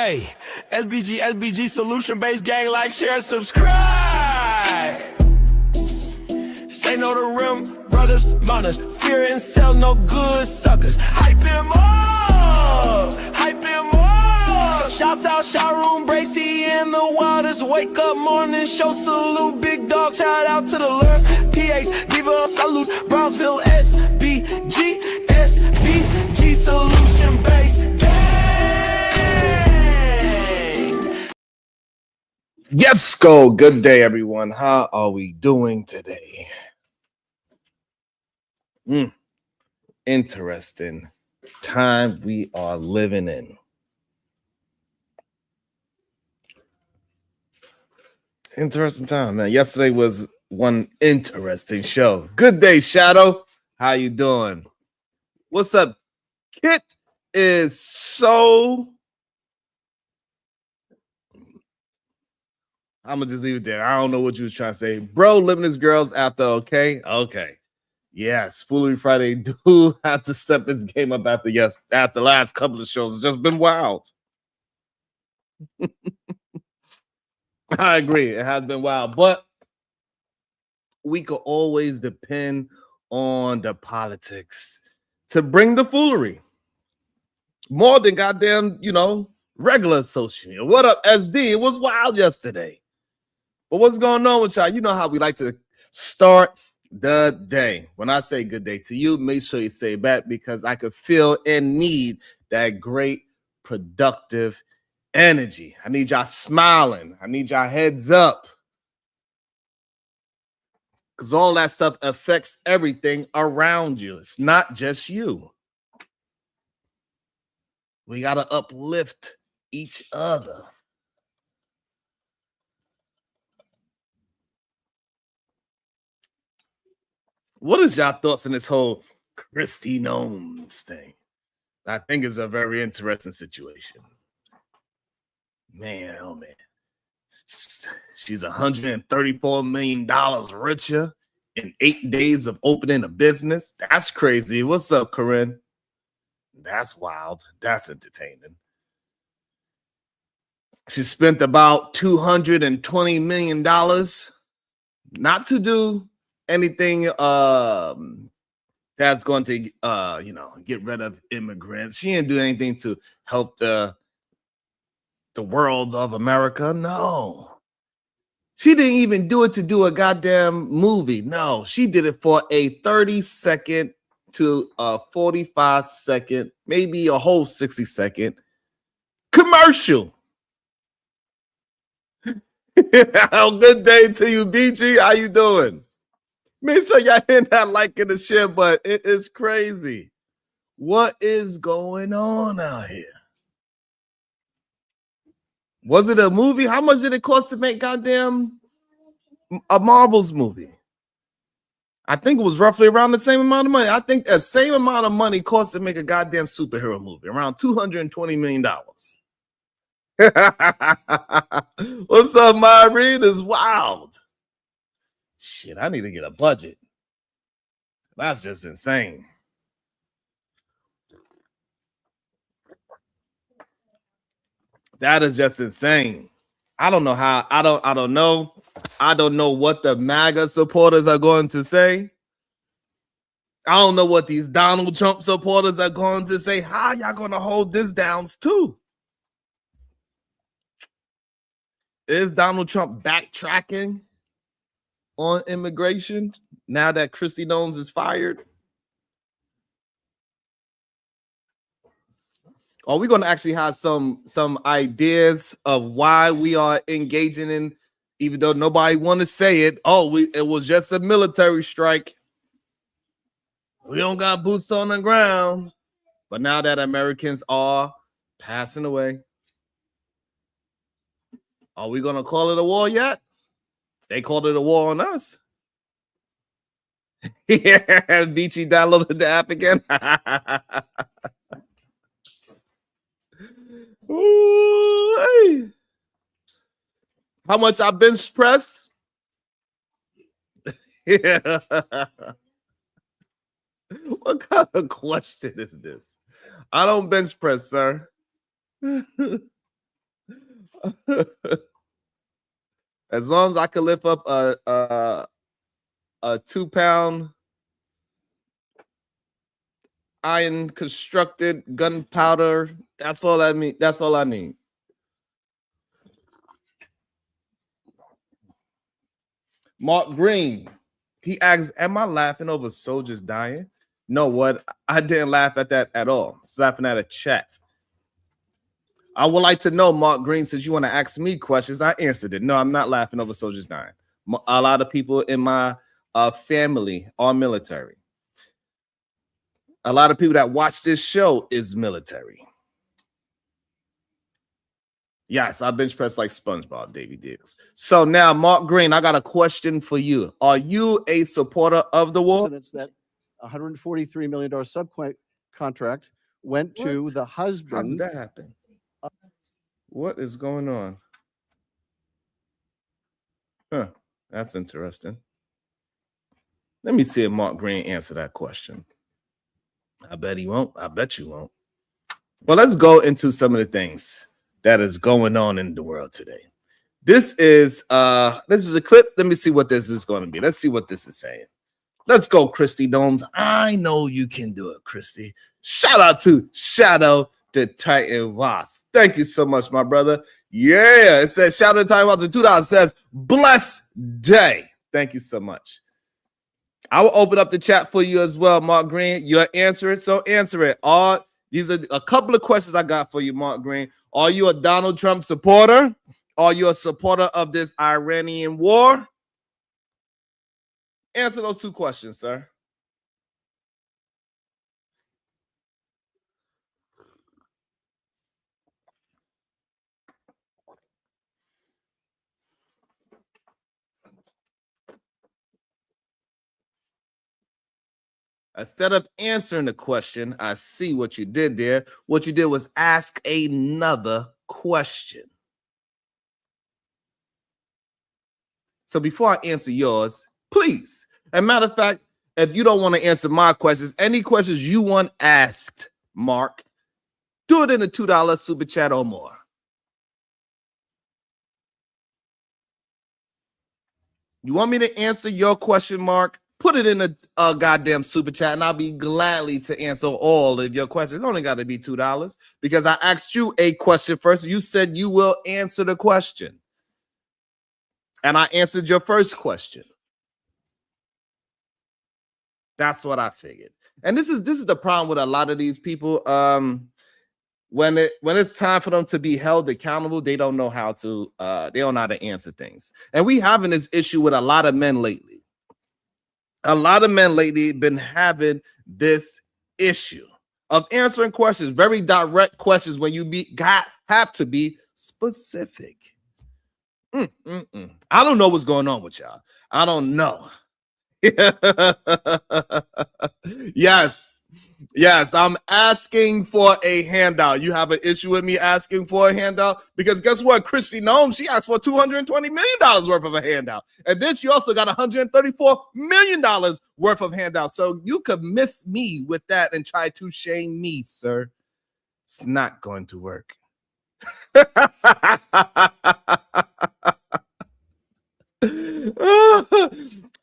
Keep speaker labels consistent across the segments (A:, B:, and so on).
A: Hey, SBG solution-based gang, like, share, subscribe. Say no to rim, brothers, mothers, fear and sell no good suckers. Hype him up, hype him up. Shouts out Sharon Bracy and the Wildest. Wake up morning show, salute big dog. Shout out to the Lurk, PH, Diva, salute Brownsville, SBG solution-based gang.
B: Yes, go. Good day, everyone. How are we doing today? Interesting time we are living in. Interesting time, man. Yesterday was one interesting show. Good day, Shadow. How you doing? What's up? Kit is so... I'm gonna just leave it there. I don't know what you was trying to say. Bro, living his girls after, okay? Okay. Yes, Foolery Friday do have to step his game up after the last couple of shows. It's just been wild. I agree. It has been wild, but we could always depend on the politics to bring the foolery. More than goddamn, regular social media. What up, SD? It was wild yesterday. But what's going on with y'all? You know how we like to start the day. When I say good day to you, make sure you say back, because I could feel and need that great productive energy. I need y'all smiling. I need y'all heads up, because all that stuff affects everything around you. It's not just you. We got to uplift each other. What is y'all thoughts on this whole Kristi Noem thing? I think it's a very interesting situation. Man, oh man. She's $134 million richer in 8 days of opening a business. That's crazy. What's up, Corinne? That's wild. That's entertaining. She spent about $220 million not to do anything that's going to get rid of immigrants. She didn't do anything to help the world of America. No. She didn't even do it to do a goddamn movie. No, she did it for a 30-second to a 45-second, maybe a whole 60-second commercial. Good day to you, BG. How you doing? Make sure y'all hit that like and the share button. It is crazy. What is going on out here? Was it a movie? How much did it cost to make goddamn a Marvel's movie? I think it was roughly around the same amount of money. I think the same amount of money cost to make a goddamn superhero movie, around $220 million. What's up, Myrene? It's wild. Shit, I need to get a budget. That's just insane. That is just insane. I don't know how. I don't know. I don't know what the MAGA supporters are going to say. I don't know what these Donald Trump supporters are going to say. How y'all going to hold this down too? Is Donald Trump backtracking on immigration now that Kristi Noem is fired? Are we going to actually have some ideas of why we are engaging in, even though nobody want to say it? Oh, it was just a military strike. We don't got boots on the ground. But now that Americans are passing away, are we going to call it a war yet? They called it a war on us. Yeah, Beachy downloaded the app again. Ooh, hey. How much I bench press? Yeah. What kind of question is this? I don't bench press, sir. As long as I can lift up a 2-pound iron constructed gunpowder, that's all I mean. That's all I need. Mark Green, he asks, am I laughing over soldiers dying? No, what? I didn't laugh at that at all. I was laughing at a chat. I would like to know, Mark Green, since you want to ask me questions, I answered it. No, I'm not laughing over soldiers dying. A lot of people in my family are military. A lot of people that watch this show is military. Yes, I bench press like SpongeBob, Davey Diggs. So now, Mark Green, I got a question for you. Are you a supporter of the war?
C: It's that $143 million subcontract went to the husband.
B: How did that happen? What is going on? Huh, that's interesting. Let me see if Mark Green answer that question. I bet he won't. I bet you won't. Well, let's go into some of the things that is going on in the world today. This is a clip. Let me see what this is going to be. Let's see what this is saying. Let's go, Kristi Noem. I know you can do it, Kristi. Shout out to Shadow the Titan Voss. Thank you so much, my brother. Yeah, it says Shadow the Titan Voss with $2. It says blessed day. Thank you so much. I will open up the chat for you as well, Mark Green. You'll answer it, so answer it. These are a couple of questions I got for you, Mark Green. Are you a Donald Trump supporter? Are you a supporter of this Iranian war? Answer those two questions, sir. Instead of answering the question, I see what you did there. What you did was ask another question. So before I answer yours, please, as a matter of fact, if you don't want to answer my questions, any questions you want asked, Mark, do it in a $2 super chat or more. You want me to answer your question, Mark? Put it in a goddamn super chat, and I'll be gladly to answer all of your questions. It only got to be $2 because I asked you a question first. You said you will answer the question, and I answered your first question. That's what I figured. And this is the problem with a lot of these people. When it's time for them to be held accountable, they don't know how to answer things. And we having this issue with a lot of men lately. A lot of men lately been having this issue of answering questions, very direct questions when you have to be specific. I don't know what's going on with y'all. I don't know. Yes, I'm asking for a handout. You have an issue with me asking for a handout? Because guess what? Kristi Noem, she asked for $220 million worth of a handout. And then she also got $134 million worth of handout. So you could miss me with that and try to shame me, sir. It's not going to work.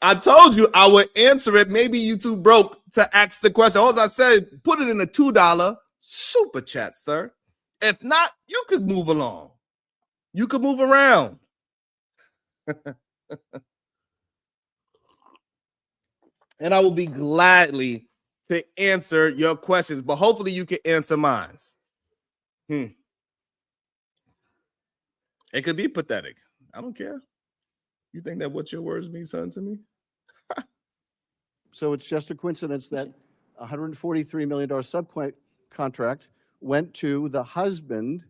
B: I told you I would answer it. Maybe you too broke to ask the question. All I said, put it in a $2 super chat, sir. If not, you could move along. You could move around. And I will be gladly to answer your questions, but hopefully you can answer mine. It could be pathetic. I don't care. You think that what your words mean something to me?
C: So it's just a coincidence that $143 million subcontract went to the husband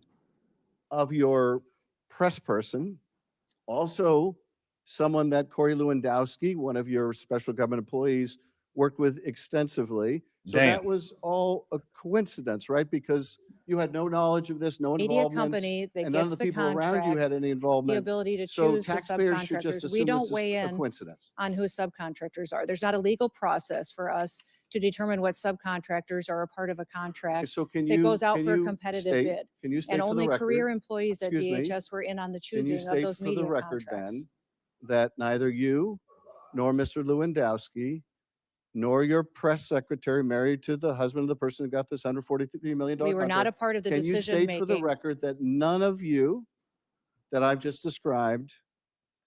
C: of your press person, also someone that Corey Lewandowski, one of your special government employees, worked with extensively. So that was all a coincidence, right? Because you had no knowledge of this, no involvement.
D: Media company that
C: and none of
D: gets
C: the people
D: contract,
C: around you had any involvement.
D: the ability to
C: So
D: choose the
C: taxpayers should just
D: subcontractors.
C: assume
D: We don't
C: this is
D: weigh
C: a
D: in
C: coincidence.
D: on who subcontractors are. There's not a legal process for us to determine what subcontractors are a part of a
C: Okay,
D: contract
C: so
D: that goes out for a competitive bid.
C: Can you state
D: And
C: for the
D: only
C: record?
D: career employees at
C: Excuse me,
D: DHS were in on the
C: Can you
D: choosing of
C: state
D: those
C: for the
D: media
C: record
D: contracts.
C: then that neither you nor Mr. Lewandowski nor your press secretary, married to the husband of the person who got this $143 million
D: We were not a
C: contract,
D: part of the
C: can you
D: decision
C: state for the
D: making.
C: record that none of you that I've just described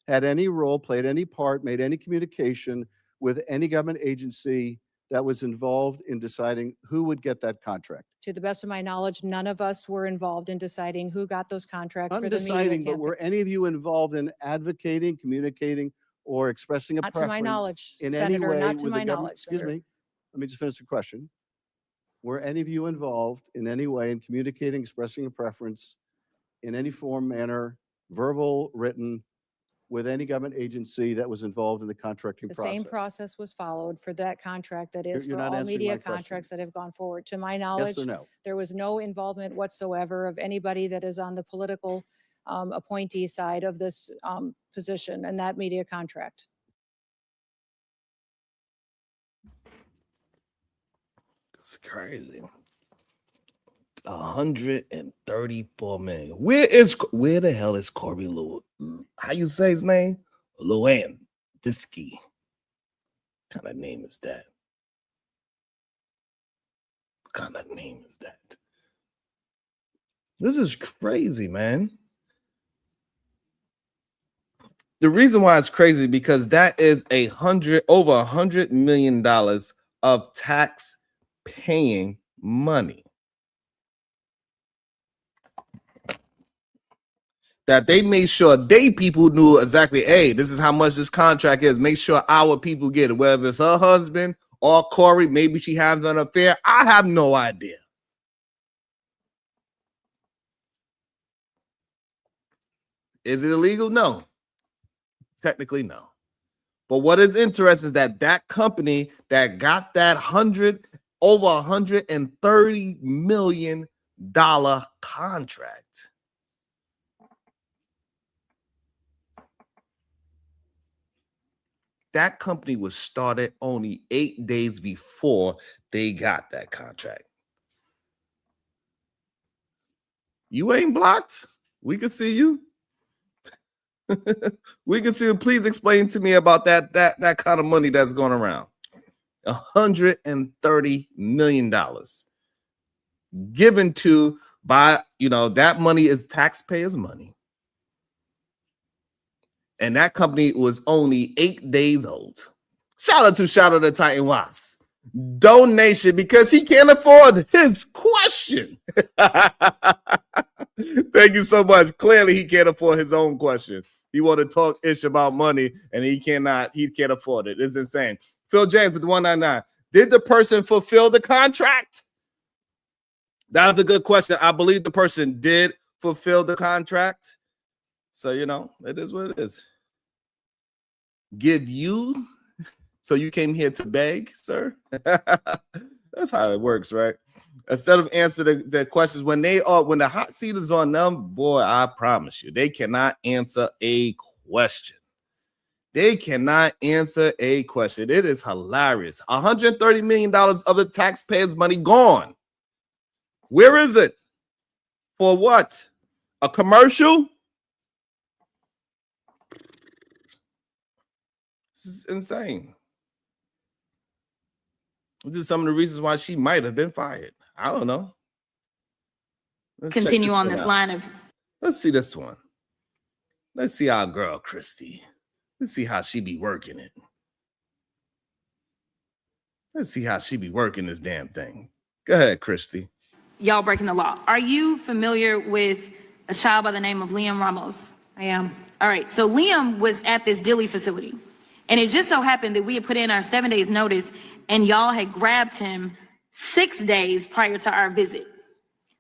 C: had any role, played any part, made any communication with any government agency that was involved in deciding who would get that contract?
D: To the best of my knowledge, none of us were involved in deciding who got those contracts
C: Not
D: for
C: in
D: the media
C: deciding, but
D: campaign.
C: were any of you involved in advocating, communicating, or expressing a
D: Not to my
C: preference
D: knowledge,
C: in any
D: Senator,
C: way
D: not to
C: with
D: my
C: the government?
D: knowledge,
C: Excuse
D: Senator.
C: me, let me just finish the question. Were any of you involved in any way in communicating, expressing a preference in any form, manner, verbal, written, with any government agency that was involved in the contracting
D: The
C: process?
D: same process was followed for that contract that is
C: You're
D: for
C: not
D: all
C: answering
D: media
C: my question.
D: contracts that have gone forward. To my
C: Yes
D: knowledge,
C: or no?
D: there was no involvement whatsoever of anybody that is on the political appointee side of this position and that media contract.
B: It's crazy. 134 million. Where the hell is Corey Lew? How you say his name? Lewandowski. What kind of name is that? What kind of name is that? This is crazy, man. The reason why it's crazy because that is over $100 million of tax paying money that they made sure they people knew exactly, hey, this is how much this contract is. Make sure our people get it, whether it's her husband or Corey, maybe she has an affair. I have no idea. Is it illegal? No. Technically, no. But what is interesting is that that company that got that over $130 million contract, that company was started only 8 days before they got that contract. You ain't blocked. We can see you. We can see you. Please explain to me about that kind of money that's going around. $130 million given to by, that money is taxpayers' money. And that company was only 8 days old. Shout out to Titan Watts. Donation because he can't afford his question. Thank you so much. Clearly, he can't afford his own question. He want to talk ish about money and he can't afford it. It's insane. Phil James with the 199. Did the person fulfill the contract? That was a good question. I believe the person did fulfill the contract. So, it is what it is. Give you, so you came here to beg, sir? That's how it works, right? Instead of answer the questions, when the hot seat is on them, boy, I promise you, they cannot answer a question. They cannot answer a question. It is hilarious. $130 million of the taxpayers' money gone. Where is it? For what? A commercial? This is insane. This is some of the reasons why she might have been fired. I don't know. Let's
E: continue on this line of.
B: Let's see this one. Let's see our girl, Kristi. Let's see how she be working it. Let's see how she be working this damn thing. Go ahead, Kristi.
E: Y'all breaking the law. Are you familiar with a child by the name of Liam Ramos?
D: I am.
E: All right. So Liam was at this Dilley facility. And it just so happened that we had put in our 7 days notice and y'all had grabbed him 6 days prior to our visit.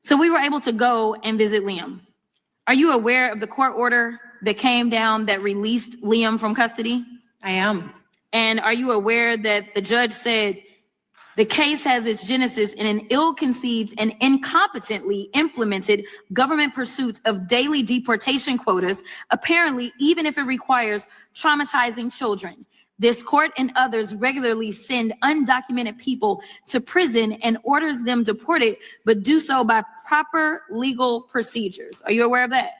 E: So we were able to go and visit Liam. Are you aware of the court order that came down that released Liam from custody?
D: I am.
E: And are you aware that the judge said the case has its genesis in an ill-conceived and incompetently implemented government pursuit of daily deportation quotas, apparently even if it requires traumatizing children? This court and others regularly send undocumented people to prison and orders them deported, but do so by proper legal procedures. Are you aware of that?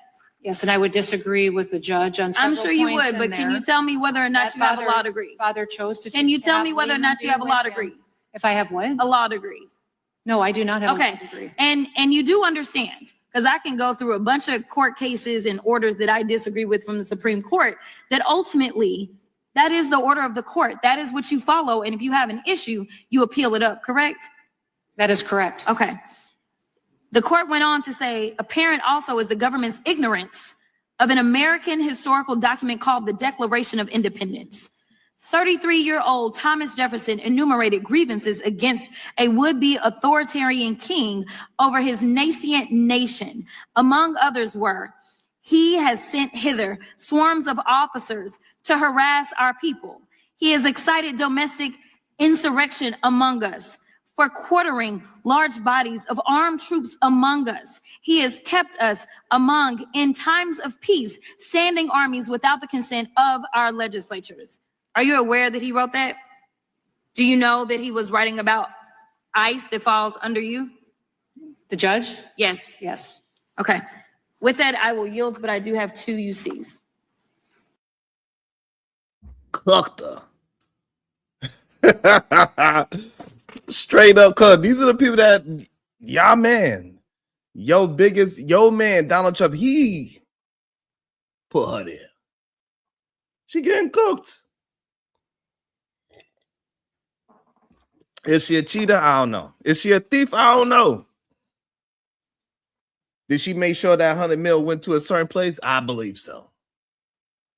D: Yes, and I would disagree with the judge on several
E: I'm sure you
D: points
E: would, but
D: in
E: can
D: there.
E: you tell me whether or not
D: That
E: you have a law degree?
D: Father chose to.
E: Can you tell me
D: have
E: whether or
D: Leland
E: not you
D: be
E: have a
D: with
E: law
D: him.
E: degree?
D: If I have what?
E: A law degree.
D: No, I do not have a
E: Okay.
D: law degree.
E: And you do understand, because I can go through a bunch of court cases and orders that I disagree with from the Supreme Court, that ultimately that is the order of the court. That is what you follow. And if you have an issue, you appeal it up, correct?
D: That is correct.
E: Okay. The court went on to say, apparent also is the government's ignorance of an American historical document called the Declaration of Independence. 33-year-old Thomas Jefferson enumerated grievances against a would-be authoritarian king over his nascent nation. Among others were, he has sent hither swarms of officers to harass our people. He has excited domestic insurrection among us, for quartering large bodies of armed troops among us. He has kept us among, in times of peace, standing armies without the consent of our legislatures. Are you aware that he wrote that? Do you know that he was writing about ICE that falls under you?
D: The judge?
E: Yes.
D: Yes.
E: Okay. With that, I will yield, but I do have 2 UCs.
B: Cooked her. Straight up cooked. These are the people that y'all man, your man, Donald Trump, he put her there. She getting cooked. Is she a cheater? I don't know. Is she a thief? I don't know. Did she make sure that 100 mil went to a certain place? I believe so.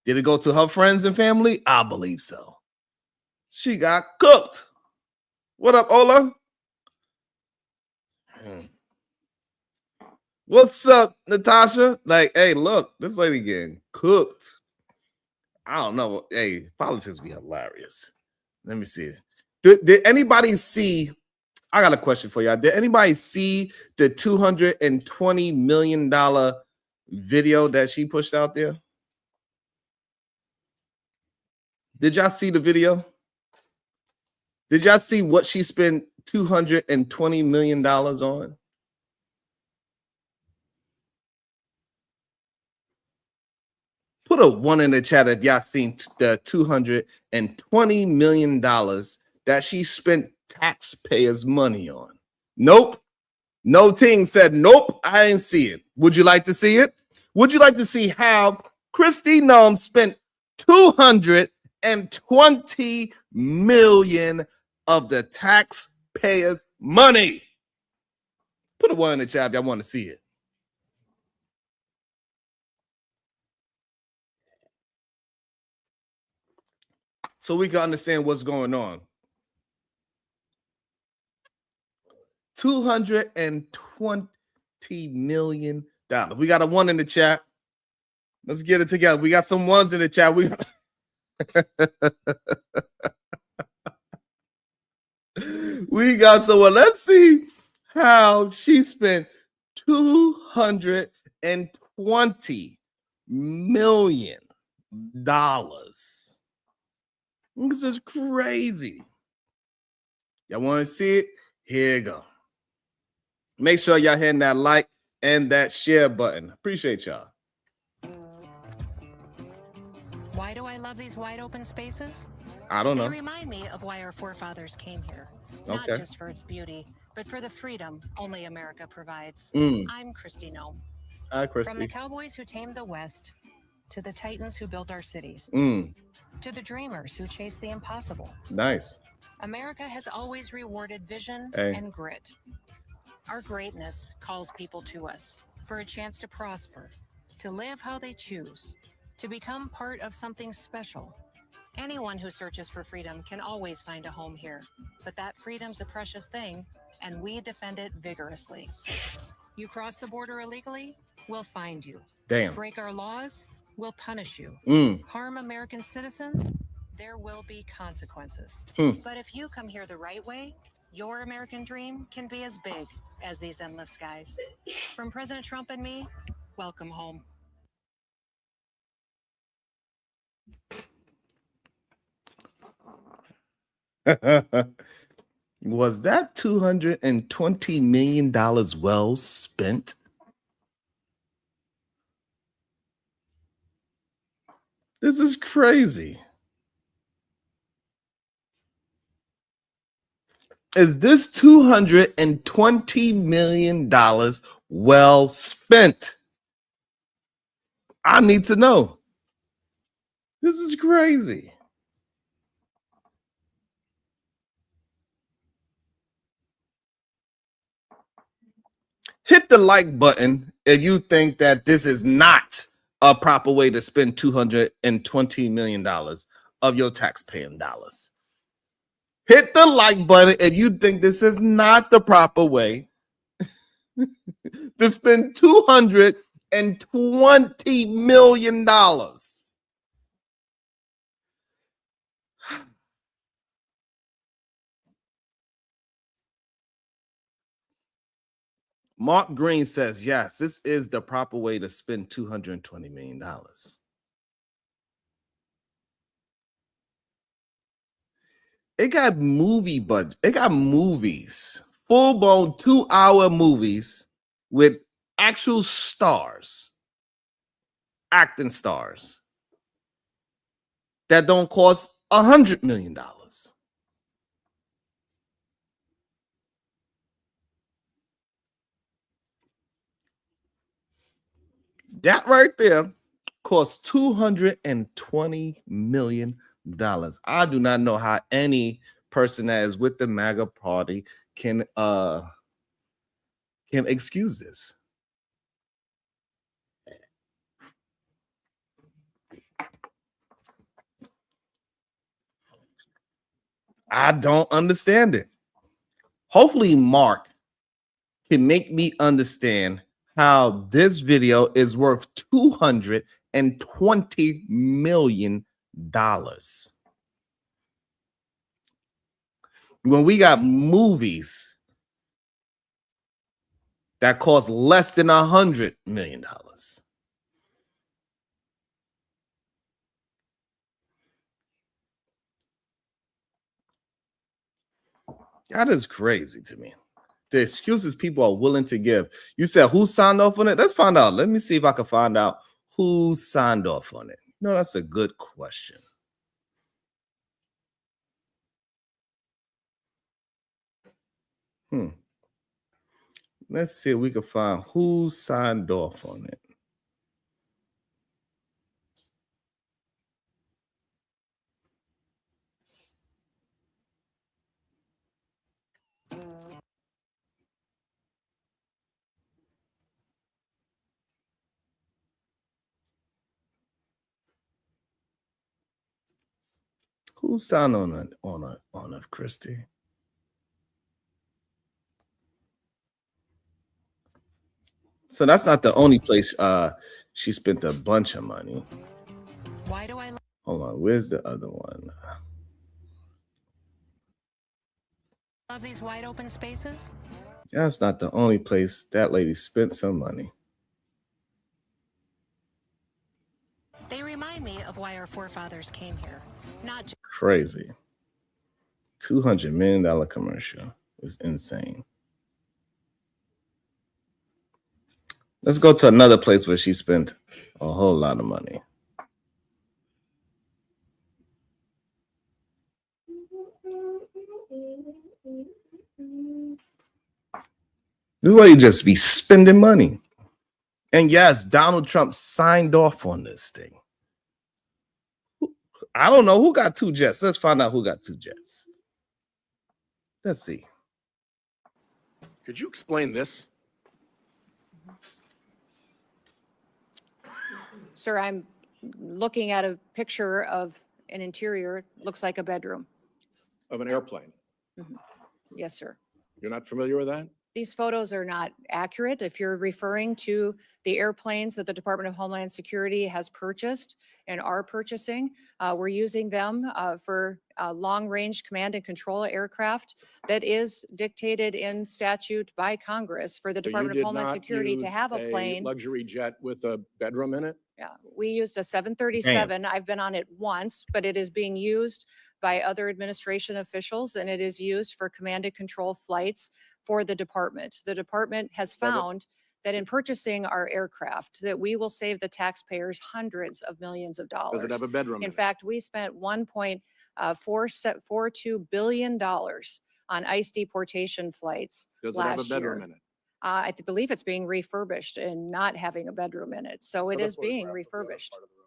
B: Did it go to her friends and family? I believe so. She got cooked. What up, Ola? What's up, Natasha? Like, hey, look, this lady getting cooked. I don't know. Hey, politics be hilarious. Let me see. Did anybody see? I got a question for y'all. Did anybody see the $220 million video that she pushed out there? Did y'all see the video? Did y'all see what she spent $220 million on? Put a 1 in the chat if y'all seen the $220 million that she spent taxpayers' money on. Nope. No Ting said, nope, I didn't see it. Would you like to see it? Would you like to see how Kristi Noem spent $220 million of the taxpayers' money? Put a 1 in the chat if y'all want to see it. So we can understand what's going on. $220 million. We got a 1 in the chat. Let's get it together. We got some 1s in the chat. We got someone. Let's see how she spent $220 million. This is crazy. Y'all want to see it? Here you go. Make sure y'all hitting that like and that share button. Appreciate y'all.
F: Why do I love these wide open spaces?
B: I don't know.
F: They remind me of why our forefathers came here. Not
B: Okay.
F: just for its beauty, but for the freedom only America provides. I'm Kristi Noem.
B: Hi,
F: From the
B: Kristi.
F: cowboys who tamed the West, to the titans who built our cities, to the dreamers who chased the impossible.
B: Nice.
F: America has always rewarded vision
B: Hey.
F: and grit. Our greatness calls people to us for a chance to prosper, to live how they choose, to become part of something special. Anyone who searches for freedom can always find a home here, but that freedom's a precious thing, and we defend it vigorously. You cross the border illegally, we'll find you.
B: Damn.
F: Break our laws, we'll punish you. Harm American citizens, there will be consequences. But if you come here the right way, your American dream can be as big as these endless skies. From President Trump and me, welcome home.
B: Was that $220 million well spent? This is crazy. Is this $220 million well spent? I need to know. This is crazy. Hit the like button if you think that this is not a proper way to spend $220 million of your taxpaying dollars. Hit the like button if you think this is not the proper way to spend $220 million. Mark Green says, yes, this is the proper way to spend $220 million. It got movie budget. It got movies, full-blown 2-hour movies with actual stars, acting stars that don't cost $100 million. That right there costs $220 million. I do not know how any person that is with the MAGA party can excuse this. I don't understand it. Hopefully Mark can make me understand how this video is worth $220 million. When we got movies that cost less than $100 million. That is crazy to me. The excuses people are willing to give. You said who signed off on it? Let's find out. Let me see if I can find out who signed off on it. No, that's a good question. Let's see if we can find who signed off on it. Who signed on it, Kristi? So that's not the only place she spent a bunch of money.
F: Why do I
B: Hold on, where's the other one?
F: love these wide open spaces?
B: That's not the only place that lady spent some money.
F: They remind me of why our forefathers came here. Not just
B: Crazy. $200 million commercial is insane. Let's go to another place where she spent a whole lot of money. This lady just be spending money. And yes, Donald Trump signed off on this thing. I don't know who got 2 jets. Let's find out who got 2 jets. Let's see.
G: Could you explain this?
D: Sir, I'm looking at a picture of an interior, looks like a bedroom.
G: Of an airplane.
D: Yes, sir.
G: You're not familiar with that?
D: These photos are not accurate. If you're referring to the airplanes that the Department of Homeland Security has purchased and are purchasing, we're using them for long-range command and control aircraft that is dictated in statute by Congress for the
G: So you
D: Department
G: did
D: of Homeland
G: not
D: Security to
G: use
D: have a plane.
G: luxury jet with a bedroom in it?
D: Yeah, we used a 737. I've been on it once, but it is being used by other administration officials, and it is used for command and control flights for the department. The department has found that in purchasing our aircraft, that we will save the taxpayers hundreds of millions of dollars.
G: Does it have a bedroom?
D: In fact, we spent $1.442 billion on ICE deportation flights
G: Does it have a
D: last
G: bedroom
D: year.
G: in it?
D: Believe it's being refurbished and not having a bedroom in it. So it
G: Another
D: is being
G: photograph of the other
D: refurbished.
G: part of the room.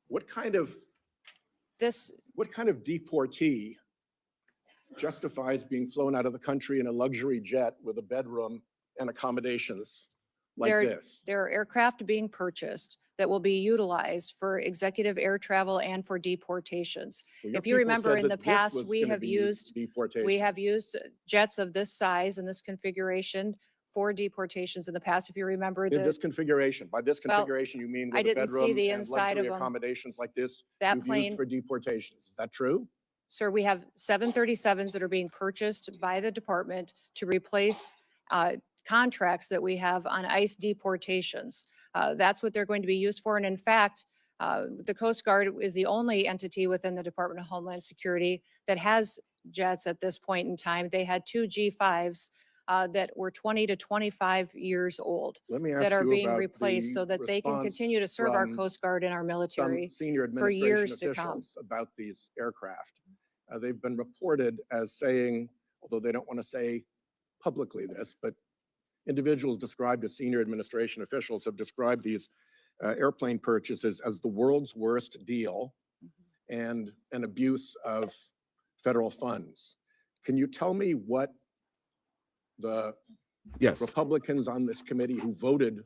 G: What kind of
D: This,
G: deportee justifies being flown out of the country in a luxury jet with a bedroom and accommodations like this?
D: there are aircraft being purchased that will be utilized for executive air travel and for deportations.
G: Well, your
D: If you
G: people
D: remember
G: said
D: in
G: that
D: the
G: this
D: past,
G: was
D: we
G: gonna
D: have
G: be
D: used
G: deportation.
D: jets of this size and this configuration for deportations in the past. If you remember
G: In this
D: the,
G: configuration. By this
D: Well,
G: configuration, you mean
D: I
G: with a
D: didn't see
G: bedroom
D: the
G: and
D: inside of
G: luxury
D: 'em.
G: accommodations like this,
D: That
G: you've
D: plane-
G: used for deportations. Is that true?
D: sir, we have 737s that are being purchased by the department to replace contracts that we have on ICE deportations. That's what they're going to be used for. And in fact, the Coast Guard is the only entity within the Department of Homeland Security that has jets at this point in time. They had two G5s that were 20 to 25 years old
G: Let me ask
D: that are
G: you
D: being
G: about
D: replaced
G: the
D: so that they can
G: response
D: continue to serve our
G: from
D: Coast Guard and our
G: some
D: military.
G: senior
D: for
G: administration
D: years to come.
G: officials about these aircraft. They've been reported as saying, although they don't want to say publicly this, but individuals described as senior administration officials have described these airplane purchases as the world's worst deal and an abuse of federal funds. Can you tell me what the
B: Yes.
G: Republicans on this committee who voted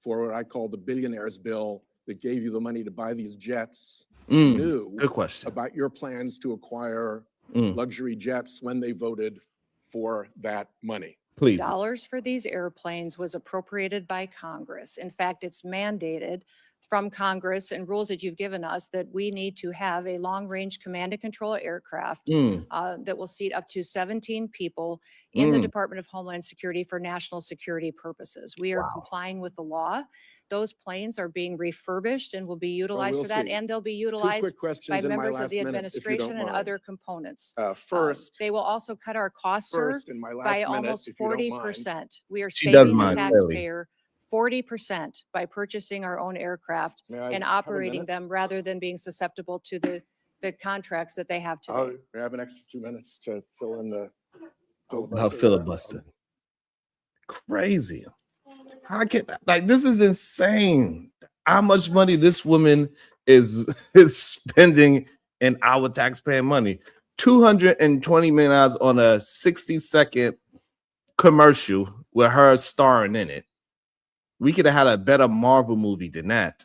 G: for what I call the billionaires bill that gave you the money to buy these jets knew
B: Good question.
G: about your plans to acquire luxury jets when they voted for that money?
B: Please.
D: Dollars for these airplanes was appropriated by Congress. In fact, it's mandated from Congress and rules that you've given us that we need to have a long-range command and control aircraft that will seat up to 17 people in the Department of Homeland Security for national security purposes. We are complying with the law. Those planes are being refurbished and will be utilized
G: we'll
D: for that,
G: see.
D: and they'll be
G: Two
D: utilized
G: quick questions
D: by
G: in my
D: members of
G: last
D: the
G: minute, if you don't
D: administration and
G: mind.
D: other components.
G: First,
D: They will also cut our costs, sir,
G: first, in my last
D: by
G: minute,
D: almost
G: if you don't mind.
D: 40%. We are
B: She does
D: saving the
B: mind, clearly.
D: taxpayer 40% by purchasing our own aircraft
G: May I
D: and
G: have a
D: operating
G: minute?
D: them rather than being susceptible to the contracts that they have today.
G: May I have an extra 2 minutes to fill in the
B: Her filibuster. Crazy. How can, like, this is insane. How much money this woman is spending in our taxpayer money. $220 million on a 60-second commercial with her starring in it. We could have had a better Marvel movie than that.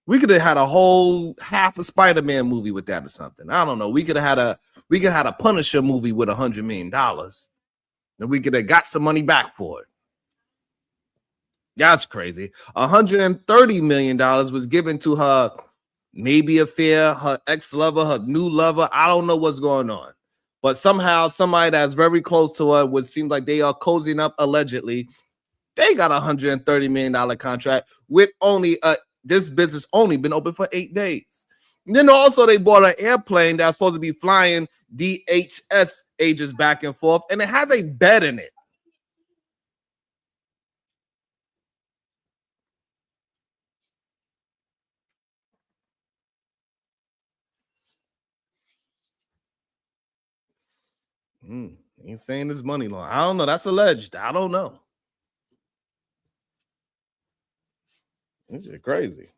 B: We could have had a whole half a Spider-Man movie with that or something. I don't know. We could have had a Punisher movie with $100 million. And we could have got some money back for it. That's crazy. $130 million was given to her maybe affair, her ex-lover, her new lover. I don't know what's going on. But somehow somebody that's very close to her would seem like they are cozying up allegedly. They got a $130 million contract with only this business only been open for 8 days. And then also they bought an airplane that's supposed to be flying DHS agents back and forth, and it has a bed in it. Ain't saying this money law. I don't know. That's alleged. I don't know. This is crazy.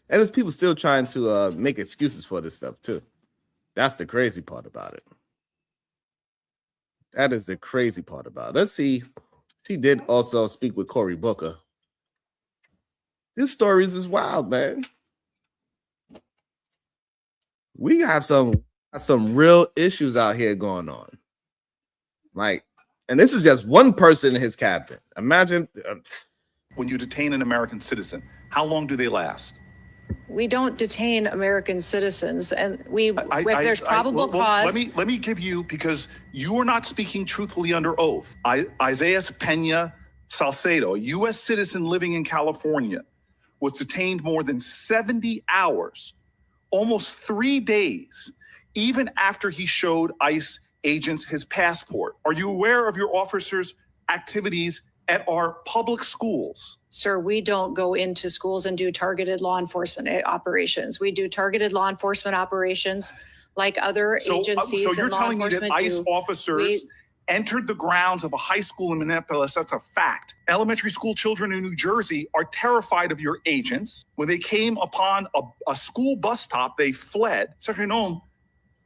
B: And there's people still trying to make excuses for this stuff too. That's the crazy part about it. That is the crazy part about it. Let's see. She did also speak with Cory Booker. This story is wild, man. We have some real issues out here going on. Like, and this is just one person in his cabinet. Imagine
H: when you detain an American citizen, how long do they last?
D: We don't detain American citizens, and if there's probable cause.
H: Let me give you, because you are not speaking truthfully under oath. Isaiah Pena Salcedo, a U.S. citizen living in California, was detained more than 70 hours, almost 3 days, even after he showed ICE agents his passport. Are you aware of your officers' activities at our public schools?
D: Sir, we don't go into schools and do targeted law enforcement operations. We do targeted law enforcement operations like other agencies.
H: So you're
D: and law
H: telling me that
D: enforcement
H: ICE officers entered the grounds of a high school in Minneapolis? That's a fact. Elementary school children in New Jersey are terrified of your agents. When they came upon a school bus stop, they fled. Secretary Noem,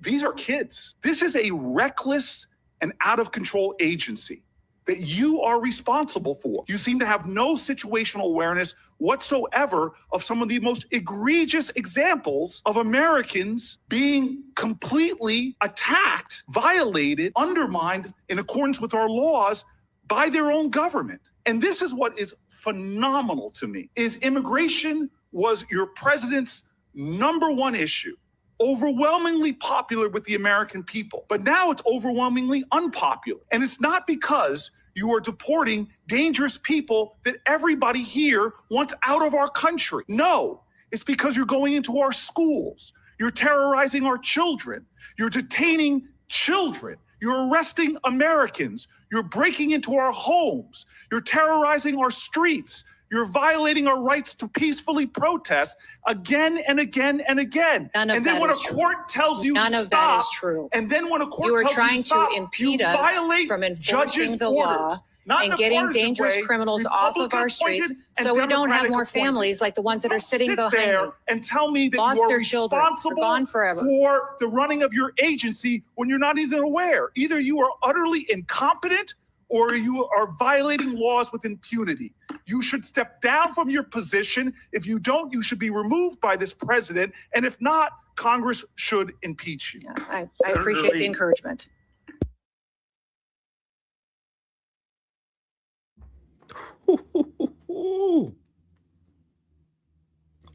H: these are kids. This is a reckless and out of control agency that you are responsible for. You seem to have no situational awareness whatsoever of some of the most egregious examples of Americans being completely attacked, violated, undermined in accordance with our laws by their own government. And this is what is phenomenal to me, is immigration was your president's number one issue, overwhelmingly popular with the American people, but now it's overwhelmingly unpopular. And it's not because you are deporting dangerous people that everybody here wants out of our country. No, it's because you're going into our schools. You're terrorizing our children. You're detaining children. You're arresting Americans. You're breaking into our homes. You're terrorizing our streets. You're violating our rights to peacefully protest again and again and again.
D: None of
H: and then
D: that
H: when a
D: is true.
H: court tells you
D: None
H: to
D: of
H: stop,
D: that is true.
H: and then when a court
D: You are
H: tells
D: trying
H: you to stop,
D: to impede
H: you
D: us
H: violate
D: from
H: judges'
D: enforcing the law
H: orders, not in
D: and
H: a
D: getting
H: partisan
D: dangerous
H: way,
D: criminals off of our streets,
H: Republican-appointed
D: so
H: and
D: we don't have more
H: Democratic-appointed.
D: families like the ones that are
H: Don't
D: sitting
H: sit
D: behind
H: there
D: me.
H: and tell me that
D: Lost
H: you are
D: their children. They're
H: responsible
D: gone forever.
H: for the running of your agency when you're not even aware. Either you are utterly incompetent or you are violating laws with impunity. You should step down from your position. If you don't, you should be removed by this president. And if not, Congress should impeach you.
D: I appreciate the encouragement.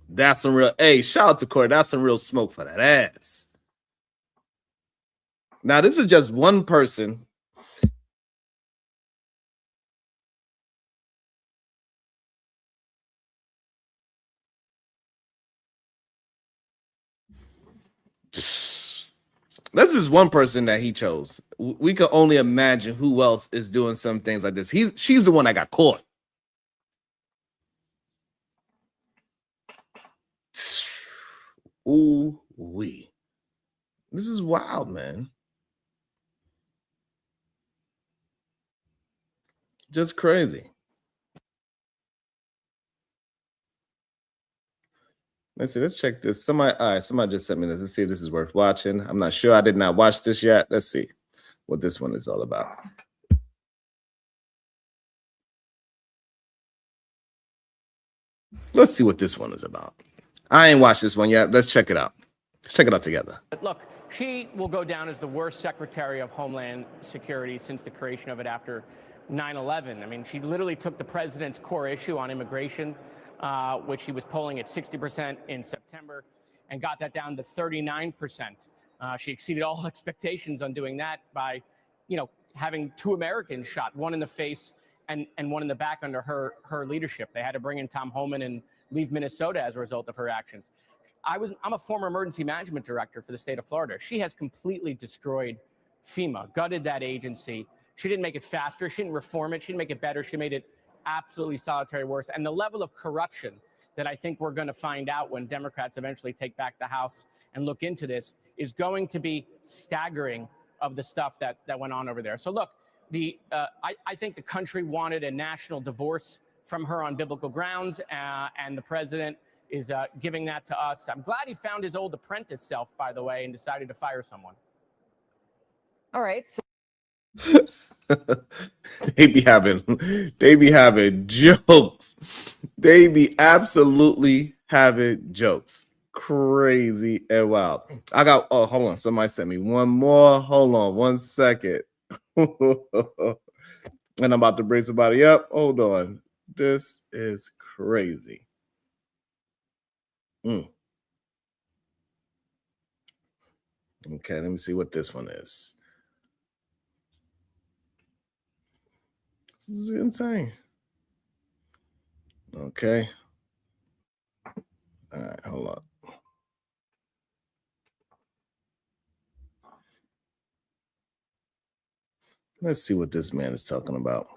B: That's some real. Hey, shout out to Corey. That's some real smoke for that ass. Now, this is just one person. That's just one person that he chose. We could only imagine who else is doing some things like this. She's the one that got caught. Ooh wee. This is wild, man. Just crazy. Let's see. Let's check this. Somebody just sent me this. Let's see if this is worth watching. I'm not sure. I did not watch this yet. Let's see what this one is all about. Let's see what this one is about. I ain't watched this one yet. Let's check it out. Let's check it out together.
I: But look, she will go down as the worst Secretary of Homeland Security since the creation of it after 9/11. I mean, she literally took the president's core issue on immigration, which he was polling at 60% in September, and got that down to 39%. She exceeded all expectations on doing that by, having 2 Americans shot, one in the face and one in the back under her leadership. They had to bring in Tom Homan and leave Minnesota as a result of her actions. I'm a former emergency management director for the state of Florida. She has completely destroyed FEMA, gutted that agency. She didn't make it faster. She didn't reform it. She didn't make it better. She made it absolutely solitary worse. And the level of corruption that I think we're going to find out when Democrats eventually take back the House and look into this is going to be staggering of the stuff that went on over there. So look, I think the country wanted a national divorce from her on biblical grounds, and the president is giving that to us. I'm glad he found his old apprentice self, by the way, and decided to fire someone.
D: All right. So
B: they be having jokes. They be absolutely having jokes. Crazy and wild. I got, hold on. Somebody sent me one more. Hold on 1 second. And I'm about to bring somebody up. Hold on. This is crazy. Okay, let me see what this one is. This is insane. Okay. All right, hold on. Let's see what this man is talking about.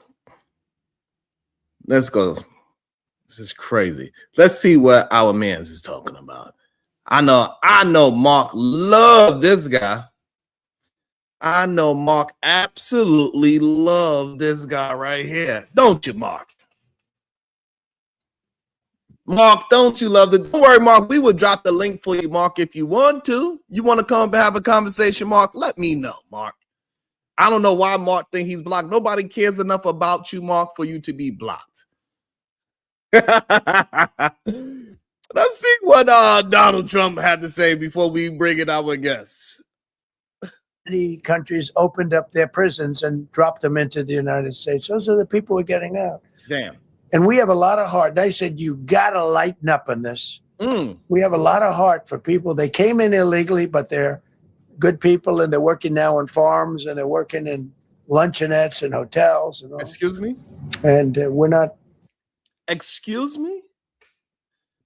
B: Let's go. This is crazy. Let's see what our man's is talking about. I know Mark loved this guy. I know Mark absolutely loved this guy right here. Don't you, Mark? Mark, don't you love it? Don't worry, Mark. We will drop the link for you, Mark, if you want to. You want to come have a conversation, Mark? Let me know, Mark. I don't know why Mark think he's blocked. Nobody cares enough about you, Mark, for you to be blocked. Let's see what Donald Trump had to say before we bring in our guests.
J: Many countries opened up their prisons and dropped them into the United States. Those are the people we're getting out.
B: Damn.
J: And we have a lot of heart. They said, you got to lighten up on this. We have a lot of heart for people. They came in illegally, but they're good people, and they're working now on farms, and they're working in luncheonettes and hotels. And all.
B: Excuse me?
J: And we're not.
B: Excuse me?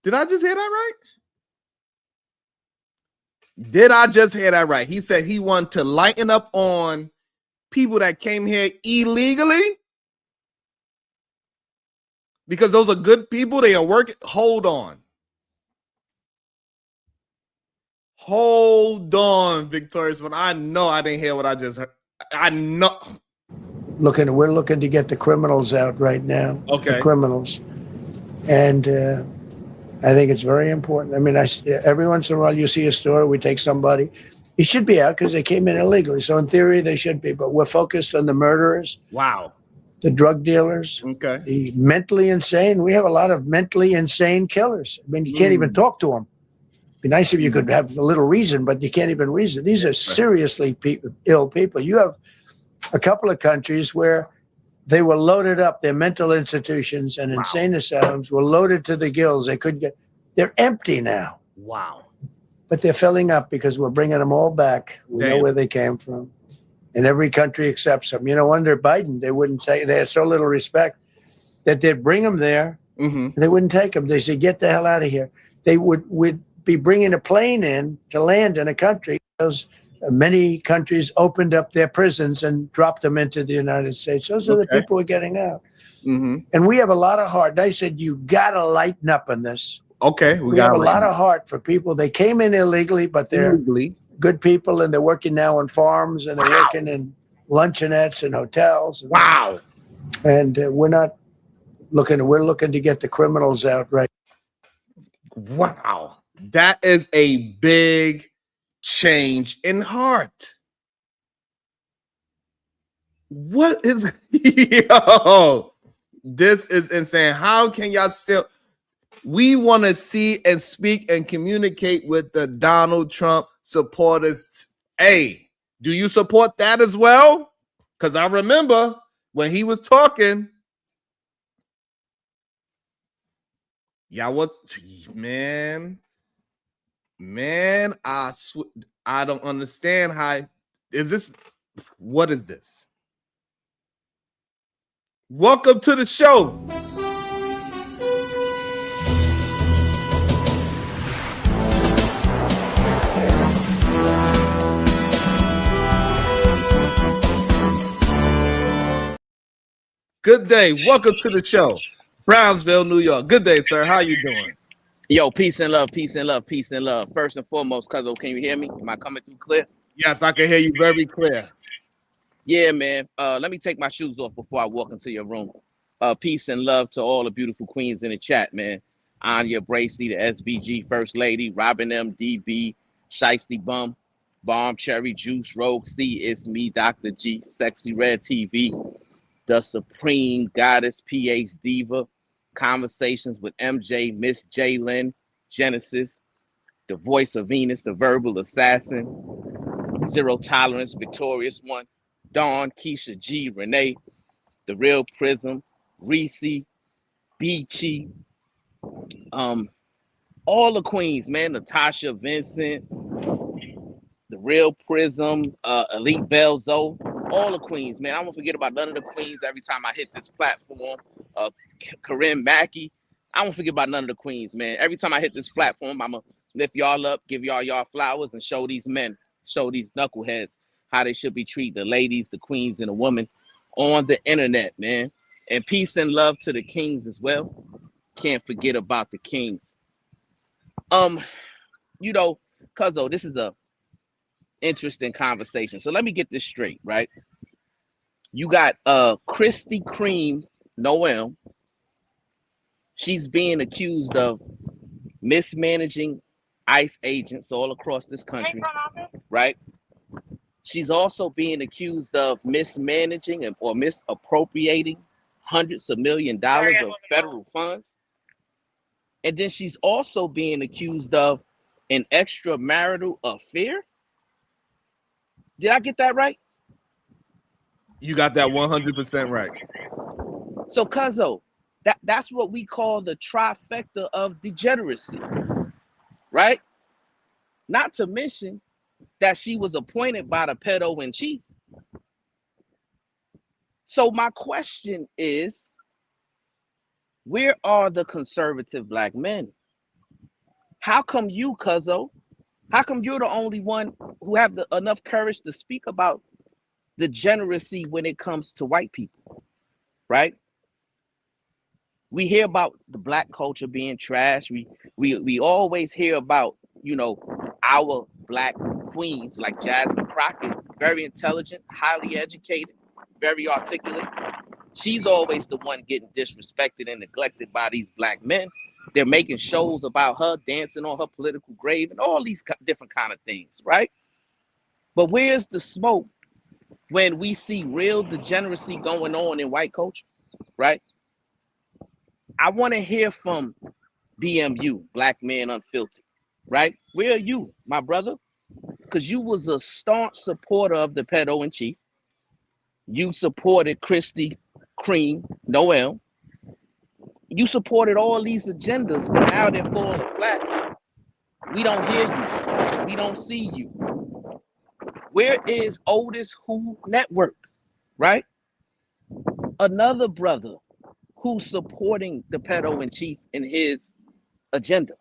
B: Did I just hear that right? Did I just hear that right? He said he wanted to lighten up on people that came here illegally because those are good people. They are working. Hold on. Hold on, Victorious. But I know I didn't hear what I just heard. I know.
J: We're looking to get the criminals out right now.
B: Okay.
J: The criminals. And I think it's very important. I mean, every once in a while you see a story, we take somebody. He should be out because they came in illegally. So in theory, they should be. But we're focused on the murderers.
B: Wow.
J: The drug dealers.
B: Okay.
J: The mentally insane. We have a lot of mentally insane killers. I mean, you can't even talk to them. It'd be nice if you could have a little reason, but you can't even reason. These are seriously ill people. You have a couple of countries where they were loaded up. Their mental institutions and insane asylums were loaded to the gills. They're empty now.
B: Wow.
J: But they're filling up because we're bringing them all back. We know where they came from. And every country accepts them. You know, under Biden, they wouldn't say, they had so little respect that they'd bring them there. And they wouldn't take them. They said, get the hell out of here. They would be bringing a plane in to land in a country because many countries opened up their prisons and dropped them into the United States. Those are the people we're getting out. And we have a lot of heart. They said, you got to lighten up on this.
B: Okay.
J: We have a lot of heart for people. They came in illegally, but they're good people, and they're working now on farms, and they're working in luncheonettes and hotels.
B: Wow.
J: And we're looking to get the criminals out right.
B: Wow. That is a big change in heart. What is yo? This is insane. How can y'all still? We want to see and speak and communicate with the Donald Trump supporters. Hey, do you support that as well? Because I remember when he was talking, y'all was man. I don't understand how is this. What is this? Welcome to the show. Good day. Welcome to the show. Brownsville, New York. Good day, sir. How you doing?
K: Yo, peace and love, peace and love, peace and love. First and foremost, Cuzzo, can you hear me? Am I coming through clear?
B: Yes, I can hear you very clear.
K: Yeah, man. Let me take my shoes off before I walk into your room. Peace and love to all the beautiful queens in the chat, man. Anya Bracy, the SBG First Lady, Robin M, DB, Shiesty Bum, Bomb Cherry Juice, Rogue C, it's me, Dr. G, Sexy Red TV, the Supreme Goddess, PH Diva, Conversations with MJ, Miss Jalen, Genesis, the Voice of Venus, the Verbal Assassin, Zero Tolerance, Victorious One, Dawn, Keisha G, Renee, the Real Prism, Reese, Beachy, all the queens, man, Natasha, Vincent, the Real Prism, Elite Belzo, all the queens, man. I won't forget about none of the queens every time I hit this platform. Corinne Mackey, I won't forget about none of the queens, man. Every time I hit this platform, I'ma lift y'all up, give y'all flowers, and show these men, show these knuckleheads how they should be treated, the ladies, the queens, and the women on the internet, man. And peace and love to the kings as well. Can't forget about the kings. You know, Cuzzo, this is a interesting conversation. So let me get this straight, right? You got Kristi Noem. She's being accused of mismanaging ICE agents all across this country, right? She's also being accused of mismanaging or misappropriating hundreds of $millions of federal funds. And then she's also being accused of an extramarital affair. Did I get that right?
B: You got that 100% right.
K: So, Cuzzo, that's what we call the trifecta of degeneracy, right? Not to mention that she was appointed by the pedo-in-chief. So my question is, where are the conservative black men? How come you, Cuzzo, how come you're the only one who have enough courage to speak about degeneracy when it comes to white people, right? We hear about the black culture being trash. We always hear about, you know, our black queens like Jasmine Crockett, very intelligent, highly educated, very articulate. She's always the one getting disrespected and neglected by these black men. They're making shows about her, dancing on her political grave, and all these different kind of things, right? But where's the smoke when we see real degeneracy going on in white culture, right? I want to hear from BMU, Black Man Unfiltered, right? Where are you, my brother? Because you was a staunch supporter of the pedo-in-chief. You supported Kristi Noem. You supported all these agendas, but now they're falling flat. We don't hear you. We don't see you. Where is Otis Who Network, right? Another brother who's supporting the pedo-in-chief in his agenda.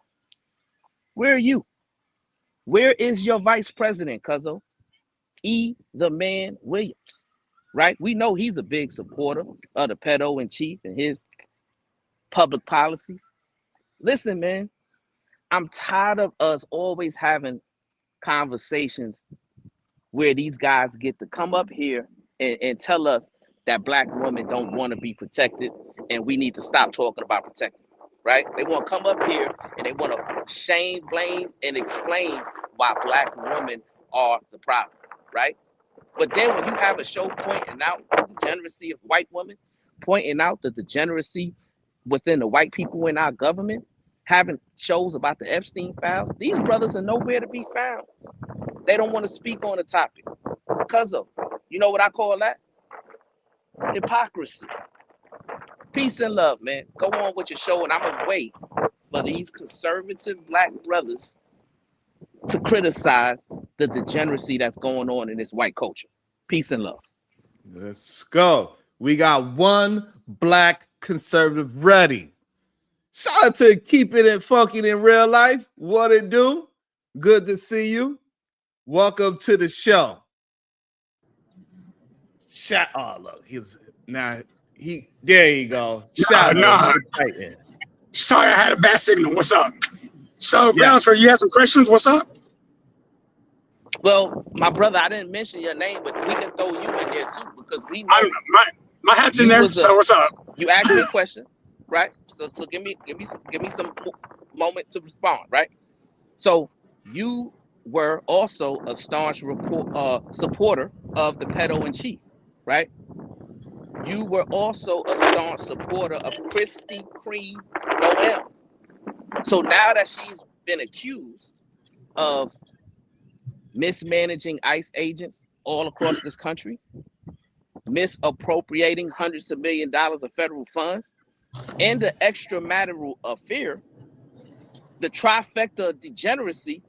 K: Where are you? Where is your vice president, Cuzzo? The Man Williams, right? We know he's a big supporter of the pedo-in-chief and his public policies. Listen, man, I'm tired of us always having conversations where these guys get to come up here and tell us that black women don't want to be protected and we need to stop talking about protecting, right? They want to come up here and they want to shame, blame, and explain why black women are the problem, right? But then when you have a show pointing out the degeneracy of white women, pointing out the degeneracy within the white people in our government, having shows about the Epstein files, these brothers are nowhere to be found. They don't want to speak on the topic. Cuzzo, you know what I call that? Hypocrisy. Peace and love, man. Go on with your show, and I'm gonna wait for these conservative black brothers to criticize the degeneracy that's going on in this white culture. Peace and love.
B: Let's go. We got one black conservative ready. Shout out to Keeping It Funky in Real Life. What it do? Good to see you. Welcome to the show. Oh, look, there you go.
L: Sorry, I had a bad signal. What's up? So, Grounds, you had some questions? What's up?
K: Well, my brother, I didn't mention your name, but we can throw you in there too because we know
L: my hat's in there. So what's up?
K: You asked me a question, right? So give me some moment to respond, right? So you were also a staunch supporter of the pedo-in-chief, right? You were also a staunch supporter of Kristi Noem. So now that she's been accused of mismanaging ICE agents all across this country, misappropriating hundreds of $millions of federal funds, and the extramarital affair, the trifecta of degeneracy,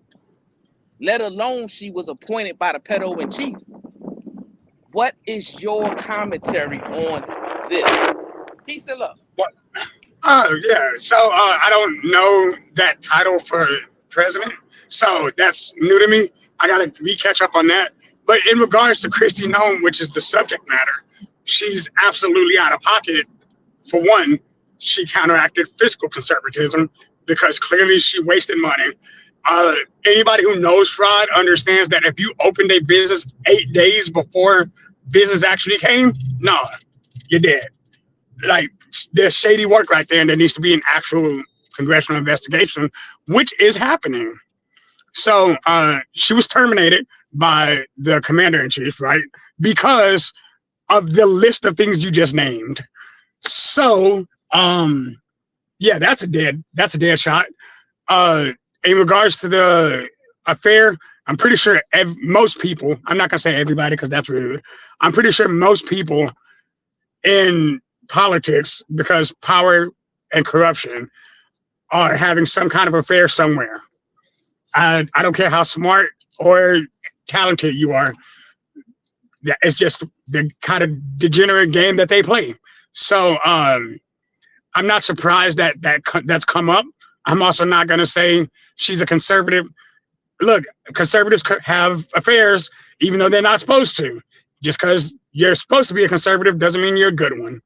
K: let alone she was appointed by the pedo in chief. What is your commentary on this? Peace and love.
L: What? Oh, yeah. So I don't know that title for president. So that's new to me. I got to catch up on that. But in regards to Kristi Noem, which is the subject matter, she's absolutely out of pocket. For one, she counteracted fiscal conservatism because clearly she wasted money. Anybody who knows fraud understands that if you opened a business 8 days before business actually came, no, you're dead. Like, there's shady work right there, and there needs to be an actual congressional investigation, which is happening. So she was terminated by the commander-in-chief, right? Because of the list of things you just named. So yeah, that's a dead shot. In regards to the affair, I'm pretty sure most people, I'm not gonna say everybody because that's rude. I'm pretty sure most people in politics, because power and corruption, are having some kind of affair somewhere. I don't care how smart or talented you are. It's just the kind of degenerate game that they play. So I'm not surprised that that's come up. I'm also not going to say she's a conservative. Look, conservatives have affairs, even though they're not supposed to. Just because you're supposed to be a conservative doesn't mean you're a good one.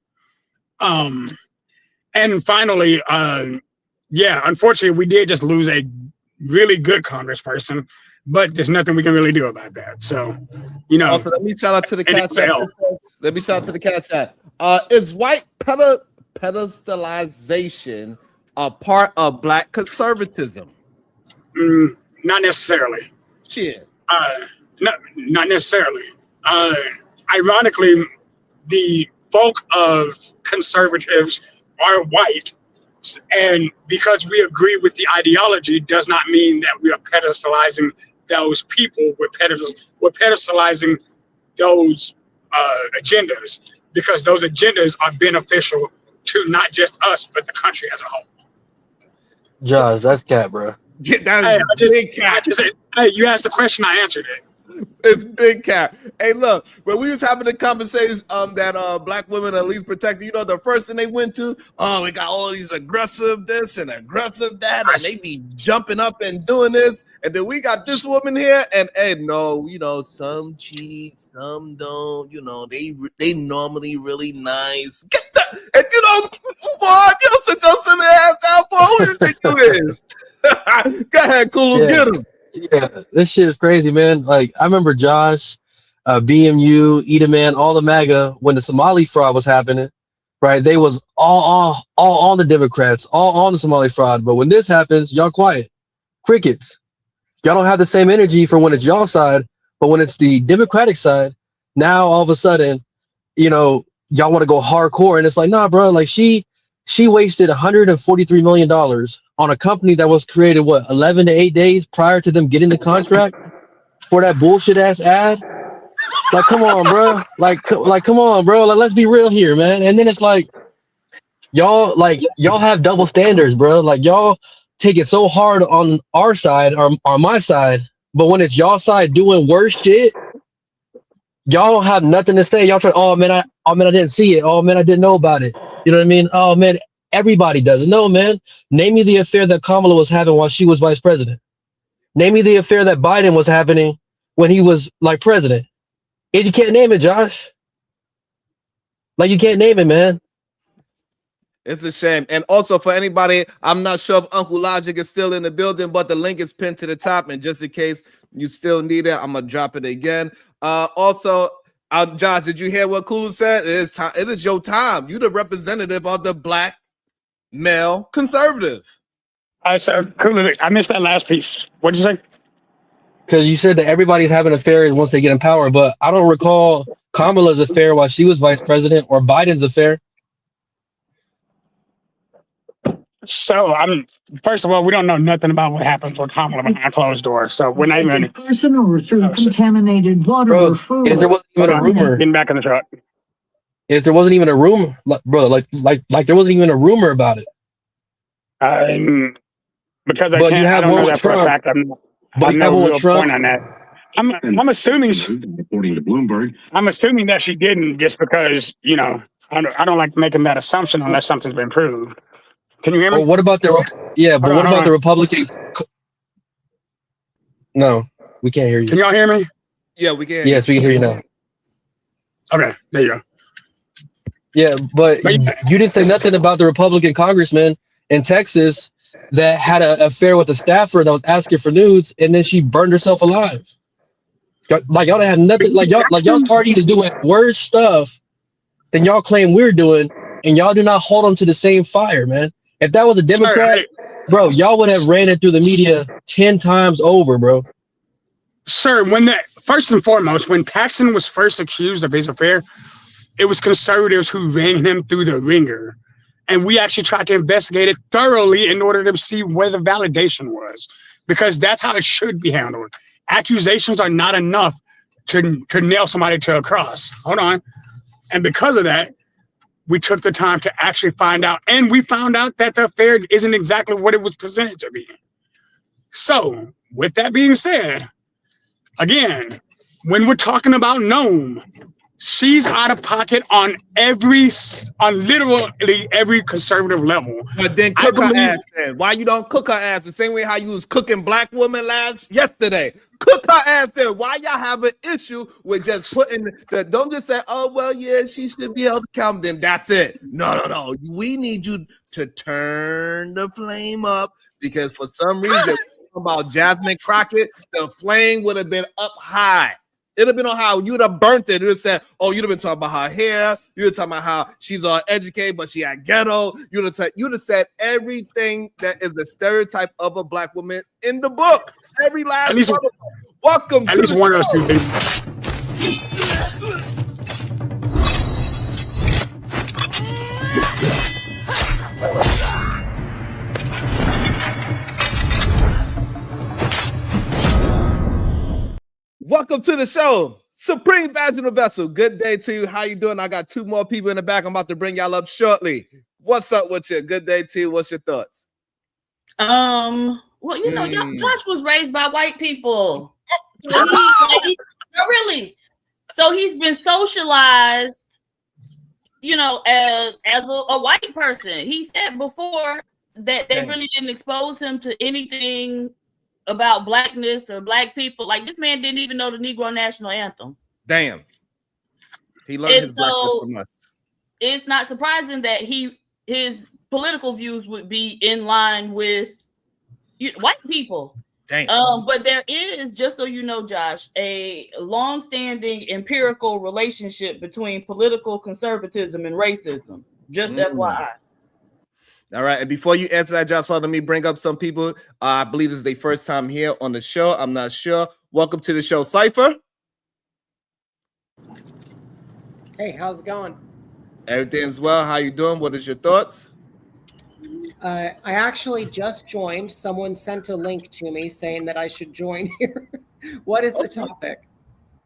L: And finally, yeah, unfortunately, we did just lose a really good congressperson, but there's nothing we can really do about that. So, you know.
B: Also, let me shout out to the cat chat. Let me shout out to the cat chat. Is white pedestalization a part of black conservatism?
L: Not necessarily.
B: Shit.
L: Not necessarily. Ironically, the bulk of conservatives are white, and because we agree with the ideology does not mean that we are pedestalizing those people. We're pedestalizing those agendas, because those agendas are beneficial to not just us, but the country as a whole.
M: Josh, that's cat, bro.
B: Get that big cat.
L: Hey, you asked the question, I answered it.
B: It's big cat. Hey, look, when we was having the conversations that black women are at least protected, you know, the first thing they went to, we got all these aggressive this and aggressive that, and they be jumping up and doing this, and then we got this woman here, and hey, no, you know, some cheat, some don't, you know, they normally really nice. Get that, and you know, boy, you know, sit your silly ass down, boy. Who you think you is? Go ahead, Kulu, get him.
M: Yeah, this shit is crazy, man. Like, I remember Josh, BMU, Edaman, all the MAGA, when the Somali fraud was happening, right? They was all on the Democrats, all on the Somali fraud. But when this happens, y'all quiet. Crickets. Y'all don't have the same energy for when it's y'all side, but when it's the Democratic side, now all of a sudden, you know, y'all want to go hardcore. And it's like, nah, bro, like she wasted $143 million on a company that was created, what, 11 to 8 days prior to them getting the contract for that bullshit ass ad? Like, come on, bro. Like, come on, bro. Like, let's be real here, man. And then it's like, y'all have double standards, bro. Like, y'all take it so hard on our side or on my side, but when it's y'all side doing worse shit, y'all don't have nothing to say. Y'all try, oh man, I didn't see it. Oh man, I didn't know about it. You know what I mean? Oh man, everybody does it. No, man. Name me the affair that Kamala was having while she was vice president. Name me the affair that Biden was happening when he was like president. And you can't name it, Josh. Like, you can't name it, man.
B: It's a shame. And also for anybody, I'm not sure if Uncle Logic is still in the building, but the link is pinned to the top. And just in case you still need it, I'm going to drop it again. Also, Josh, did you hear what Kulu said? It is your time. You're the representative of the black male conservative.
L: So Kulu, I missed that last piece. What'd you say?
M: Because you said that everybody's having affairs once they get in power, but I don't recall Kamala's affair while she was vice president or Biden's affair.
L: So first of all, we don't know nothing about what happens with Kamala behind closed doors. So we're not even
N: personal or through contaminated water
M: bro,
N: or food.
M: Is there wasn't even a rumor?
L: Getting back in the truck.
M: Is there wasn't even a rumor, bro? Like there wasn't even a rumor about it.
L: Because I
M: but
L: can't.
M: You have
L: I don't
M: one
L: know
M: with
L: that for a
M: Trump.
L: fact.
M: But
L: no
M: everyone
L: real
M: Trump.
L: point on that. I'm assuming
O: according to Bloomberg.
L: I'm assuming that she didn't just because, I don't like making that assumption unless something's been proved. Can you hear
M: Or
L: me?
M: what about yeah, but what about the Republican? No, we can't hear you.
L: Can y'all hear me?
B: Yeah, we can.
M: Yes, we can hear you now.
L: Okay, there you go.
M: Yeah, but you didn't say nothing about the Republican congressman in Texas that had an affair with a staffer that was asking for nudes, and then she burned herself alive. Like y'all had nothing. Like y'all's party is doing worse stuff than y'all claim we're doing, and y'all do not hold them to the same fire, man. If that was a Democrat, bro, y'all would have ran it through the media 10 times over, bro.
L: Sir, first and foremost, when Paxton was first accused of his affair, it was conservatives who ran him through the ringer. And we actually tried to investigate it thoroughly in order to see where the validation was, because that's how it should be handled. Accusations are not enough to nail somebody to a cross. Hold on. And because of that, we took the time to actually find out. And we found out that the affair isn't exactly what it was presented to be. So, with that being said, again, when we're talking about Noem, she's out of pocket on literally every conservative level.
B: But then cook her ass then. Why you don't cook her ass the same way how you was cooking black women yesterday? Cook her ass then. Why y'all have an issue with just putting don't just say, oh, well, yeah, she should be held accountable. Then that's it. No. We need you to turn the flame up, because for some reason, about Jasmine Crockett, the flame would have been up high. It'd have been on how you'd have burnt it. You'd have said, oh, you'd have been talking about her hair. You'd have talking about how she's all educated, but she had ghetto. You'd have said everything that is the stereotype of a black woman in the book. Every last one. Welcome to
L: least one of those two things.
B: Welcome to the show, Supreme Vaginal Vessel. Good day to you. How you doing? I got 2 more people in the back. I'm about to bring y'all up shortly. What's up with you? Good day to you. What's your thoughts?
P: Well, Josh was raised by white people. So really. So he's been socialized, as a white person. He said before that they really didn't expose him to anything about blackness or black people. Like, this man didn't even know the Negro National Anthem.
B: Damn. He learned his blackness from us.
P: It's not surprising that his political views would be in line with white people.
B: Damn.
P: But there is, just so you know, Josh, a long-standing empirical relationship between political conservatism and racism. Just FYI.
B: All right, and before you answer that, Josh, let me bring up some people. I believe this is their first time here on the show. I'm not sure. Welcome to the show, Cypher.
Q: Hey, how's it going?
B: Everything's well. How you doing? What is your thoughts?
Q: I actually just joined. Someone sent a link to me saying that I should join here. What is the topic?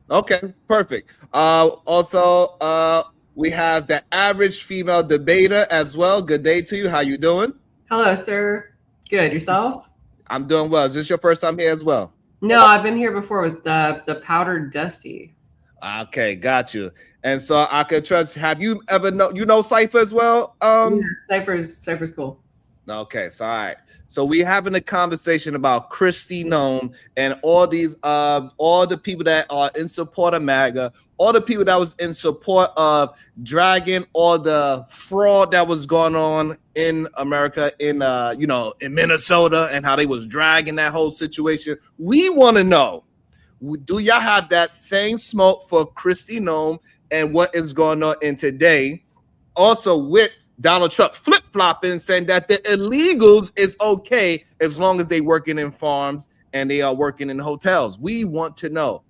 B: Okay, perfect. Also, we have the average female debater as well. Good day to you. How you doing?
R: Hello, sir. Good. Yourself?
B: I'm doing well. Is this your first time here as well?
R: No, I've been here before with the powdered dusty.
B: Okay, got you. And so I could trust. Have you ever know Cypher as well?
R: Yeah, Cypher's cool.
B: Okay, so all right. So we having a conversation about Kristi Noem and all the people that are in support of MAGA, all the people that was in support of dragging all the fraud that was going on in America, in Minnesota, and how they was dragging that whole situation. We want to know, do y'all have that same smoke for Kristi Noem and what is going on in today? Also with Donald Trump flip-flopping, saying that the illegals is okay as long as they working in farms and they are working in hotels. We want to know.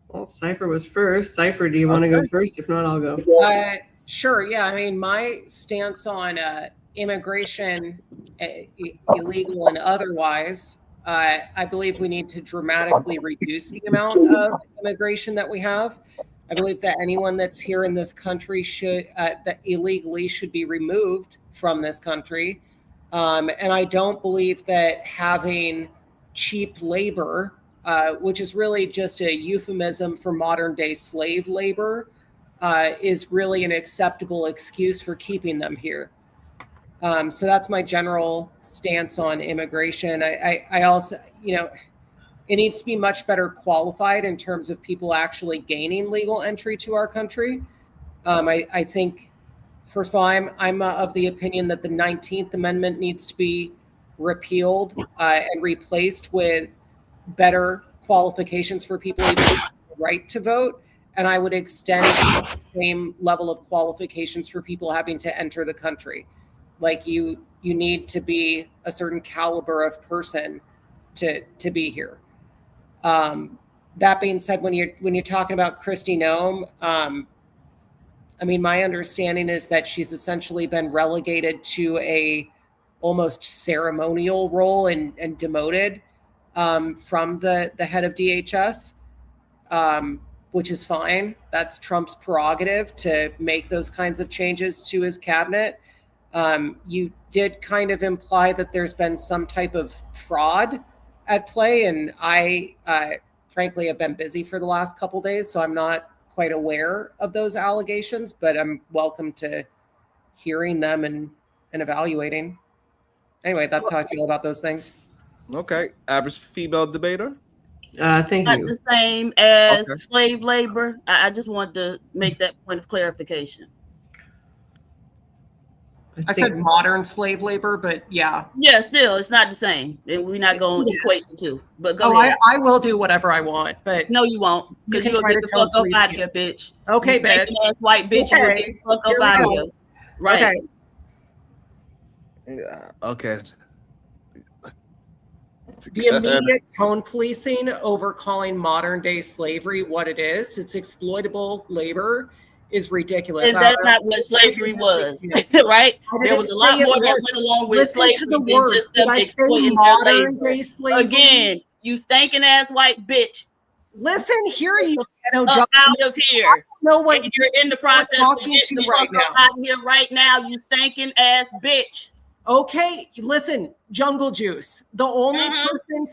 R: Well, Cypher was first. Cypher, do you want to go first? If not, I'll go.
Q: Sure. Yeah. I mean, my stance on immigration, illegal and otherwise, I believe we need to dramatically reduce the amount of immigration that we have. I believe that anyone that's here in this country that illegally should be removed from this country. And I don't believe that having cheap labor, which is really just a euphemism for modern day slave labor, is really an acceptable excuse for keeping them here. So that's my general stance on immigration. I also, it needs to be much better qualified in terms of people actually gaining legal entry to our country. I think, first of all, I'm of the opinion that the 19th Amendment needs to be repealed and replaced with better qualifications for people even with the right to vote. And I would extend the same level of qualifications for people having to enter the country. Like you need to be a certain caliber of person to be here. That being said, when you're talking about Kristi Noem, I mean, my understanding is that she's essentially been relegated to a almost ceremonial role and demoted from the head of DHS, which is fine. That's Trump's prerogative to make those kinds of changes to his cabinet. You did kind of imply that there's been some type of fraud at play, and I frankly have been busy for the last couple days, so I'm not quite aware of those allegations, but I'm welcome to hearing them and evaluating. Anyway, that's how I feel about those things.
B: Okay. Average female debater?
R: Thank
P: Not
R: you.
P: the same as
B: Okay.
P: slave labor. I just wanted to make that point of clarification.
Q: I said modern slave labor, but yeah.
P: Yeah, still, it's not the same. And we're not going to equate the two. But go
Q: Oh,
P: ahead.
Q: I will do whatever I want, but
P: No, you won't. Because
Q: can
P: you'll
Q: try
P: get
Q: to
P: the
Q: tell
P: fuck up
Q: police
P: out of
Q: you-
P: here, bitch.
Q: Okay,
P: You stinking
Q: bitch.
P: ass white bitch. You'll
Q: Okay.
P: get the fuck
Q: Here
P: up
Q: we
P: out of
Q: go.
P: here. Right.
Q: Okay.
B: Yeah. Okay.
Q: The immediate tone policing over calling modern day slavery what it is, it's exploitable labor, is ridiculous.
P: And that's not what slavery was, right? There was a lot more that went along with
Q: Listen
P: slavery
Q: to the
P: than
Q: words.
P: just
Q: Did
P: them
Q: I say
P: exploiting their
Q: modern
P: labor.
Q: day slavery?
P: Again, you stinking ass white bitch.
Q: Listen, here you ghetto
P: Up
Q: John.
P: out of here.
Q: know what
P: And you're in the process of
Q: talking
P: getting
Q: to
P: the
Q: right
P: fuck up
Q: now.
P: out of here right now, you stinking ass bitch.
Q: Okay, listen, Jungle Juice. The only person
P: Right.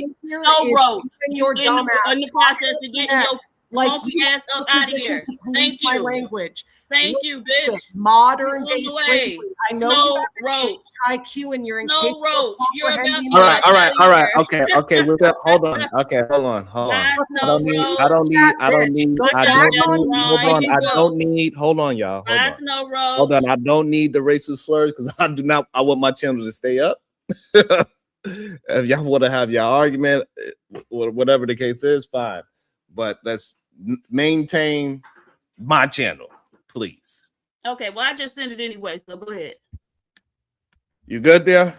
Q: standing here
P: Snow
Q: is
P: Roach.
Q: your
P: You
Q: dumb ass.
P: in the process of getting your
Q: like
P: funky
Q: you
P: ass
Q: have
P: up
Q: the
P: out of
Q: position
P: here.
Q: to police
P: Thank
Q: my
P: you.
Q: language.
P: Thank you, bitch.
Q: Modern
P: You're
Q: day
P: on the way.
Q: slavery. I know
P: Snow
Q: you have
P: Roach.
Q: IQ and you're
P: Snow
Q: incapable
P: Roach.
Q: of
P: You're about
Q: comprehending.
P: to
B: All right,
P: get
B: all right,
P: out
B: all
P: of
B: right.
P: here.
B: Okay. With that, hold on. Okay, hold on.
P: Bye,
B: I
P: Snow
B: don't need.
P: Roach.
B: I don't need.
Q: Go back on mute.
B: Hold on. I don't need. Hold on, y'all. Hold
P: Bye,
B: on.
P: Snow Roach.
B: Hold on. I don't need the racial slurs because I do not. I want my channel to stay up. If y'all want to have your argument, whatever the case is, fine. But let's maintain my channel, please.
P: Okay, well, I just sent it anyway, so go ahead.
B: You good there?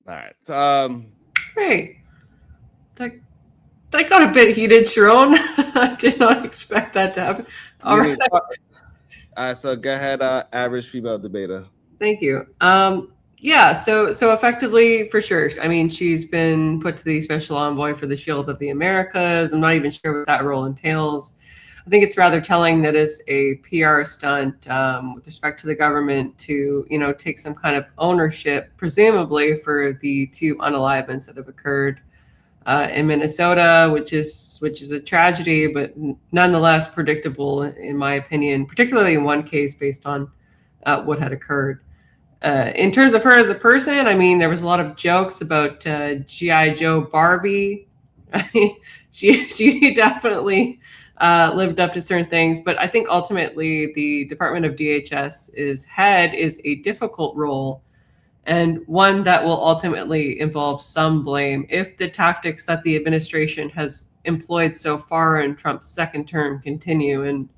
B: All right.
R: Great. That got a bit heated, Sharon. I did not expect that to happen. All right.
B: All right. So go ahead. Average female debater.
R: Thank you. Yeah, so effectively, for sure. I mean, she's been put to the special envoy for the Shield of the Americas. I'm not even sure what that role entails. I think it's rather telling that it's a PR stunt with respect to the government to, take some kind of ownership, presumably for the 2 unalivements that have occurred in Minnesota, which is a tragedy, but nonetheless predictable, in my opinion, particularly in one case based on what had occurred. In terms of her as a person, I mean, there was a lot of jokes about G.I. Joe Barbie. I mean, she definitely lived up to certain things, but I think ultimately the Department of DHS head is a difficult role and one that will ultimately involve some blame if the tactics that the administration has employed so far in Trump's second term continue. And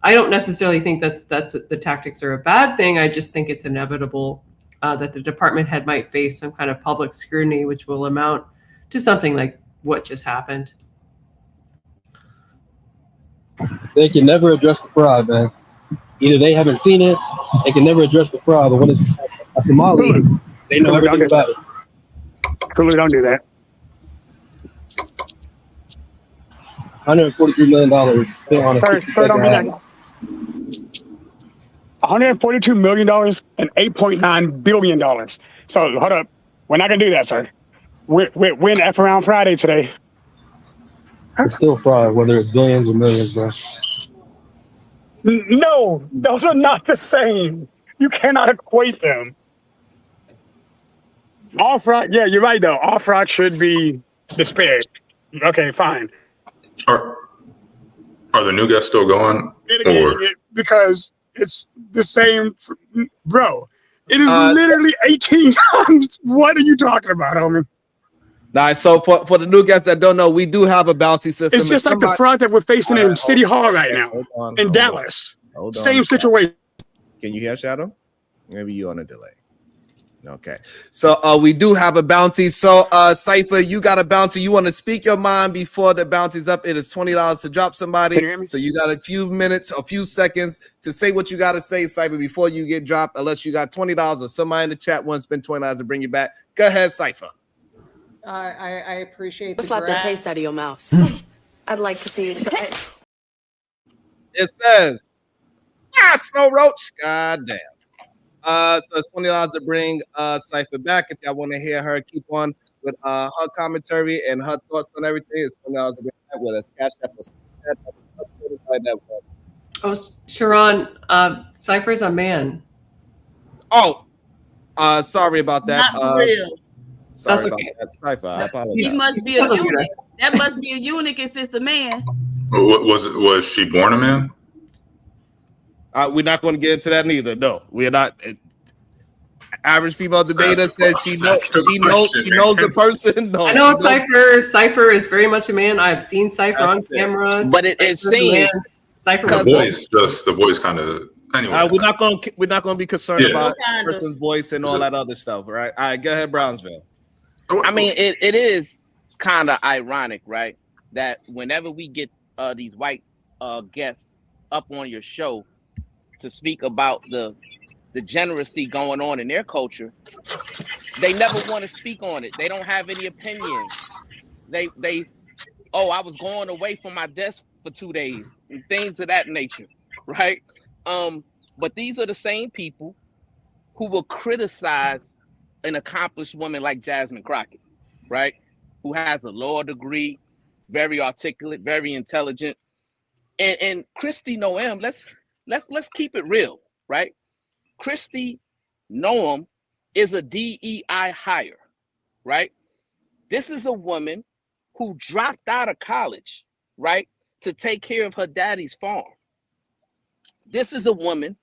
R: I don't necessarily think that's the tactics are a bad thing. I just think it's inevitable that the department head might face some kind of public scrutiny, which will amount to something like what just happened.
M: They can never address the fraud, man. Either they haven't seen it, they can never address the fraud. But when it's a Somali, they know everything about it.
L: Clearly don't do that.
M: $143 million spent on a
L: Sir,
M: 60-second
L: don't be
M: ad.
L: that. $142 million and $8.9 billion. So hold up. We're not going to do that, sir. win F around Friday today.
M: It's still fraud, whether it's billions or millions, bro.
L: No, those are not the same. You cannot equate them. All fraud, yeah, you're right though. All fraud should be despaired. Okay, fine.
O: Are the new guests still going? Or
L: Because it's the same, bro. It is literally 18 times. What are you talking about, homie?
B: Nice. So for the new guests that don't know, we do have a bounty system.
L: It's just like the fraud that we're facing in City Hall right now in Dallas. Same situation.
B: Can you hear Shadow? Maybe you on a delay. Okay. So we do have a bounty. So Cypher, you got a bounty. You want to speak your mind before the bounty's up. It is $20 to drop somebody.
L: Can you hear me?
B: So you got a few minutes, a few seconds to say what you got to say, Cypher, before you get dropped, unless you got $20 or somebody in the chat wants to spend $20 to bring you back. Go ahead, Cypher.
Q: I appreciate
S: Just
Q: the
S: slap the
Q: draft.
S: taste out of your mouth. I'd like to see you try it.
B: It says, Snow Roach. God damn. So it's $20 to bring Cypher back. If y'all want to hear her keep on with her commentary and her thoughts on everything, it's $20 to bring back with us. Cash App or that.
R: Oh, Sharon, Cypher's a man.
B: Oh, sorry about that.
P: Not for real.
B: Sorry
R: That's
B: about
R: okay.
B: that, Cypher. I
P: He
B: apologize.
P: must be a eunuch. That must be a eunuch if it's a man.
O: was she born a man?
B: We're not going to get into that neither. No, we're not. Average female debater said she knows the person. No,
R: I know Cypher is very much a man. I've seen Cypher on camera.
K: But it seems
R: Cypher
O: The voice kind of. Anyway,
B: we're not going to be concerned about
P: Kind of.
B: person's voice and all that other stuff, right? All right, go ahead, Brownsville.
K: I mean, it is kind of ironic, right? That whenever we get these white guests up on your show to speak about the degeneracy going on in their culture, they never want to speak on it. They don't have any opinions. I was going away from my desk for 2 days and things of that nature, right? But these are the same people who will criticize an accomplished woman like Jasmine Crockett, right? Who has a law degree, very articulate, very intelligent. And Kristi Noem, let's keep it real, right? Kristi Noem is a DEI hire, right? This is a woman who dropped out of college, right, to take care of her daddy's farm. This is a woman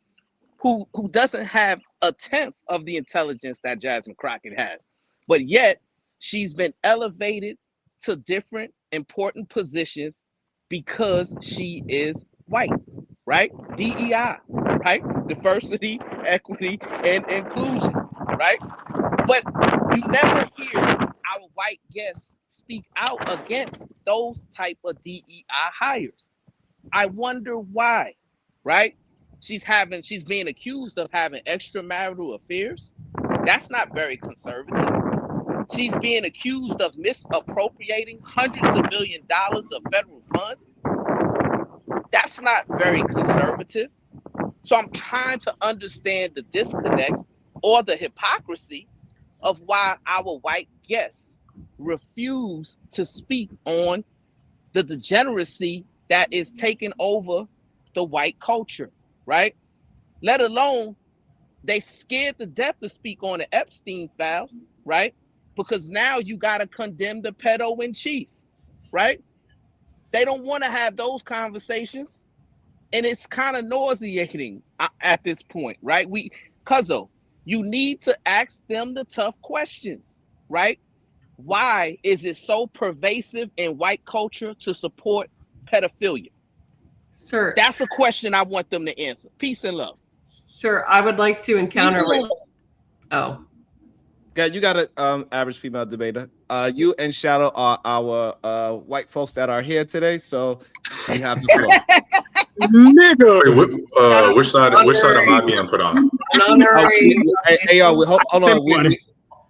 K: who doesn't have a tenth of the intelligence that Jasmine Crockett has, but yet she's been elevated to different important positions because she is white, right? DEI, right? Diversity, equity, and inclusion, right? But you never hear our white guests speak out against those type of DEI hires. I wonder why, right? She's being accused of having extramarital affairs. That's not very conservative. She's being accused of misappropriating hundreds of millions of federal funds. That's not very conservative. So I'm trying to understand the disconnect or the hypocrisy of why our white guests refuse to speak on the degeneracy that is taking over the white culture, right? Let alone they scared to death to speak on the Epstein files, right? Because now you got to condemn the pedo in chief, right? They don't want to have those conversations. And it's kind of nauseating at this point, right? Cuzzo, you need to ask them the tough questions, right? Why is it so pervasive in white culture to support pedophilia?
R: Sir,
K: that's a question I want them to answer. Peace and love.
R: Sir, I would like to encounter. Oh.
B: Yeah, you got an average female debater. You and Shadow are our white folks that are here today, so you have the floor.
L: Nigga.
O: Which side am I being put on?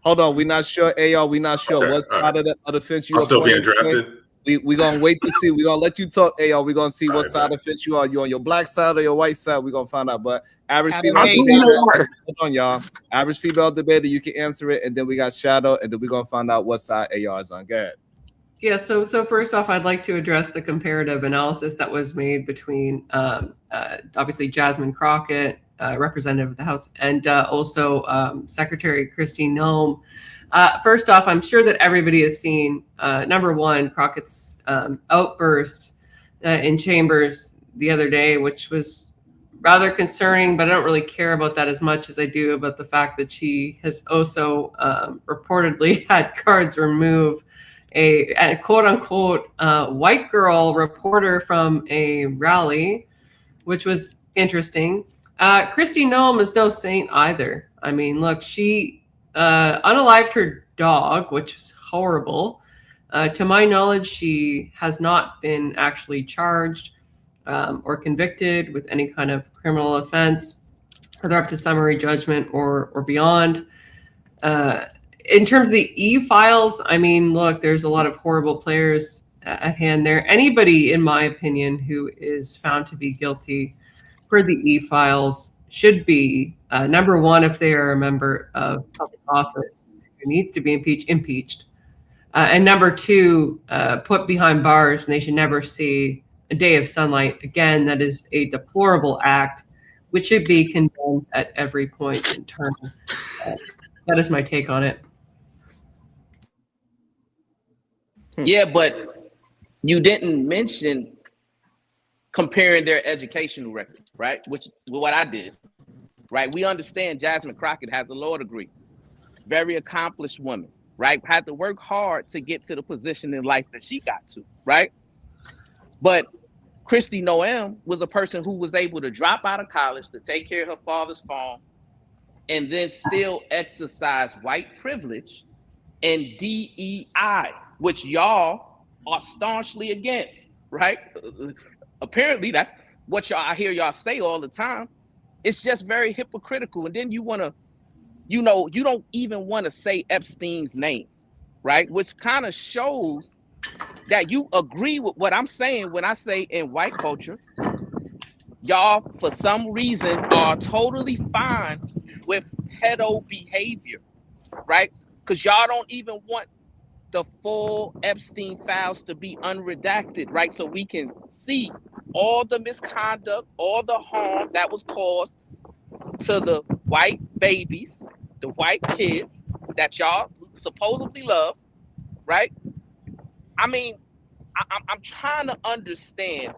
B: Hold on. We're not sure. We're not sure.
O: Okay,
B: what side of the fence you
O: I'm still being
B: appointed today?
O: drafted.
B: We gonna wait to see. We gonna let you talk. Hey, y'all, we gonna see what side of fits you are. You on your black side or your white side? We gonna find out. But average female debater, hold on, y'all. Average female debater, you can answer it, and then we got Shadow, and then we gonna find out what side AR is on. Go ahead.
R: Yeah, so first off, I'd like to address the comparative analysis that was made between obviously Jasmine Crockett, representative of the House, and also Secretary Kristi Noem. First off, I'm sure that everybody has seen, number one, Crockett's outburst in chambers the other day, which was rather concerning, but I don't really care about that as much as I do about the fact that she has also reportedly had cards removed a quote unquote white girl reporter from a rally, which was interesting. Kristi Noem is no saint either. I mean, look, she unalived her dog, which is horrible. To my knowledge, she has not been actually charged or convicted with any kind of criminal offense, whether up to summary judgment or beyond. In terms of the e-files, I mean, look, there's a lot of horrible players at hand there. Anybody, in my opinion, who is found to be guilty for the e-files should be, number one, if they are a member of public office who needs to be impeached. And number two, put behind bars, and they should never see a day of sunlight. Again, that is a deplorable act, which should be condemned at every point in time. That is my take on it.
K: Yeah, but you didn't mention comparing their educational record, right? Which what I did, right? We understand Jasmine Crockett has a law degree, very accomplished woman, right? Had to work hard to get to the position in life that she got to, right? But Kristi Noem was a person who was able to drop out of college to take care of her father's farm and then still exercise white privilege and DEI, which y'all are staunchly against, right? Apparently, that's what I hear y'all say all the time. It's just very hypocritical. And then you want to, you don't even want to say Epstein's name, right? Which kind of shows that you agree with what I'm saying when I say in white culture, y'all, for some reason, are totally fine with pedo behavior, right? Because y'all don't even want the full Epstein files to be unredacted, right? So we can see all the misconduct, all the harm that was caused to the white babies, the white kids that y'all supposedly love, right? I mean, I'm trying to understand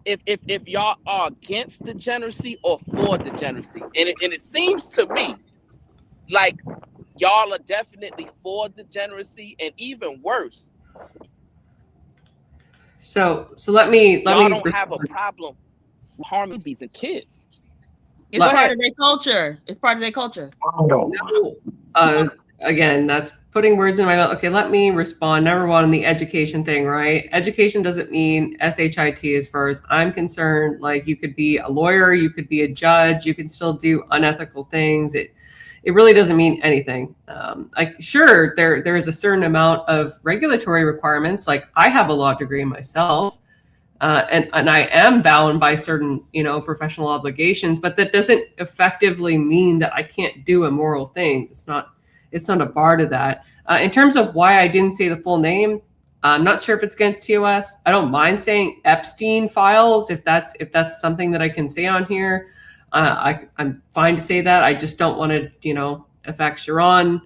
K: if y'all are against degeneracy or for degeneracy. And it seems to me like y'all are definitely for degeneracy, and even worse.
R: So let me
K: don't have a problem with harming babies and kids.
P: It's part of their culture. It's part of their culture.
R: Again, that's putting words in my mouth. Okay, let me respond. Number one, on the education thing, right? Education doesn't mean SHIT as far as I'm concerned. Like, you could be a lawyer, you could be a judge, you can still do unethical things. It really doesn't mean anything. Sure, there is a certain amount of regulatory requirements. Like, I have a law degree myself, and I am bound by certain, professional obligations, but that doesn't effectively mean that I can't do immoral things. It's not a bar to that. In terms of why I didn't say the full name, I'm not sure if it's against TOS. I don't mind saying Epstein files if that's something that I can say on here. I'm fine to say that. I just don't want to, affect Sharon.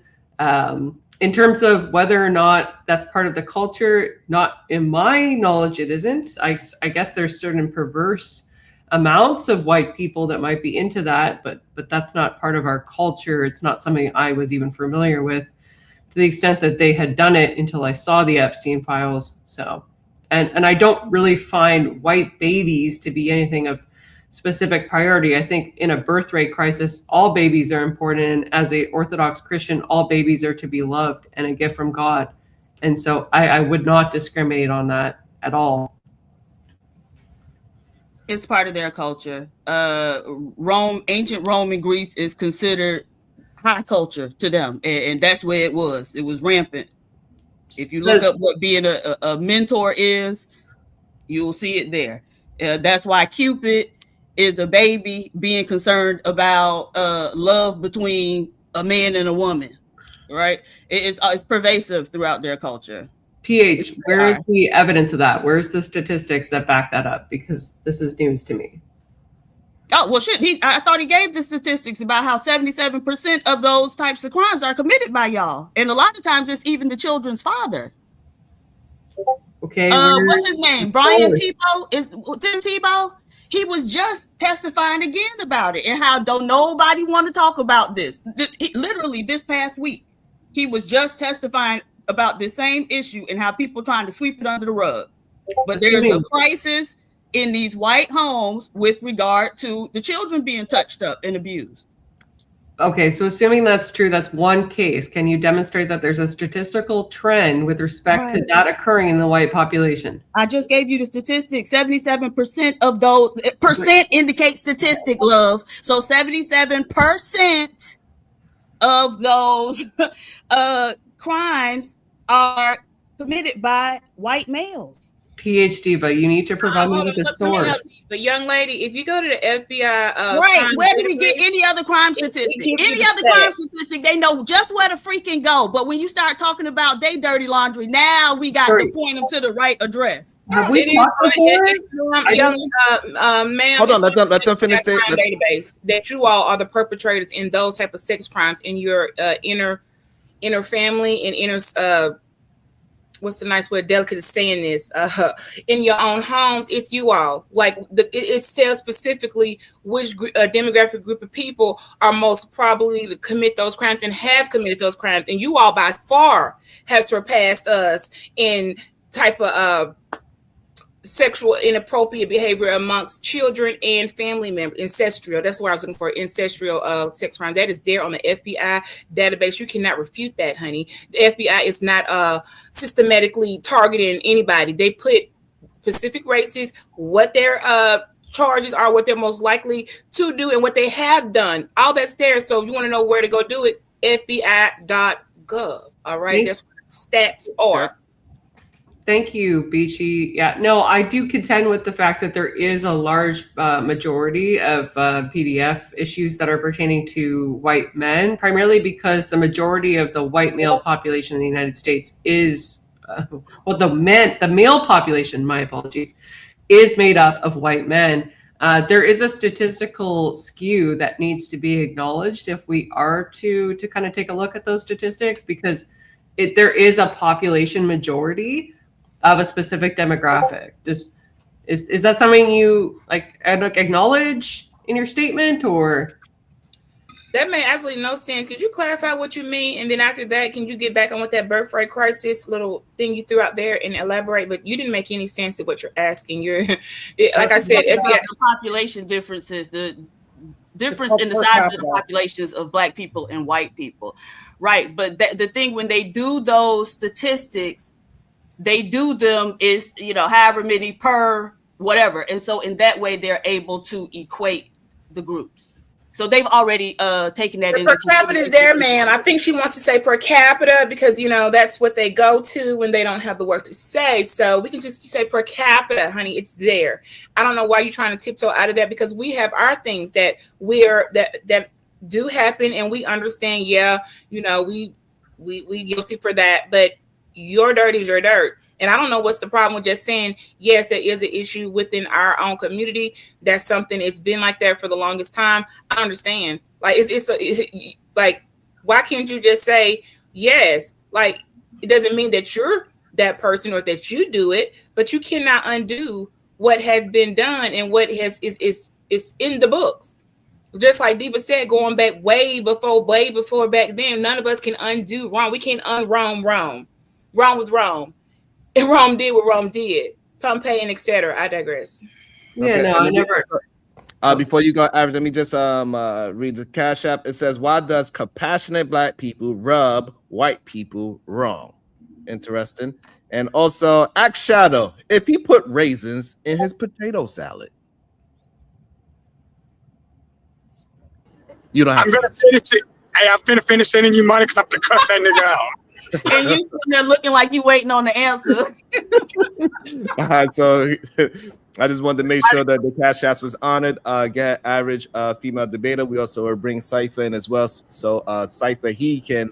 R: In terms of whether or not that's part of the culture, not in my knowledge, it isn't. I guess there's certain perverse amounts of white people that might be into that, but that's not part of our culture. It's not something I was even familiar with to the extent that they had done it until I saw the Epstein files. So, and I don't really find white babies to be anything of specific priority. I think in a birth rate crisis, all babies are important. And as a Orthodox Christian, all babies are to be loved and a gift from God. And so I would not discriminate on that at all.
P: It's part of their culture. Ancient Rome and Greece is considered high culture to them. And that's where it was. It was rampant.
T: If you look up what being a mentor is, you'll see it there. That's why Cupid is a baby being concerned about love between a man and a woman, right? It's pervasive throughout their culture.
R: PH, where is the evidence of that? Where's the statistics that back that up? Because this is news to me.
T: Oh, well, shit. I thought he gave the statistics about how 77% of those types of crimes are committed by y'all. And a lot of times it's even the children's father.
R: Okay.
T: What's his name? Brian Tebow? Is Tim Tebow? He was just testifying again about it and how don't nobody want to talk about this. Literally this past week, he was just testifying about the same issue and how people trying to sweep it under the rug. But there's a crisis in these white homes with regard to the children being touched up and abused.
R: Okay, so assuming that's true, that's one case. Can you demonstrate that there's a statistical trend with respect to that occurring in the white population?
T: I just gave you the statistics. 77% of those percent indicates statistic, love. So 77% of those crimes are committed by white males.
R: PhD, but you need to provide me with a source.
D: But young lady, if you go to the FBI,
T: right, where do we get any other crime statistic? Any other crime statistic, they know just where to freaking go. But when you start talking about they dirty laundry, now we got to point them to the right address.
R: Have we talked before?
D: Ma'am,
B: hold on, let them finish the
D: database that you all are the perpetrators in those type of sex crimes in your inner family and inner what's the nice way of delicate is saying this, in your own homes. It's you all. Like it says specifically which demographic group of people are most probably to commit those crimes and have committed those crimes. And you all by far have surpassed us in type of sexual inappropriate behavior amongst children and family members. Ancestral, that's what I was looking for. Ancestral sex crimes. That is there on the FBI database. You cannot refute that, honey. The FBI is not systematically targeting anybody. They put specific races, what their charges are, what they're most likely to do, and what they have done. All that's there. So if you want to know where to go do it, FBI.gov. All right, that's what stats are.
R: Thank you, Beachy. Yeah, no, I do contend with the fact that there is a large majority of PDF issues that are pertaining to white men, primarily because the majority of the white male population in the United States is, the male population, my apologies, is made up of white men. There is a statistical skew that needs to be acknowledged if we are to kind of take a look at those statistics, because there is a population majority of a specific demographic. Is that something you like acknowledge in your statement, or?
D: That made absolutely no sense. Could you clarify what you mean? And then after that, can you get back on with that birth rate crisis little thing you threw out there and elaborate? But you didn't make any sense of what you're asking. You're like I said,
T: the population differences, the difference in the size of the populations of Black people and white people, right? But the thing when they do those statistics, they do them is, however many per whatever. And so in that way, they're able to equate the groups. So they've already taken that into
D: per capita is there, ma'am. I think she wants to say per capita because, that's what they go to when they don't have the word to say. So we can just say per capita, honey, it's there. I don't know why you're trying to tiptoe out of that, because we have our things that that do happen and we understand. Yeah, we guilty for that, but your dirt is your dirt. And I don't know what's the problem with just saying, yes, there is an issue within our own community. That's something, it's been like that for the longest time. I understand. Like, like, why can't you just say, yes? Like, it doesn't mean that you're that person or that you do it, but you cannot undo what has been done and what is in the books. Just like Diva said, going back way before back then, none of us can undo wrong. We can't unwrong wrong. Rome was Rome, and Rome did what Rome did. Pompeii and etc. I digress.
R: Yeah, okay. No, I never.
B: Before you go, Average, let me just read the Cash App. It says, "Why does compassionate Black people rub white people wrong?" Interesting. And also, Act Shadow, if he put raisins in his potato salad. You don't have
L: I'm gonna finish it. Hey, I'm finna finish sending you money because I'm gonna cuss that nigga out.
T: And you sitting there looking like you waiting on the answer.
B: All right, so I just wanted to make sure that the cash ask was honored. Get average female debater. We also will bring Cypher in as well. So Cypher, he can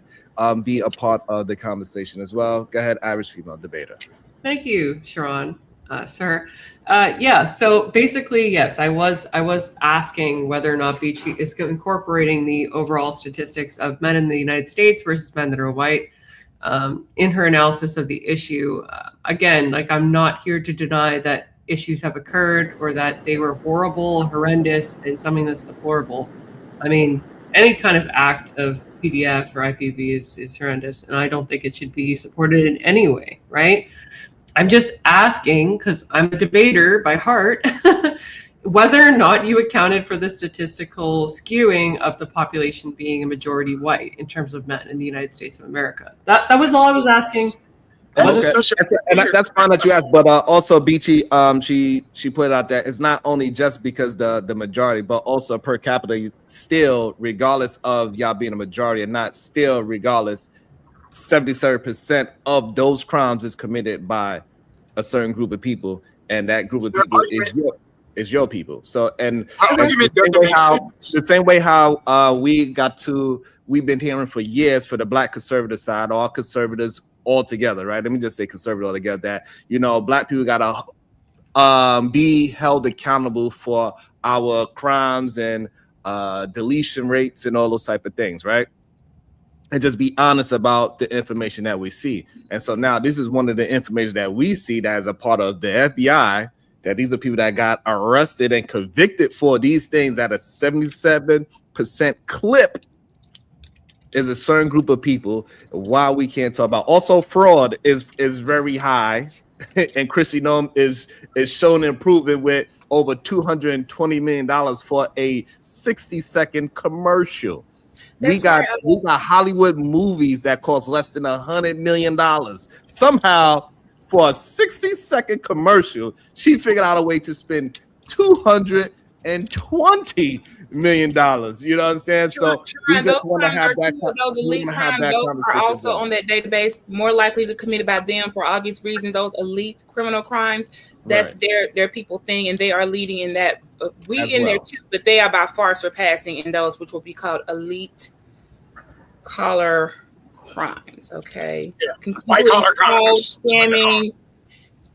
B: be a part of the conversation as well. Go ahead, average female debater.
R: Thank you, Sharon, sir. Yeah, so basically, yes, I was asking whether or not Beachy is incorporating the overall statistics of men in the United States versus men that are white in her analysis of the issue. Again, like, I'm not here to deny that issues have occurred or that they were horrible, horrendous, and something that's deplorable. I mean, any kind of act of PDF or IPV is horrendous, and I don't think it should be supported in any way, right? I'm just asking, because I'm a debater by heart, whether or not you accounted for the statistical skewing of the population being a majority white in terms of men in the United States of America. That was all I was asking.
B: That's fine that you asked, but also Beachy, she put out that it's not only just because the majority, but also per capita, still, regardless of y'all being a majority or not, still regardless, 77% of those crimes is committed by a certain group of people, and that group of people is your people. So, and the same way how we've been hearing for years for the Black conservative side, all conservatives all together, right? Let me just say conservative all together, that, you know, Black people gotta be held accountable for our crimes and deletion rates and all those type of things, right? And just be honest about the information that we see. And so now this is one of the information that we see that is a part of the FBI, that these are people that got arrested and convicted for these things at a 77% clip, is a certain group of people. Why we can't talk about. Also, fraud is very high. And Kristi Noem is shown improving with over $220 million for a 60-second commercial. We got Hollywood movies that cost less than $100 million. Somehow, for a 60-second commercial, she figured out a way to spend $220 million. You know what I'm saying? So we just want to have that.
C: Those elite crimes, those are also on that database, more likely to committed by them for obvious reasons. Those elite criminal crimes, that's their people thing, and they are leading in that. We in there too, but they are by far surpassing in those which will be called elite collar crimes. Okay,
L: white collar crimes.
C: Scamming.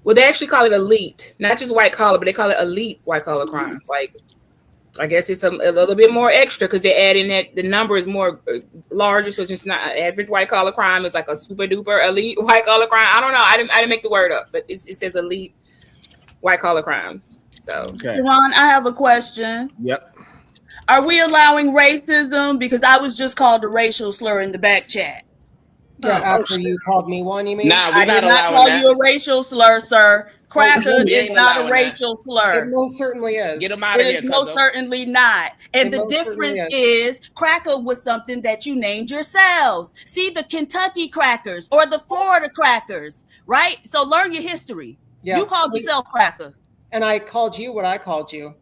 C: Well, they actually call it elite, not just white collar, but they call it elite white collar crimes. Like, I guess it's a little bit more extra because they add in that the number is more larger, so it's just not an average white collar crime. It's like a super duper elite white collar crime. I don't know. I didn't make the word up, but it says elite white collar crime. So,
T: Ron, I have a question.
B: Yep.
T: Are we allowing racism? Because I was just called a racial slur in the back chat.
Q: Yeah, after you called me one, you mean?
K: Nah,
T: I did not call you a racial slur, sir. Cracker is not a racial slur.
Q: It most certainly is.
K: Get him out of here.
T: Most certainly not. And the difference is cracker was something that you named yourselves. See, the Kentucky crackers or the Florida crackers, right? So learn your history. Yeah. You called yourself cracker.
Q: And I called you what I called you.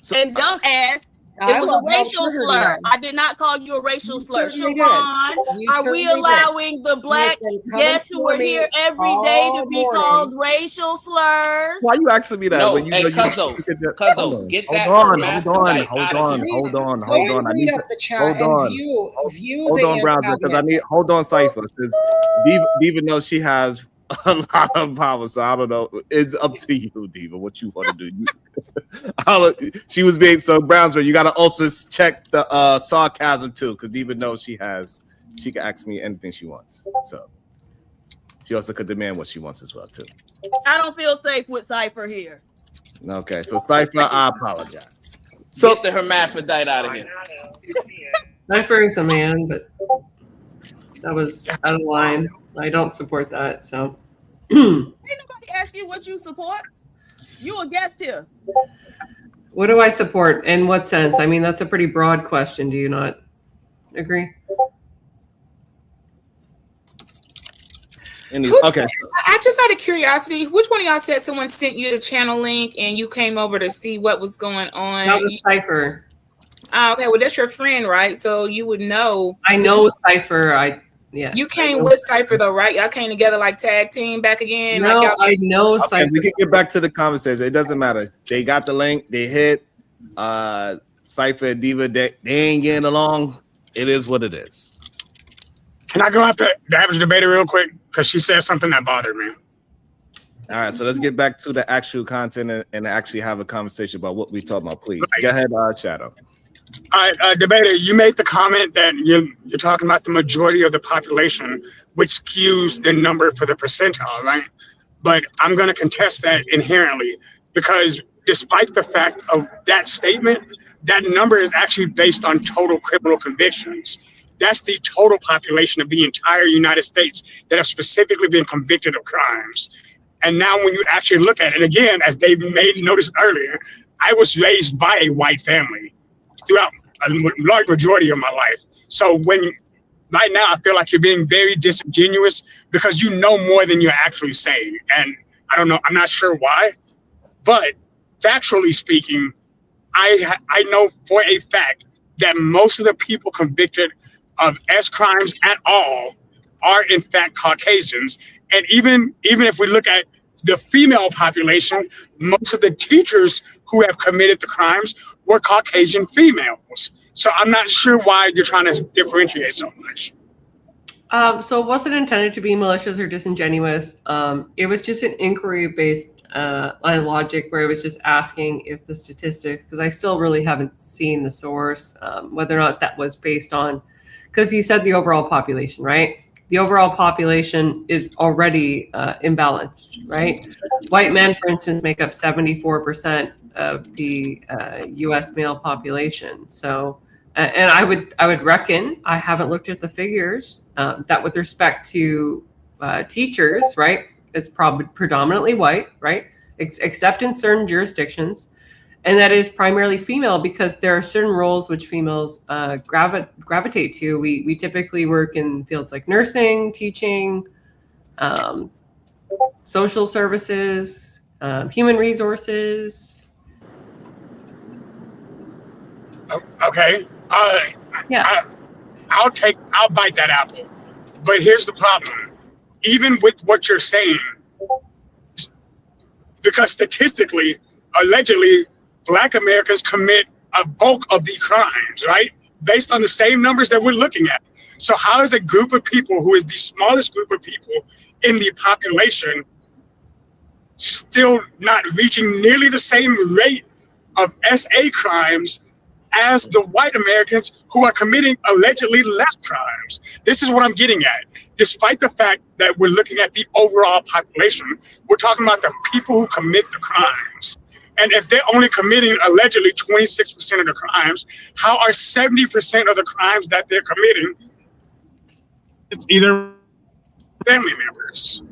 T: So, and don't ask. It was a racial slur. I did not call you a racial slur. Sharon, are we allowing the Black guests who are here every day to be called racial slurs?
B: Why are you asking me that?
K: No,
B: when you
K: Cuzzo, get that.
B: Hold on, browser, because I need. Hold on, Cypher, because Diva knows she has a lot of power, so I don't know. It's up to you, Diva, what you want to do. She was being so Brownsville. You got to also check the sarcasm too, because Diva knows she can ask me anything she wants. So she also could demand what she wants as well too.
T: I don't feel safe with Cypher here.
B: Okay, so Cypher, I apologize. So
K: get the hermaphrodite out of here.
R: Cypher is a man, but that was out of line. I don't support that. So
T: ain't nobody ask you what you support. You a guest here.
R: What do I support? In what sense? I mean, that's a pretty broad question. Do you not agree?
B: Okay.
C: I just out of curiosity, which one of y'all said someone sent you the channel link and you came over to see what was going on?
R: That was Cypher.
C: Oh, okay. Well, that's your friend, right? So you would know.
R: I know Cypher. Yes.
T: You came with Cypher though, right? Y'all came together like tag team back again.
R: No,
T: like
R: I know
B: Okay,
R: Cypher.
B: we can get back to the conversation. It doesn't matter. They got the link. They hit. Cypher and Diva, they ain't getting along. It is what it is.
L: Can I go after the average debater real quick? Because she said something that bothered me.
B: All right, so let's get back to the actual content and actually have a conversation about what we talk about. Please go ahead, Shadow.
L: All right, debater, you made the comment that you're talking about the majority of the population, which skews the number for the percentile, right? But I'm going to contest that inherently, because despite the fact of that statement, that number is actually based on total criminal convictions. That's the total population of the entire United States that have specifically been convicted of crimes. And now when you actually look at it, again, as Dave noticed earlier, I was raised by a white family throughout a large majority of my life. So right now, I feel like you're being very disingenuous because you know more than you're actually saying. And I don't know, I'm not sure why, but factually speaking, I know for a fact that most of the people convicted of S crimes at all are in fact Caucasians. And even if we look at the female population, most of the teachers who have committed the crimes were Caucasian females. So I'm not sure why you're trying to differentiate so much.
R: So it wasn't intended to be malicious or disingenuous. It was just an inquiry based on logic where it was just asking if the statistics, because I still really haven't seen the source, whether or not that was based on, because you said the overall population, right? The overall population is already imbalanced, right? White men, for instance, make up 74% of the U.S. male population. So, and I would reckon, I haven't looked at the figures, that with respect to teachers, right, it's probably predominantly white, right, except in certain jurisdictions. And that is primarily female because there are certain roles which females gravitate to. We typically work in fields like nursing, teaching, social services, human resources.
L: Okay.
R: Yeah.
L: I'll bite that apple. But here's the problem. Even with what you're saying, because statistically, allegedly, Black Americans commit a bulk of the crimes, right? Based on the same numbers that we're looking at. So how is a group of people who is the smallest group of people in the population still not reaching nearly the same rate of SA crimes as the white Americans who are committing allegedly less crimes? This is what I'm getting at. Despite the fact that we're looking at the overall population, we're talking about the people who commit the crimes. And if they're only committing allegedly 26% of the crimes, how are 70% of the crimes that they're committing? It's either family members.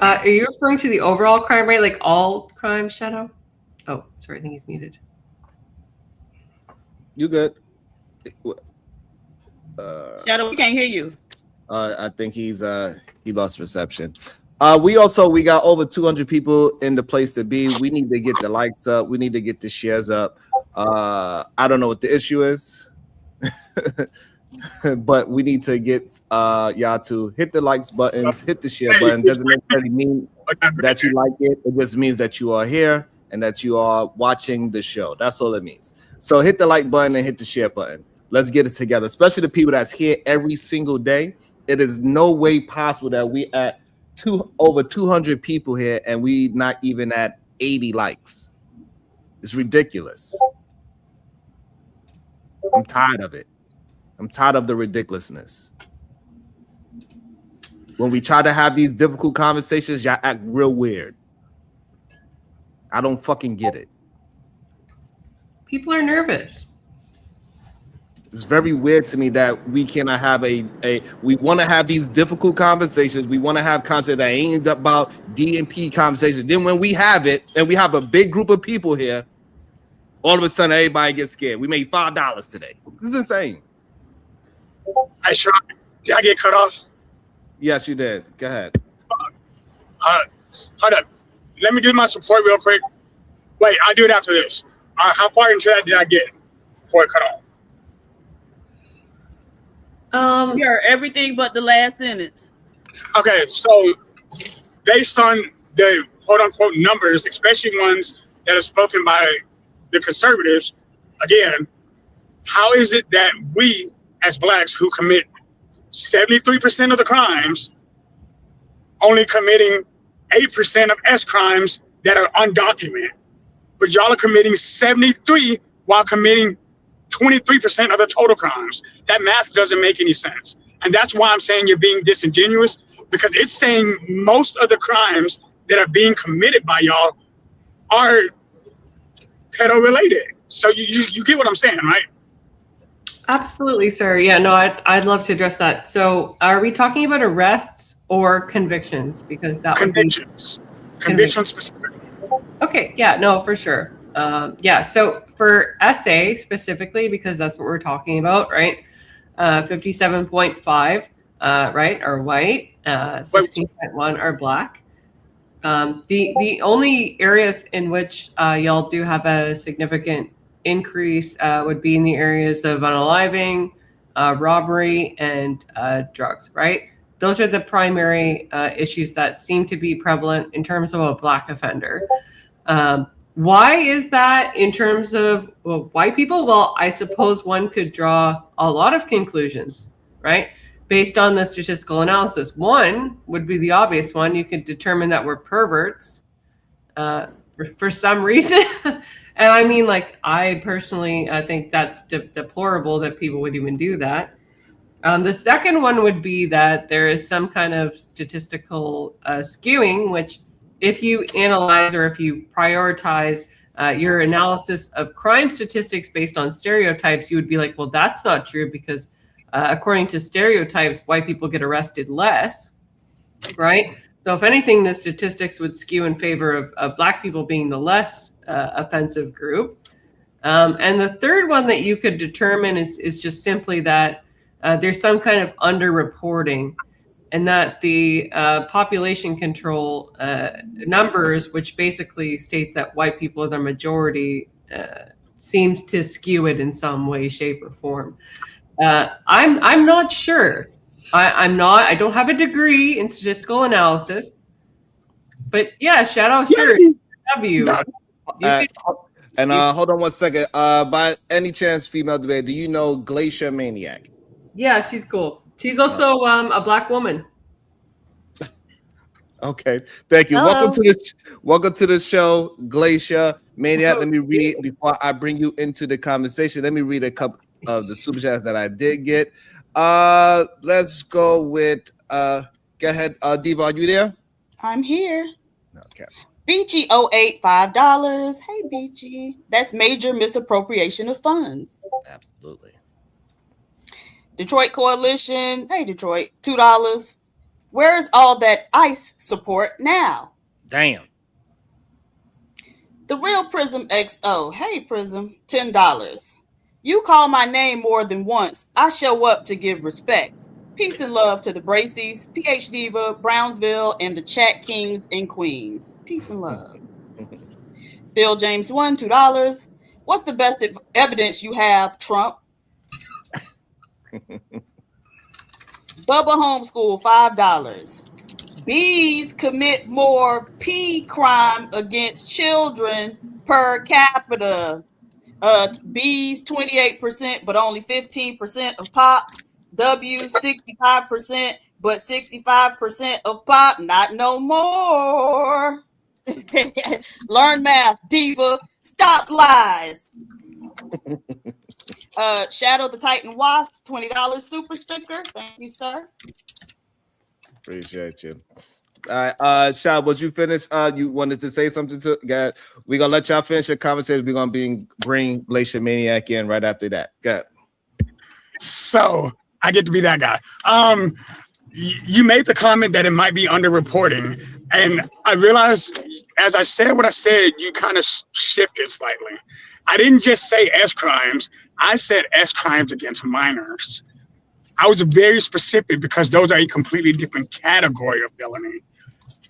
R: Are you referring to the overall crime rate, like all crimes, Shadow? Oh, sorry, I think he's muted.
B: You good?
T: Shadow, we can't hear you.
B: I think he lost reception. We got over 200 people in the place to be. We need to get the likes up. We need to get the shares up. I don't know what the issue is, but we need to get y'all to hit the likes buttons, hit the share button. Doesn't necessarily mean that you like it. It just means that you are here and that you are watching the show. That's all it means. So hit the like button and hit the share button. Let's get it together, especially the people that's here every single day. It is no way possible that we at over 200 people here and we not even at 80 likes. It's ridiculous. I'm tired of it. I'm tired of the ridiculousness. When we try to have these difficult conversations, y'all act real weird. I don't fucking get it.
R: People are nervous.
B: It's very weird to me that we cannot have we want to have these difficult conversations. We want to have conversations that ain't about DNP conversations. Then when we have it and we have a big group of people here, all of a sudden everybody gets scared. We made $5 today. This is insane.
L: Did I get cut off?
B: Yes, you did. Go ahead.
L: Hold up. Let me give my support real quick. Wait, I'll do it after this. How far into that did I get before it cut off?
T: Yeah, everything but the last sentence.
L: Okay, so based on the quote unquote numbers, especially ones that are spoken by the conservatives, again, how is it that we as blacks who commit 73% of the crimes only committing 8% of S crimes that are undocumented, but y'all are committing 73 while committing 23% of the total crimes? That math doesn't make any sense. And that's why I'm saying you're being disingenuous, because it's saying most of the crimes that are being committed by y'all are pedo related. So you get what I'm saying, right?
R: Absolutely, sir. Yeah, no, I'd love to address that. So are we talking about arrests or convictions? Because that
L: convictions. Convictions specifically.
R: Okay, yeah, no, for sure. Yeah, so for SA specifically, because that's what we're talking about, right? 57.5, right, are white. 16.1 are black. The only areas in which y'all do have a significant increase would be in the areas of unaliving, robbery, and drugs, right? Those are the primary issues that seem to be prevalent in terms of a black offender. Why is that in terms of white people? Well, I suppose one could draw a lot of conclusions, right? Based on the statistical analysis. One would be the obvious one. You could determine that we're perverts for some reason. And I mean, like, I personally think that's deplorable that people would even do that. The second one would be that there is some kind of statistical skewing, which if you analyze or if you prioritize your analysis of crime statistics based on stereotypes, you would be like, well, that's not true, because according to stereotypes, white people get arrested less, right? So if anything, the statistics would skew in favor of black people being the less offensive group. And the third one that you could determine is just simply that there's some kind of underreporting, and that the population control numbers, which basically state that white people are the majority, seems to skew it in some way, shape, or form. I'm not sure. I don't have a degree in statistical analysis, but yeah, shout out, sure, W.
B: And hold on one second. By any chance, female debate, do you know Glacier Maniac?
R: Yeah, she's cool. She's also a black woman.
B: Okay, thank you.
R: Hello.
B: Welcome to the show, Glacier Maniac. Let me read before I bring you into the conversation. Let me read a couple of the super chats that I did get. Let's go with go ahead, Diva. Are you there?
T: I'm here.
B: Okay.
T: Beachy 08, $5. Hey, Beachy. That's major misappropriation of funds.
B: Absolutely.
T: Detroit Coalition. Hey, Detroit. $2. Where's all that ICE support now?
B: Damn.
T: The Real Prism XO. Hey, Prism. $10. You call my name more than once. I show up to give respect. Peace and love to the Bracy's, PH Diva, Brownsville, and the Chat Kings and Queens. Peace and love. Phil James 1, $2. What's the best evidence you have, Trump? Bubba Homeschool, $5. Bees commit more P crime against children per capita. Bees 28%, but only 15% of pop. W 65%, but 65% of pop. Not no more. Learn math, Diva. Stop lies. Shadow the Titan Wasp, $20 super sticker. Thank you, sir.
B: Appreciate you. All right, Shad, was you finished? You wanted to say something to God? We're gonna let y'all finish your conversation. We're gonna bring Glacier Maniac in right after that. Go.
L: So I get to be that guy. You made the comment that it might be underreporting, and I realized as I said what I said, you kind of shifted slightly. I didn't just say S crimes. I said S crimes against minors. I was very specific because those are a completely different category of felony.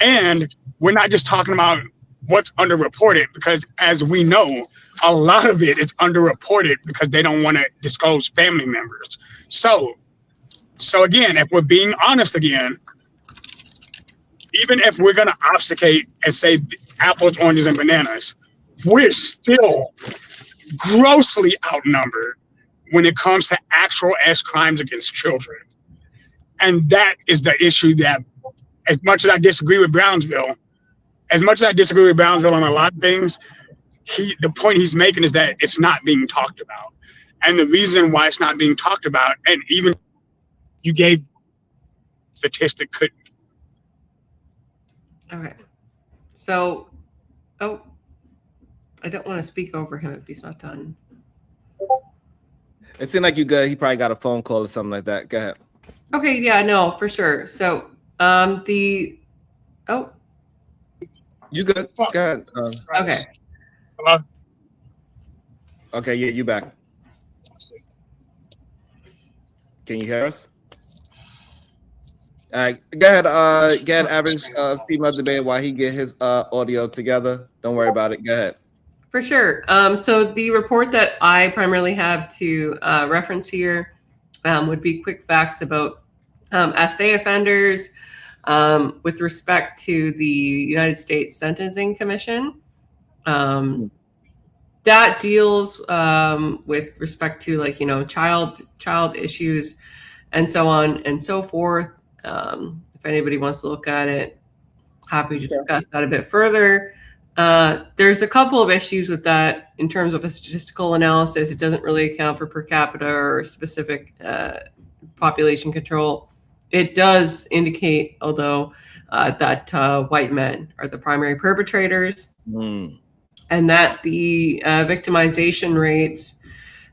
L: And we're not just talking about what's underreported, because as we know, a lot of it is underreported because they don't want to disclose family members. So So again, if we're being honest again, even if we're going to obfuscate and say apples, oranges, and bananas, we're still grossly outnumbered when it comes to actual crimes against children. And that is the issue that, as much as I disagree with Brownsville, on a lot of things, the point he's making is that it's not being talked about. And the reason why it's not being talked about, and even you gave statistic could.
R: Okay. So, I don't want to speak over him if he's not done.
B: It seemed like you good. He probably got a phone call or something like that. Go ahead.
R: Okay, yeah, no, for sure. So, you
B: good? Go ahead.
R: Okay.
L: Hello?
B: Okay, yeah, you back. Can you hear us? All right, go ahead. Average female debate while he get his audio together. Don't worry about it. Go ahead.
R: For sure. So the report that I primarily have to reference here would be quick facts about SA offenders with respect to the United States Sentencing Commission. That deals with respect to, like, child issues and so on and so forth. If anybody wants to look at it, happy to discuss that a bit further. There's a couple of issues with that in terms of a statistical analysis. It doesn't really account for per capita or specific population control. It does indicate, although, that white men are the primary perpetrators, and that the victimization rates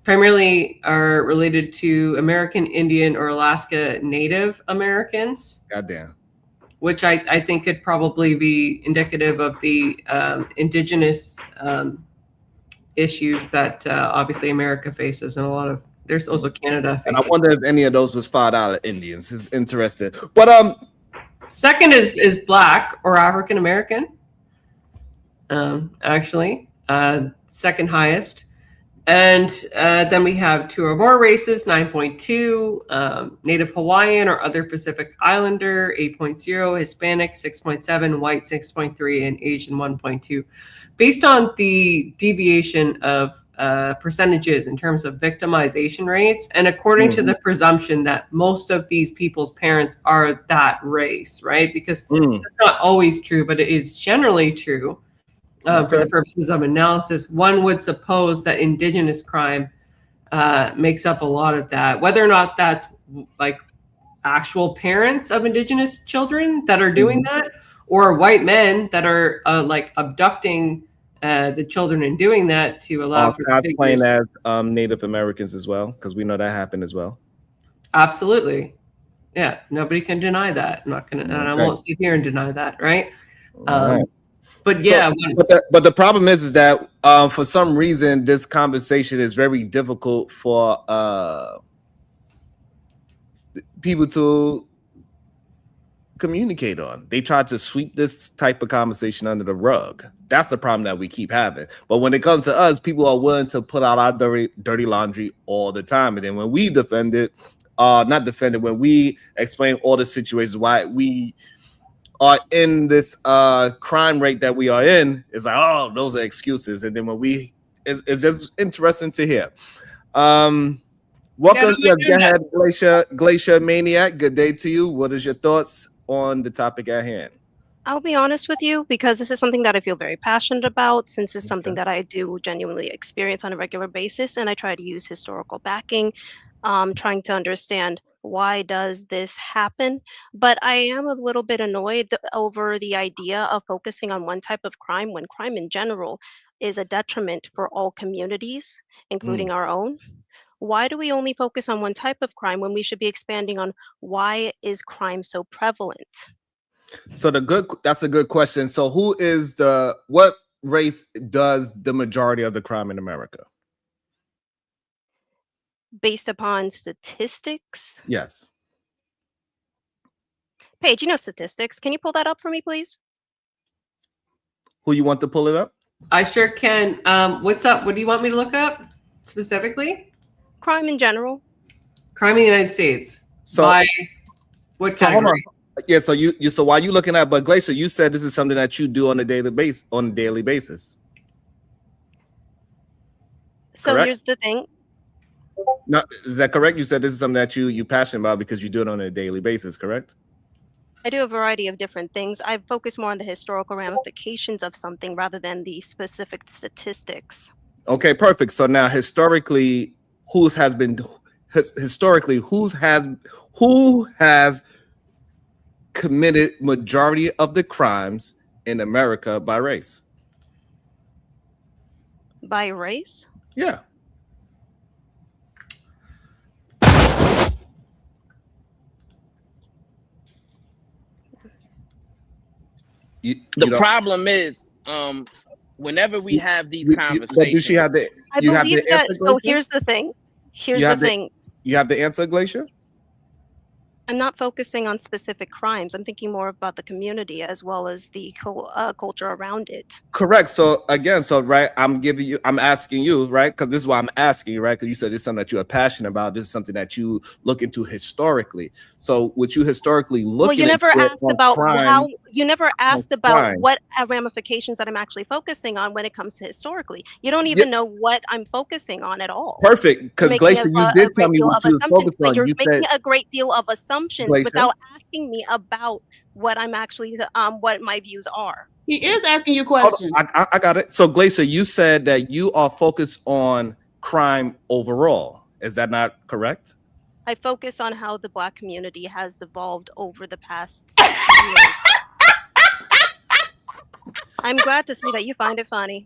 R: primarily are related to American Indian or Alaska Native Americans.
B: Goddamn.
R: Which I think could probably be indicative of the indigenous issues that obviously America faces, and there's also Canada faces.
B: And I wonder if any of those was fought out of Indians. Is interested. But
R: second is Black or African American. Actually, second highest. And then we have 2 or more races, 9.2, Native Hawaiian or other Pacific Islander, 8.0, Hispanic, 6.7, white, 6.3, and Asian, 1.2. Based on the deviation of percentages in terms of victimization rates, and according to the presumption that most of these people's parents are that race, right? Because that's not always true, but it is generally true. For the purposes of analysis, one would suppose that indigenous crime makes up a lot of that. Whether or not that's like actual parents of indigenous children that are doing that, or white men that are like abducting the children and doing that to allow for
B: cosplaying as Native Americans as well, because we know that happened as well.
R: Absolutely, yeah. Nobody can deny that. I'm not gonna, and I won't sit here and deny that, right? But yeah,
B: but the problem is that for some reason this conversation is very difficult for people to communicate on. They try to sweep this type of conversation under the rug. That's the problem that we keep having. But when it comes to us, people are willing to put out our dirty laundry all the time, and then when we defend it, when we explain all the situations why we are in this crime rate that we are in, it's like, oh, those are excuses. And then when it's just interesting to hear. Welcome to Glacier Maniac. Good day to you. What is your thoughts on the topic at hand?
S: I'll be honest with you, because this is something that I feel very passionate about, since it's something that I do genuinely experience on a regular basis, and I try to use historical backing, trying to understand why does this happen. But I am a little bit annoyed over the idea of focusing on one type of crime when crime in general is a detriment for all communities, including our own. Why do we only focus on one type of crime when we should be expanding on why is crime so prevalent?
B: So that's a good question. So what race does the majority of the crime in America?
S: Based upon statistics?
B: Yes.
S: Paige, you know statistics. Can you pull that up for me, please?
B: Who you want to pull it up?
R: I sure can. What's up? What do you want me to look up specifically?
S: Crime in general.
R: Crime in the United States.
B: So
R: by what
B: so hold on.
R: category?
B: Yeah, so so while you looking at, but Glacier, you said this is something that you do on a daily basis.
S: So
B: Correct?
S: here's the thing.
B: No, is that correct? You said this is something that you passionate about because you do it on a daily basis, correct?
S: I do a variety of different things. I focus more on the historical ramifications of something rather than the specific statistics.
B: Okay, perfect. So now historically, who has committed majority of the crimes in America by race?
S: By race?
B: Yeah.
K: The problem is, whenever we have these conversations,
B: do she have the?
S: I believe that. So here's the thing. Here's the thing.
B: You have the answer, Glacier?
S: I'm not focusing on specific crimes. I'm thinking more about the community as well as the culture around it.
B: Correct. So again, right, I'm asking you, right? Because this is why I'm asking you, right? Because you said it's something that you are passionate about. This is something that you look into historically. So what you historically look
S: Well, you never asked about how. You never asked about what ramifications that I'm actually focusing on when it comes to historically. You don't even know what I'm focusing on at all.
B: Perfect. Because Glacier, you did tell me what you was focused on.
S: You're making a great deal of assumptions without asking me about what I'm actually, what my views are.
T: He is asking you questions.
B: I got it. So Glacier, you said that you are focused on crime overall. Is that not correct?
S: I focus on how the Black community has evolved over the past 6 years. I'm glad to see that you find it funny.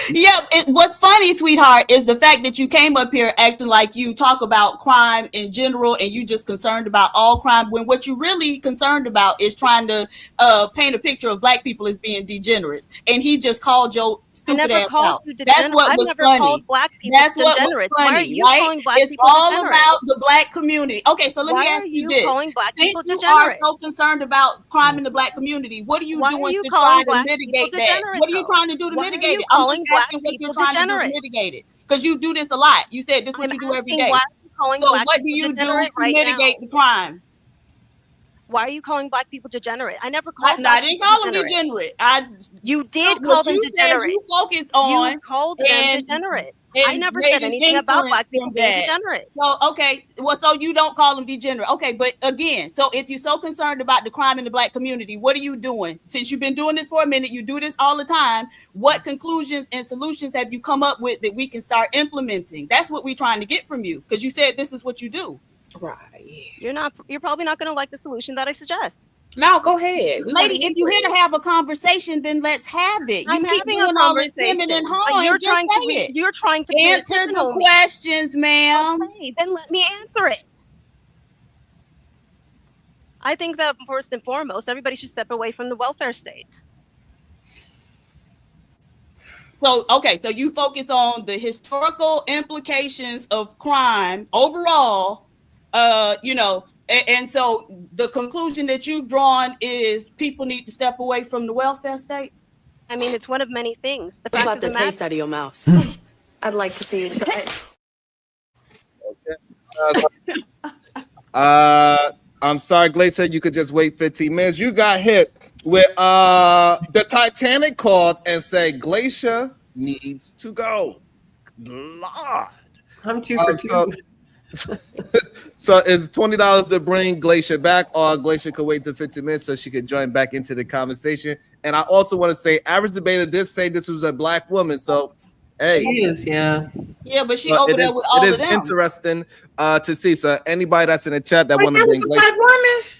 T: Yeah, what's funny, sweetheart, is the fact that you came up here acting like you talk about crime in general and you just concerned about all crime, when what you're really concerned about is trying to paint a picture of Black people as being degenerates. And he just called your stupid ass out. That's what was funny. That's what was funny, right? It's all about the Black community. Okay, so let me ask you this. Since you are so concerned about crime in the Black community, what are you doing to try to mitigate that? What are you trying to do to mitigate it? I'm just asking what you're trying to do to mitigate it. Because you do this a lot. You said this is what you do every day. So what do you do to mitigate the crime?
S: Why are you calling Black people degenerate? I never called.
T: I didn't call them degenerate.
S: You did call them degenerate.
T: You focused on.
S: You called them degenerate. I never said anything about Black people being degenerate.
T: So okay, well, so you don't call them degenerate. Okay, but again, so if you're so concerned about the crime in the Black community, what are you doing? Since you've been doing this for a minute, you do this all the time. What conclusions and solutions have you come up with that we can start implementing? That's what we're trying to get from you, because you said this is what you do.
S: Right. You're probably not going to like the solution that I suggest.
T: No, go ahead. Lady, if you're here to have a conversation, then let's have it.
S: I'm having a conversation. You're trying to
T: answer the questions, ma'am.
S: Okay, then let me answer it. I think that first and foremost, everybody should step away from the welfare state.
T: So, okay, so you focus on the historical implications of crime overall, and so the conclusion that you've drawn is people need to step away from the welfare state?
S: I mean, it's one of many things.
U: The fact the taste out of your mouth. I'd like to see you try it.
B: I'm sorry, Glacier, you could just wait 15 minutes. You got hit with the Titanic called and said Glacier needs to go. Lord.
R: I'm 2 for 2.
B: So it's $20 to bring Glacier back, or Glacier could wait till 15 minutes so she could join back into the conversation. And I also want to say, Average Debater did say this was a Black woman, so hey,
R: she is, yeah,
T: but she over there with all of them.
B: It is interesting to see. So anybody that's in the chat that want to bring Glacier,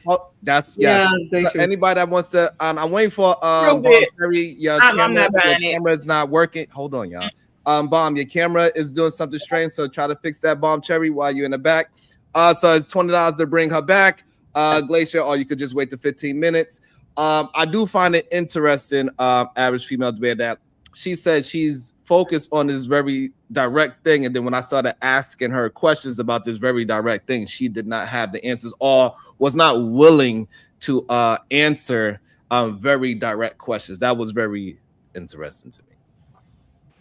B: oh, that's yes. So anybody that wants to, I'm waiting for Cherry. Your camera is not working. Hold on, y'all. Bomb, your camera is doing something strange, so try to fix that, Bomb Cherry, while you're in the back. So it's $20 to bring her back, Glacier, or you could just wait the 15 minutes. I do find it interesting, Average Female Debater, that she said she's focused on this very direct thing, and then when I started asking her questions about this very direct thing, she did not have the answers or was not willing to answer very direct questions. That was very interesting to me.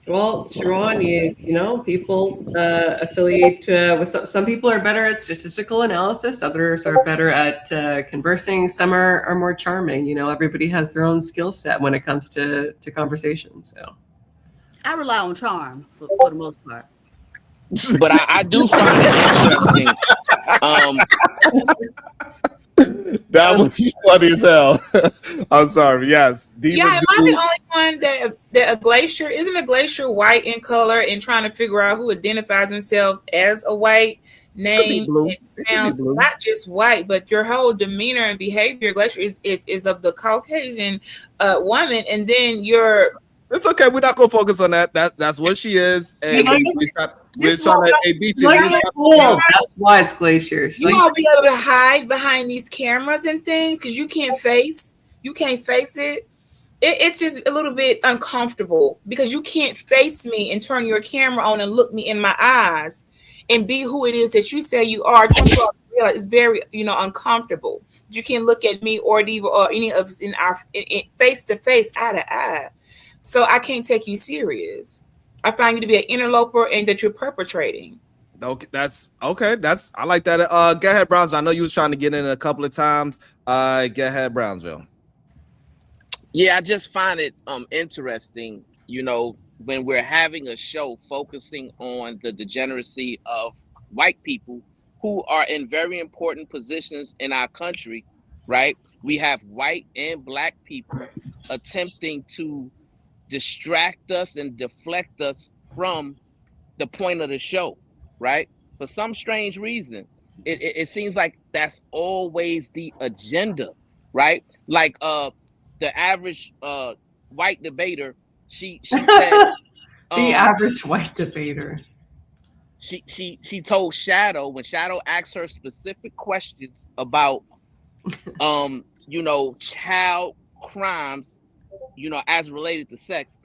R: Well, Sharon, you know, people affiliate with some people are better at statistical analysis, others are better at conversing, some are more charming. You know, everybody has their own skill set when it comes to conversation. So
T: I rely on charm for the most part.
K: But I do find it interesting.
B: That was funny as hell. I'm sorry. Yes.
A: Yeah, am I the only one that a glacier isn't a glacier white in color and trying to figure out who identifies himself as a white name? It sounds not just white, but your whole demeanor and behavior, glacier is of the Caucasian woman, and then you're.
B: It's okay. We're not gonna focus on that. That's what she is, and we're trying to beat you.
R: That's why it's glaciers.
A: You won't be able to hide behind these cameras and things because you can't face it. It's just a little bit uncomfortable because you can't face me and turn your camera on and look me in my eyes and be who it is that you say you are. It's very uncomfortable. You can't look at me or Diva or any of us in our face to face, eye to eye. So I can't take you serious. I find you to be an interloper and that you're perpetrating.
B: Okay, that's okay. I like that. Go ahead, Brownsville. I know you was trying to get in a couple of times. Go ahead, Brownsville.
K: Yeah, I just find it interesting, you know, when we're having a show focusing on the degeneracy of white people who are in very important positions in our country, right? We have white and black people attempting to distract us and deflect us from the point of the show, right? For some strange reason, it seems like that's always the agenda, right? Like the average white debater, she said
R: the average white debater.
K: She told Shadow, when Shadow asked her specific questions about you know, child crimes, you know, as related to sex,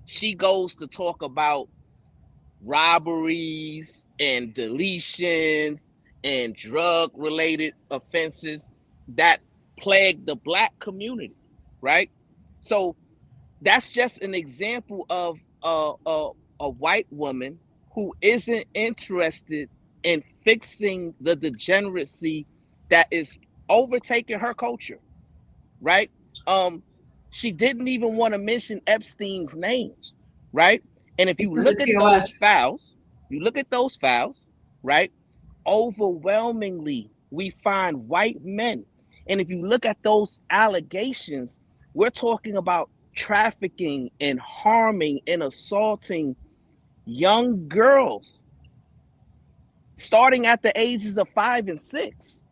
K: she goes to talk about robberies and deletions and drug related offenses that plague the black community, right? So that's just an example of a white woman who isn't interested in fixing the degeneracy that is overtaking her culture, right? She didn't even want to mention Epstein's name, right? And if you look at those files, right? Overwhelmingly, we find white men. And if you look at those allegations, we're talking about trafficking and harming and assaulting young girls, starting at the ages of 5 and 6.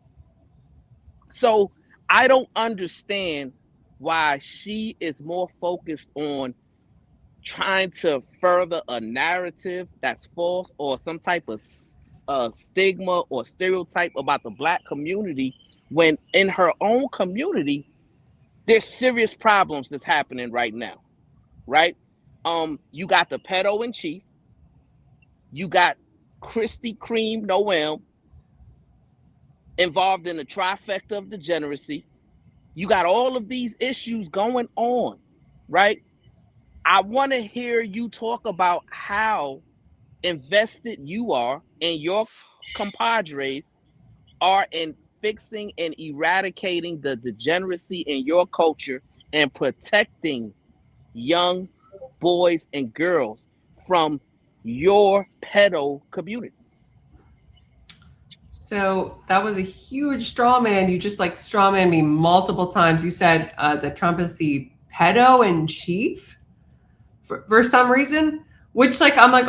K: So I don't understand why she is more focused on trying to further a narrative that's false or some type of stigma or stereotype about the black community, when in her own community there's serious problems that's happening right now, right? You got the pedo in chief, you got Kristi Noem involved in the trifecta of degeneracy. You got all of these issues going on, right? I want to hear you talk about how invested you are and your compadres are in fixing and eradicating the degeneracy in your culture and protecting young boys and girls from your pedo community.
R: So that was a huge straw man. You just like straw man me multiple times. You said that Trump is the pedo in chief for some reason, which like, I'm like,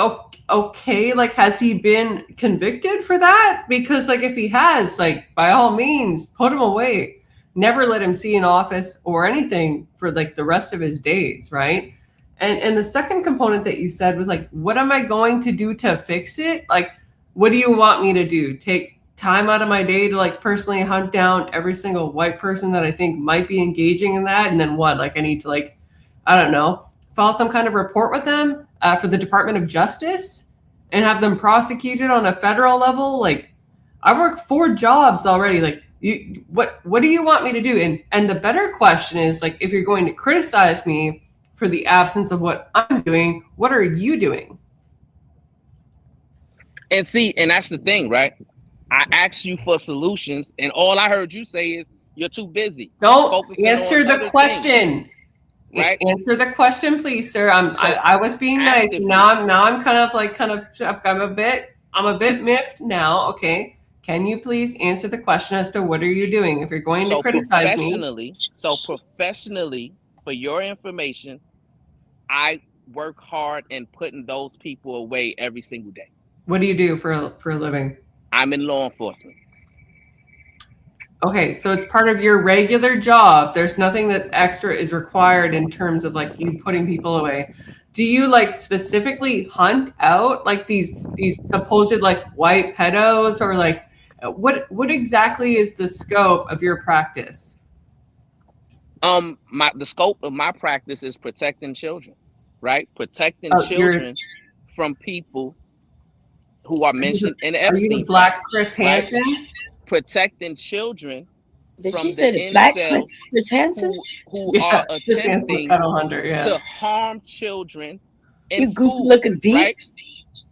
R: okay, like, has he been convicted for that? Because like, if he has, like, by all means, put him away. Never let him see an office or anything for like the rest of his days, right? And the second component that you said was like, what am I going to do to fix it? Like, what do you want me to do? Take time out of my day to like personally hunt down every single white person that I think might be engaging in that? And then what? Like, I need to like, I don't know, file some kind of report with them for the Department of Justice and have them prosecuted on a federal level? Like, I work 4 jobs already. Like, what do you want me to do? And the better question is like, if you're going to criticize me for the absence of what I'm doing. What are you doing?
K: And see, and that's the thing, right? I asked you for solutions, and all I heard you say is you're too busy.
R: Don't
K: focusing
R: answer
K: on
R: the
K: other
R: question.
K: things, right?
R: Answer the question, please, sir.
K: So
R: I was being nice.
K: actively.
R: Now I'm kind of I'm a bit miffed now. Okay. Can you please answer the question as to what are you doing? If you're going to criticize me.
K: Professionally, for your information, I work hard in putting those people away every single day.
R: What do you do for a living?
K: I'm in law enforcement.
R: Okay, so it's part of your regular job. There's nothing that extra is required in terms of like you putting people away. Do you like specifically hunt out like these supposed like white pedos, or like what exactly is the scope of your practice?
K: The scope of my practice is protecting children, right? Protecting children from people who are mentioned in the Epstein.
R: Are you Black Chris Hansen?
K: Right? Protecting children
E: Did
K: from
E: she
K: the
E: say the Black
K: incels
E: Chris Hansen?
K: who are attempting
R: hunter,
K: to harm children in
E: You goofy
K: school,
E: looking deep.
K: right?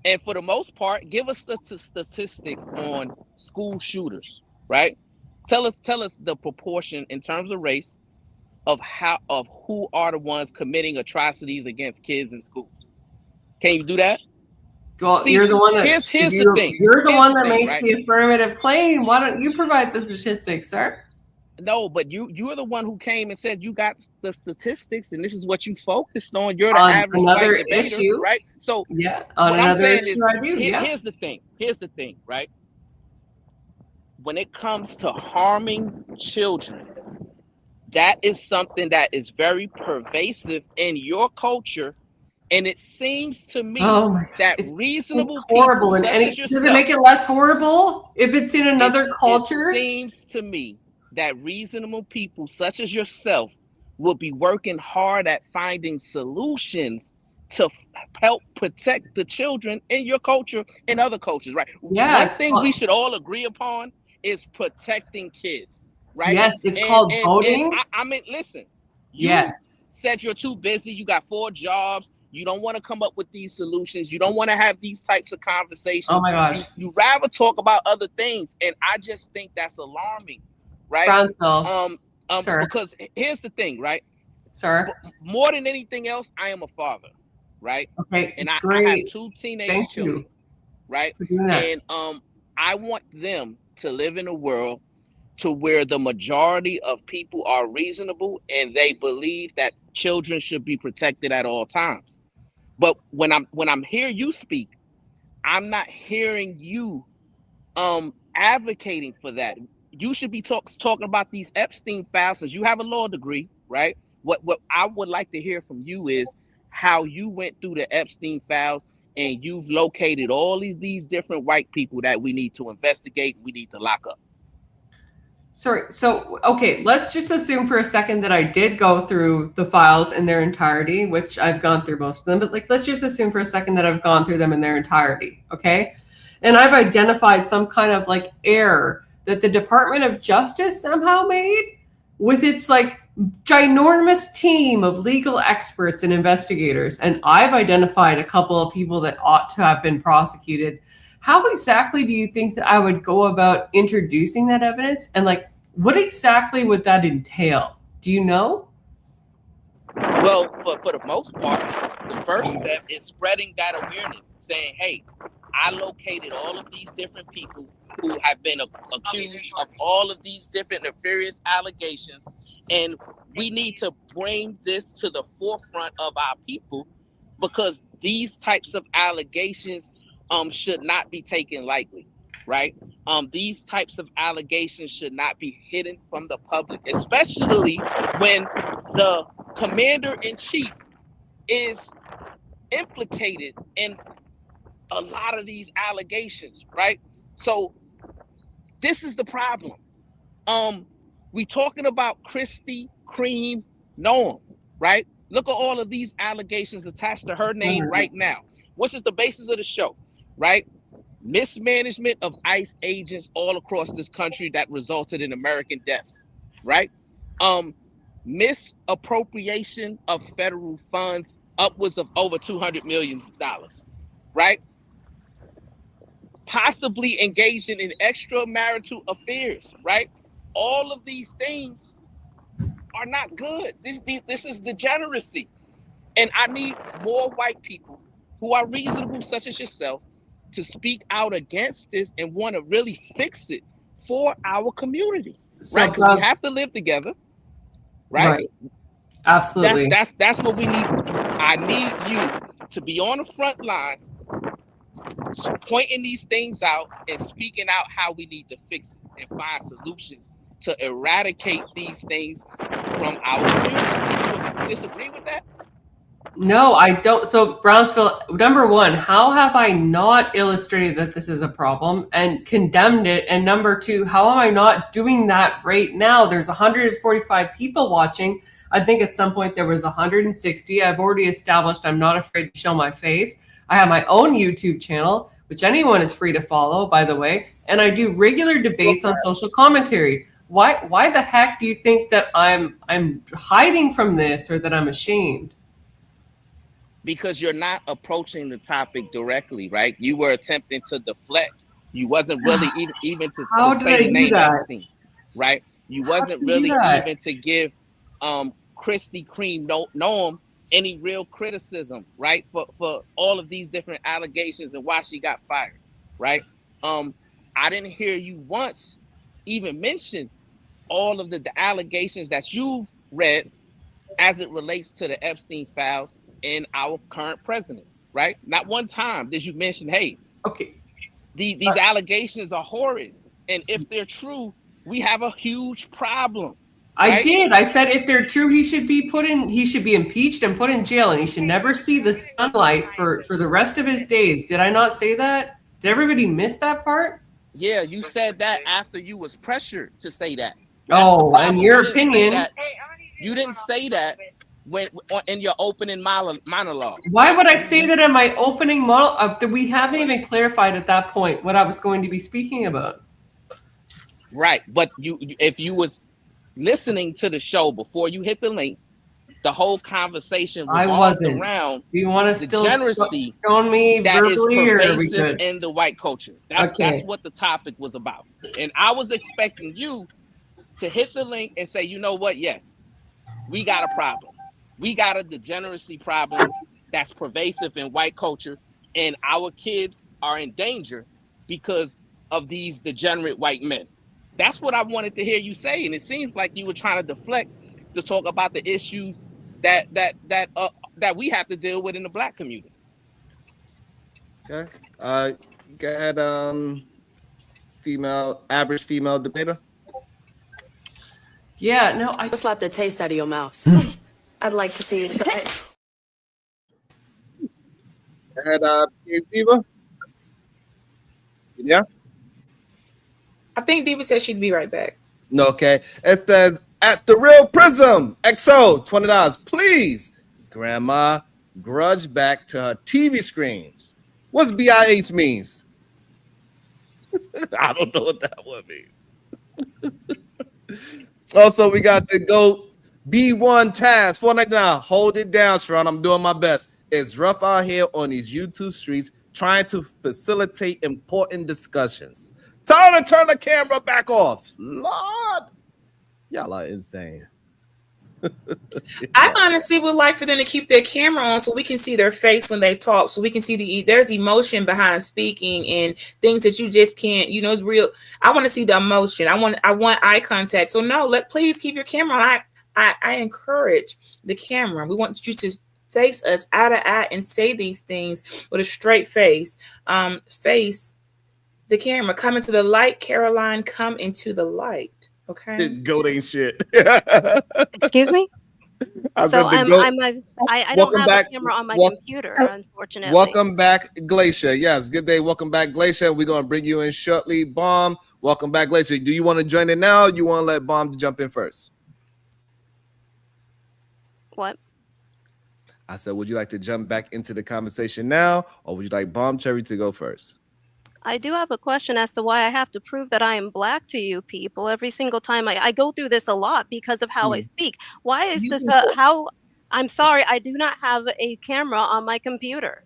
K: And for the most part, give us the statistics on school shooters, right? Tell us the proportion in terms of race of who are the ones committing atrocities against kids in schools. Can you do that?
R: Well, you're the one that
K: here's the thing.
R: You're the one that makes
K: right?
R: the affirmative claim. Why don't you provide the statistics, sir?
K: No, but you're the one who came and said you got the statistics, and this is what you focused on. You're the
R: on
K: average
R: another
K: white debater,
R: issue,
K: right? So
R: yeah, on
K: what
R: another
K: I'm saying
R: issue,
K: is,
R: I do.
K: here's the thing. Here's the thing, right? When it comes to harming children, that is something that is very pervasive in your culture. And it seems to me that reasonable
R: it's horrible
K: people,
R: in
K: such as yourself,
R: does it make it less horrible if it's in another culture?
K: It seems to me that reasonable people, such as yourself, will be working hard at finding solutions to help protect the children in your culture and other cultures, right?
R: Yeah,
K: one thing we should all agree upon is protecting kids, right?
R: Yes, it's called voting.
K: I mean, listen, you said you're too busy. You got 4 jobs. You don't want to come up with these solutions. You don't want to have these types of conversations.
R: Oh my gosh.
K: You rather talk about other things. And I just think that's alarming, right?
R: Brownsville, sir.
K: Because here's the thing, right?
R: Sir.
K: More than anything else, I am a father, right?
R: Okay.
K: And I have 2 teenage children, right? And I want them to live in a world to where the majority of people are reasonable and they believe that children should be protected at all times. But when I'm hearing you speak, I'm not hearing you advocating for that. You should be talking about these Epstein files, since you have a law degree, right? What I would like to hear from you is how you went through the Epstein files and you've located all these different white people that we need to investigate, we need to lock up.
R: Sorry. So, okay, let's just assume for a second that I did go through the files in their entirety, which I've gone through most of them, but like, let's just assume for a second that I've gone through them in their entirety. Okay. And I've identified some kind of like error that the Department of Justice somehow made with its like ginormous team of legal experts and investigators. And I've identified a couple of people that ought to have been prosecuted. How exactly do you think that I would go about introducing that evidence? And like, what exactly would that entail? Do you know?
K: Well, for the most part, the first step is spreading that awareness, saying, hey, I located all of these different people who have been accused of all of these different nefarious allegations. And we need to bring this to the forefront of our people, because these types of allegations should not be taken lightly, right? These types of allegations should not be hidden from the public, especially when the commander-in-chief is implicated in a lot of these allegations, right? So this is the problem. We talking about Kristi Noem, right? Look at all of these allegations attached to her name right now. Which is the basis of the show, right? Mismanagement of ICE agents all across this country that resulted in American deaths, right? misappropriation of federal funds upwards of over $200 million, right? Possibly engaging in extramarital affairs, right? All of these things are not good. This is degeneracy. And I need more white people who are reasonable, such as yourself, to speak out against this and want to really fix it for our community, right? Because we have to live together, right?
R: Absolutely.
K: That's what we need. I need you to be on the front lines, pointing these things out and speaking out how we need to fix it and find solutions to eradicate these things from our community. Do you disagree with that?
R: No, I don't. So Brownsville, number one, how have I not illustrated that this is a problem and condemned it? And number two, how am I not doing that right now? There's 145 people watching. I think at some point there was 160. I've already established I'm not afraid to show my face. I have my own YouTube channel, which anyone is free to follow, by the way. And I do regular debates on social commentary. Why the heck do you think that I'm hiding from this or that I'm ashamed?
K: Because you're not approaching the topic directly, right? You were attempting to deflect. You wasn't really even to say the name Epstein, right? You wasn't really even to give Kristi Noem any real criticism, right? For all of these different allegations and why she got fired, right? I didn't hear you once even mention all of the allegations that you've read as it relates to the Epstein files and our current president, right? Not one time did you mention, hey,
R: okay,
K: these allegations are horrid. And if they're true, we have a huge problem. Right?
R: I did. I said if they're true, he should be impeached and put in jail, and he should never see the sunlight for the rest of his days. Did I not say that? Did everybody miss that part?
K: Yeah, you said that after you was pressured to say that.
R: Oh, and your opinion.
K: You didn't say that when in your opening monologue.
R: Why would I say that in my opening monologue? We haven't even clarified at that point what I was going to be speaking about.
K: Right, but if you was listening to the show before you hit the link, the whole conversation revolved around the degeneracy that is pervasive in the white culture. That's what the topic was about. And I was expecting you to hit the link and say, you know what? Yes, we got a problem. We got a degeneracy problem that's pervasive in white culture, and our kids are in danger because of these degenerate white men. That's what I wanted to hear you say, and it seems like you were trying to deflect to talk about the issues that we have to deal with in the Black community.
B: Okay, go ahead, average female debater.
R: Yeah, no, I
U: slap the taste out of your mouth. I'd like to see it.
B: Go ahead, Diva. Yeah.
A: I think Diva said she'd be right back.
B: No, okay. It says at the Real Prism XO $20. Please, Grandma, grudge back to her TV screens. What's BIH means? I don't know what that one means. Also, we got the GOAT B1 Taz $4.99. Hold it down, Sharon. I'm doing my best. It's rough out here on these YouTube streets trying to facilitate important discussions. Tell her to turn the camera back off. Lord, y'all are insane.
A: I honestly would like for them to keep their camera on so we can see their face when they talk, so we can see there's emotion behind speaking and things that you just can't, it's real. I want to see the emotion. I want eye contact. So no, please keep your camera on. I encourage the camera. We want you to face us eye to eye and say these things with a straight face. Face the camera. Come into the light, Caroline. Come into the light. Okay.
B: Goat ain't shit.
S: Excuse me? I don't have a camera on my computer, unfortunately.
B: Welcome back, Glacier. Yes, good day. Welcome back, Glacier. We're going to bring you in shortly. Bomb, welcome back, Glacier. Do you want to join in now? Or you want to let Bomb jump in first?
S: What?
B: I said, would you like to jump back into the conversation now, or would you like Bomb Cherry to go first?
S: I do have a question as to why I have to prove that I am black to you people every single time. I go through this a lot because of how I speak. Why is
A: You
S: this
A: people.
S: how? I'm sorry, I do not have a camera on my computer.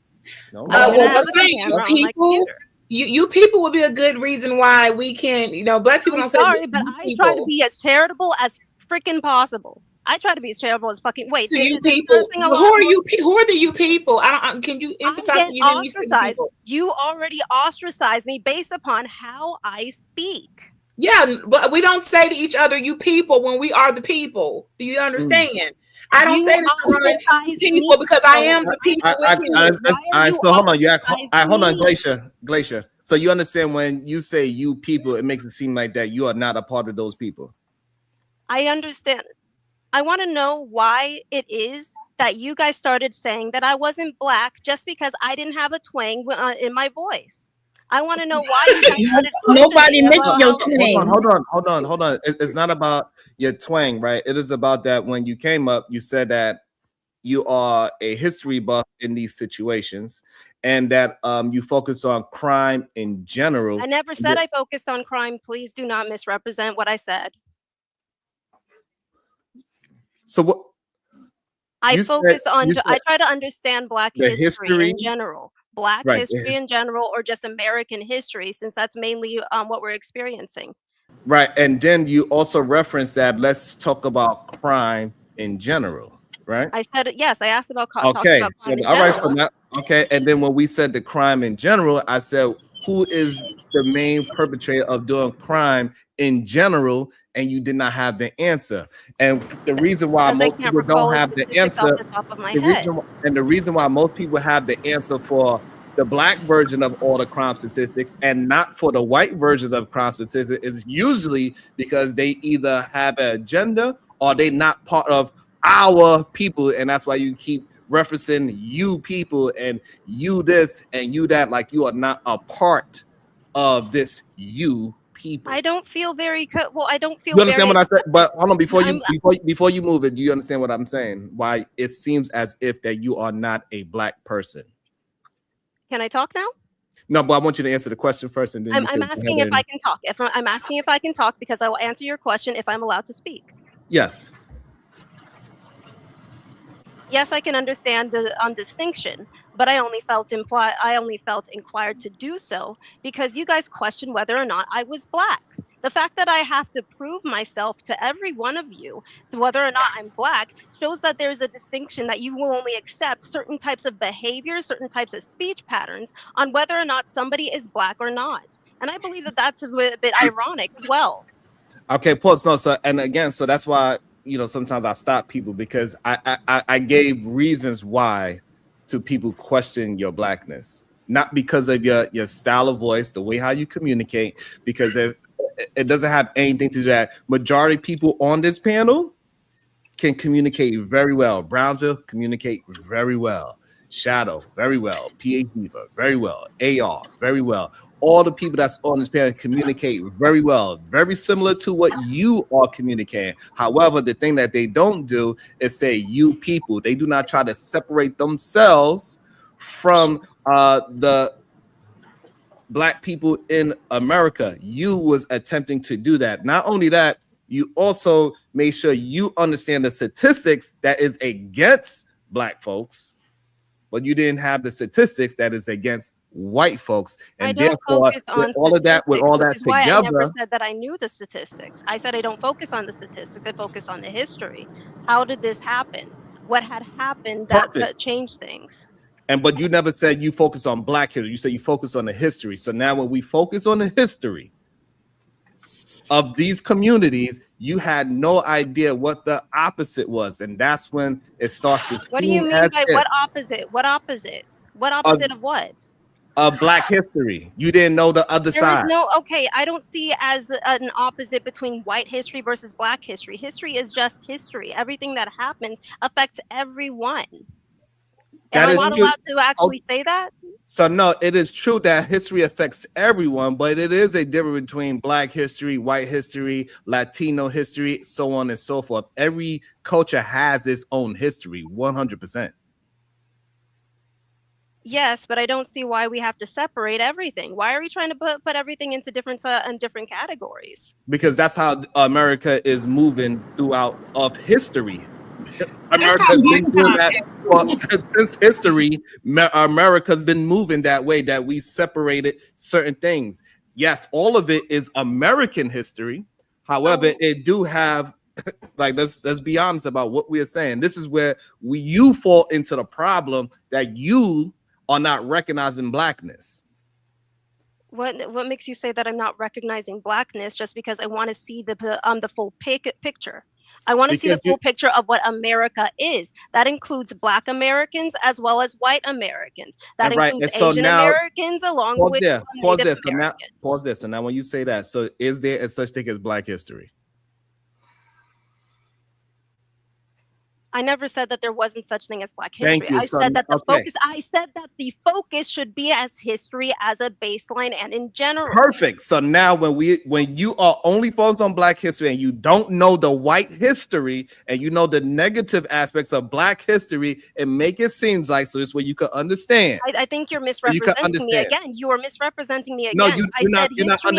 B: No,
S: I do
A: Well,
S: not have
A: that's
S: a
A: saying you
S: camera on my
A: people.
S: computer.
A: You people would be a good reason why we can't. Black people
S: I'm
A: don't say
S: sorry, but
A: you
S: I try to
A: people.
S: be as charitable as freaking possible. I try to be as charitable as fucking. Wait,
A: To you
S: is this
A: people.
S: cursing a
A: Who
S: lot
A: are
S: more?
A: you? Who are the you people? Can you
S: I
A: emphasize
S: get
A: when you say you
S: ostracized.
A: people?
S: You already ostracized me based upon how I speak.
A: Yeah, but we don't say to each other "you people" when we are the people. Do you understand? I don't
S: You
A: say to Sharon "you
S: ostracize me,
A: people" because I
S: so
A: am the people with you.
S: why are you
B: so hold on.
S: ostracizing
B: Hold on,
S: me?
B: Glacier. So you understand when you say you people, it makes it seem like that you are not a part of those people.
S: I understand. I want to know why it is that you guys started saying that I wasn't black just because I didn't have a twang in my voice. I want to know why you guys started
T: Nobody
S: questioning me
T: mentioned
S: about
T: your
S: how.
B: Hold on. It's not about your twang, right? It is about that when you came up, you said that you are a history buff in these situations, and that you focus on crime in general.
S: I never said I focused on crime. Please do not misrepresent what I said.
B: So what?
S: I focus on,
B: you
S: I
B: said
S: try to understand Black
B: the
S: history
B: history,
S: in general, Black
B: right?
S: history in general, or just American history, since that's mainly what we're experiencing.
B: Right, and then you also reference that let's talk about crime in general, right?
S: I said, yes, I asked about talking
B: Okay,
S: about
B: so
S: crime in
B: all right, so
S: general.
B: now okay, and then when we said the crime in general, I said who is the main perpetrator of doing crime in general, and you did not have the answer. And the reason why
S: Because I
B: most
S: can't
B: people don't
S: recall
B: have the
S: statistics off
B: answer,
S: the top of my
B: the
S: head.
B: reason why most people have the answer for the black version of all the crime statistics and not for the white versions of crime statistics is usually because they either have an agenda or they not part of our people, and that's why you keep referencing you people and you this and you that, like you are not a part of this you people.
S: I don't feel very well. I don't feel
B: You understand
S: very
B: what I said?
S: accepted.
B: But hold on,
S: I'm,
B: before you move it, do you understand what I'm saying? Why it seems as if that you are not a black person.
S: Can I talk now?
B: No, but I want you to answer the question first, and then you
S: I'm
B: can
S: asking if I can talk. I'm asking if I can talk because I will answer your question if I'm allowed to speak.
B: Yes.
S: Yes, I can understand the distinction, but I only felt inquired to do so because you guys questioned whether or not I was black. The fact that I have to prove myself to every one of you whether or not I'm black shows that there's a distinction, that you will only accept certain types of behavior, certain types of speech patterns on whether or not somebody is black or not. And I believe that that's a bit ironic as well.
B: Okay, pause. No, so and again, so that's why sometimes I stop people because I gave reasons why to people question your blackness, not because of your style of voice, the way how you communicate, because it doesn't have anything to do that. Majority of people on this panel can communicate very well. Brownsville communicate very well. Shadow very well. PA Diva very well. AR very well. All the people that's on this panel communicate very well, very similar to what you are communicating. However, the thing that they don't do is say you people. They do not try to separate themselves from the black people in America. You was attempting to do that. Not only that, you also made sure you understand the statistics that is against black folks, but you didn't have the statistics that is against white folks. And
S: I don't
B: therefore,
S: focus on
B: with all that
S: which is why I never
B: together,
S: said that I knew the statistics. I said I don't focus on the statistics. I focus on the history. How did this happen? What had happened that changed things?
B: but you never said you focus on black history. You said you focus on the history. So now when we focus on the history of these communities, you had no idea what the opposite was, and that's when it starts to
S: What do you
B: seem
S: mean
B: as
S: by
B: if
S: what opposite? What opposite? What opposite of what?
B: Of black history. You didn't know the other
S: There
B: side.
S: is no, okay, I don't see as an opposite between white history versus black history. History is just history. Everything that happens affects everyone. Am I not allowed to actually say that?
B: So no, it is true that history affects everyone, but it is a difference between black history, white history, Latino history, so on and so forth. Every culture has its own history, 100%.
S: Yes, but I don't see why we have to separate everything. Why are we trying to put everything into different in different categories?
B: Because that's how America is moving throughout of history. America
T: how
B: has been
T: white
B: doing that
T: content
B: since history. America's been moving that way, that we separated certain things. Yes, all of it is American history. However, it do have like let's be honest about what we are saying. This is where you fall into the problem that you are not recognizing blackness.
S: What makes you say that I'm not recognizing blackness just because I want to see the full picture? I want to see the full picture of what America is. That includes Black Americans as well as white Americans. That includes Asian Americans along with Native Americans.
B: Pause this. So now when you say that, so is there a such thing as Black history?
S: I never said that there wasn't such thing as Black history. I said that the focus should be as history as a baseline and in general.
B: Perfect. So now when you are only focused on Black history and you don't know the white history and you know the negative aspects of Black history, it make it seems like so this way you can understand.
S: I think you're misrepresenting me again. You are misrepresenting me again.
B: No, you're not.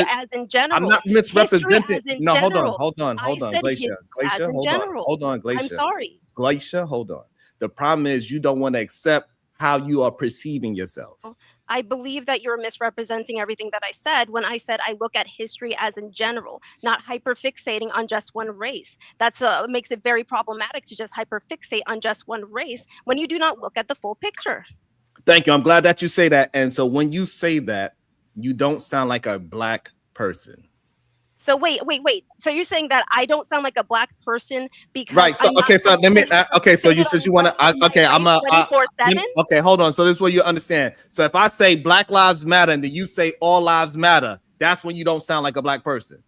S: As in general.
B: I'm not misrepresenting. No,
S: general.
B: hold on, Glacier. Hold on, Glacier.
S: I'm sorry.
B: Glacier, hold on. The problem is you don't want to accept how you are perceiving yourself.
S: I believe that you're misrepresenting everything that I said when I said I look at history as in general, not hyperfixating on just one race. That's makes it very problematic to just hyperfixate on just one race when you do not look at the full picture.
B: Thank you. I'm glad that you say that. And so when you say that, you don't sound like a Black person.
S: So wait. So you're saying that I don't sound like a Black person because
B: right? So so you says you want to okay, okay, hold on. So this is what you understand. So if I say Black Lives Matter and then you say all lives matter, that's when you don't sound like a Black person.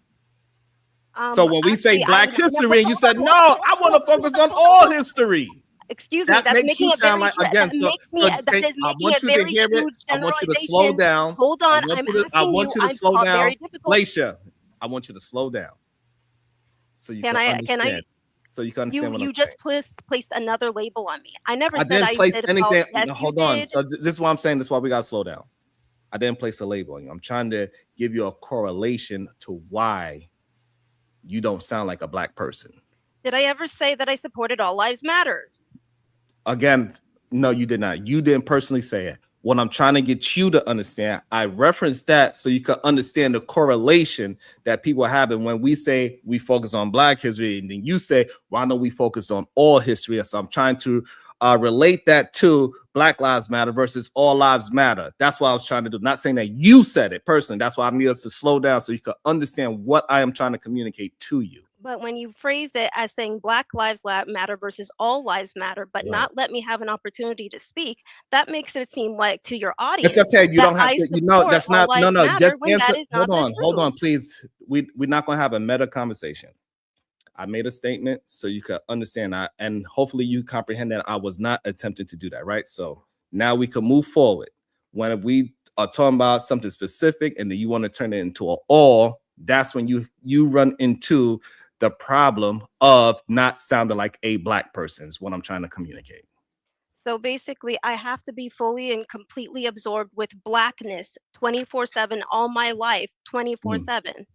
B: So when we say Black history and you said no, I want to focus on all history.
S: Excuse me, that makes you sound like again.
B: I want you to hear it. I want you to slow down.
S: Hold on,
B: I want you to slow down, Glacier. I want you to slow down, so you can understand. So you can understand what I'm saying.
S: You just placed another label on me. I never said
B: didn't place anything.
S: Yes,
B: hold on. So this is what I'm saying. This is why we got to slow down. I didn't place a label on you. I'm trying to give you a correlation to why you don't sound like a Black person.
S: Did I ever say that I supported All Lives Matter?
B: Again, no, you did not. You didn't personally say it. What I'm trying to get you to understand, I referenced that so you can understand the correlation that people have. And when we say we focus on Black history, and then you say, why don't we focus on all history? So I'm trying to relate that to Black Lives Matter versus All Lives Matter. That's what I was trying to do. Not saying that you said it personally. That's why I need us to slow down so you can understand what I am trying to communicate to you.
S: But when you phrase it as saying Black Lives Matter versus All Lives Matter, but not let me have an opportunity to speak, that makes it seem like to your audience.
B: It's okay. You don't have to. You know, that's not. No. Just answer. Hold on, please. We're not going to have a meta conversation. I made a statement so you can understand, and hopefully you comprehend that I was not attempting to do that. Right. So now we can move forward. When we are talking about something specific, and then you want to turn it into an all, that's when you run into the problem of not sounding like a Black person is what I'm trying to communicate.
S: So basically, I have to be fully and completely absorbed with Blackness 24/7 all my life, 24/7.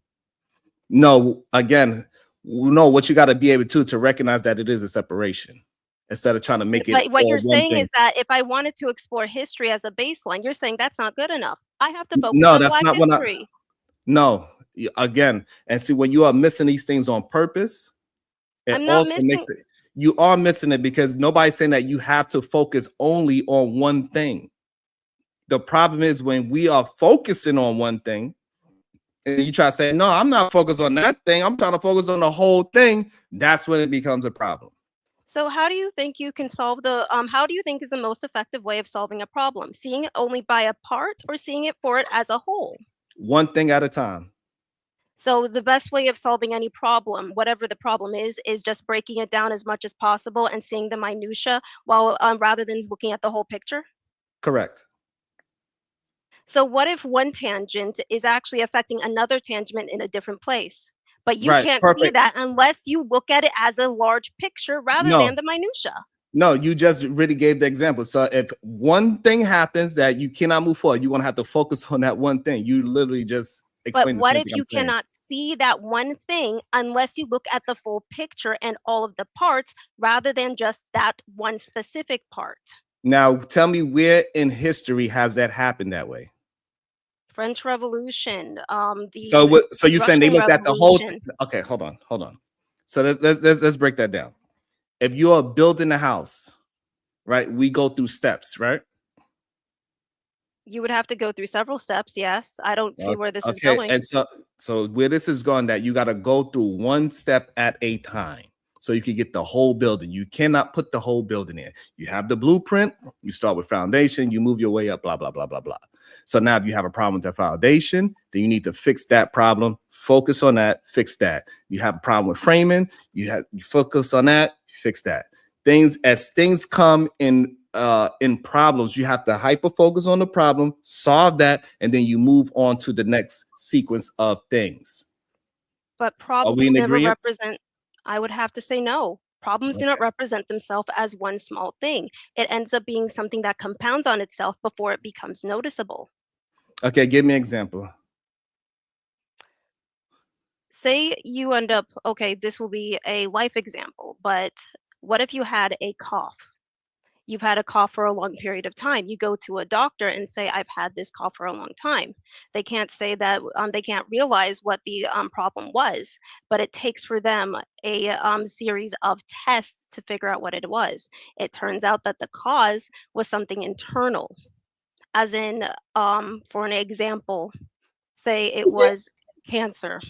B: No, again, no, what you got to be able to recognize that it is a separation instead of trying to make it.
S: But what you're saying is that if I wanted to explore history as a baseline, you're saying that's not good enough. I have to focus on Black history.
B: No. Again, and see, when you are missing these things on purpose, it also makes it. You are missing it because nobody's saying that you have to focus only on one thing. The problem is when we are focusing on one thing, and you try to say, "No, I'm not focused on that thing. I'm trying to focus on the whole thing." That's when it becomes a problem.
S: So how do you think you can solve how do you think is the most effective way of solving a problem? Seeing it only by a part or seeing it for it as a whole?
B: One thing at a time.
S: So the best way of solving any problem, whatever the problem is just breaking it down as much as possible and seeing the minutia while rather than looking at the whole picture?
B: Correct.
S: So what if one tangent is actually affecting another tangent in a different place? But you can't see that unless you look at it as a large picture rather than the minutia.
B: No, you just really gave the example. So if one thing happens that you cannot move forward, you're gonna have to focus on that one thing. You literally just
S: But
B: explained the
S: what
B: same
S: if
B: thing
S: you
B: I'm saying.
S: cannot see that one thing unless you look at the full picture and all of the parts rather than just that one specific part?
B: Now, tell me where in history has that happened that way?
S: French Revolution,
B: So
S: the
B: so you're saying they
S: Russian
B: looked at the whole
S: Revolution.
B: okay, hold on. So let's break that down. If you are building a house, right, we go through steps, right?
S: You would have to go through several steps. Yes, I don't see where this is
B: Okay,
S: going.
B: and so where this is going, that you got to go through one step at a time so you can get the whole building. You cannot put the whole building in. You have the blueprint, you start with foundation, you move your way up, blah, blah, blah, blah, blah. So now if you have a problem with the foundation, then you need to fix that problem, focus on that, fix that. You have a problem with framing, you focus on that, fix that. As things come in problems, you have to hyper focus on the problem, solve that, and then you move on to the next sequence of things.
S: But
B: Are we
S: problems
B: in
S: never
B: agreement?
S: represent, I would have to say no. Problems do not represent themselves as one small thing. It ends up being something that compounds on itself before it becomes noticeable.
B: Okay, give me an example.
S: Say you end up, okay, this will be a life example, but what if you had a cough? You've had a cough for a long period of time. You go to a doctor and say, I've had this cough for a long time. They can't say that, they can't realize what the problem was, but it takes for them a series of tests to figure out what it was. It turns out that the cause was something internal, as in, for an example, say it was cancer.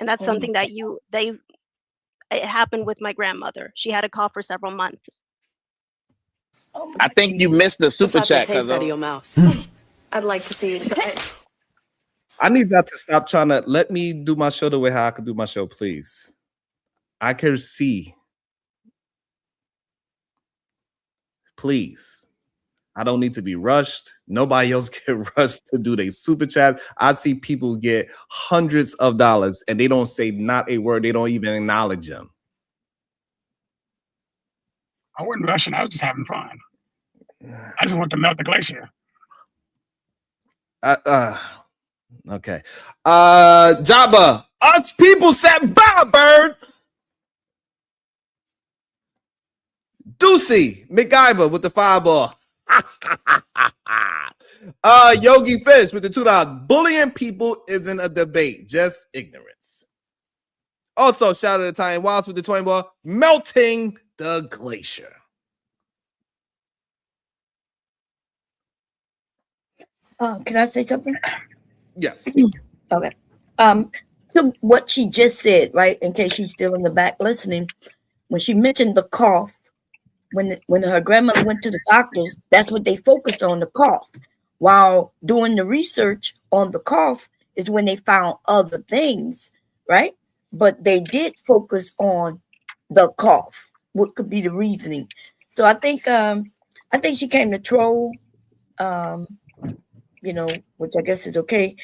S: And that's something that it happened with my grandmother. She had a cough for several months.
K: I think you missed the
U: Just
K: super
U: have to
K: chat.
U: taste out of your mouth. I'd like to see you try it.
B: I need y'all to stop trying to let me do my show the way how I can do my show, please. I can see. Please. I don't need to be rushed. Nobody else get rushed to do their super chat. I see people get hundreds of dollars and they don't say not a word. They don't even acknowledge them.
L: I wasn't rushing. I was just having fun. I just want to melt the glacier.
B: Okay. Jabba, us people said bye, bird. Deucey, MacGyver with the fireball. Yogi Fish with the $2. Bullying people isn't a debate, just ignorance. Also, shout out to Italian Wilds with the 20 ball, melting the glacier.
E: Can I say something?
B: Yes.
E: Okay. To what she just said, right? In case she's still in the back listening, when she mentioned the cough, when her grandmother went to the doctors, that's what they focused on, the cough. While doing the research on the cough is when they found other things, right? But they did focus on the cough. What could be the reasoning? So I think she came to troll, which I guess is okay.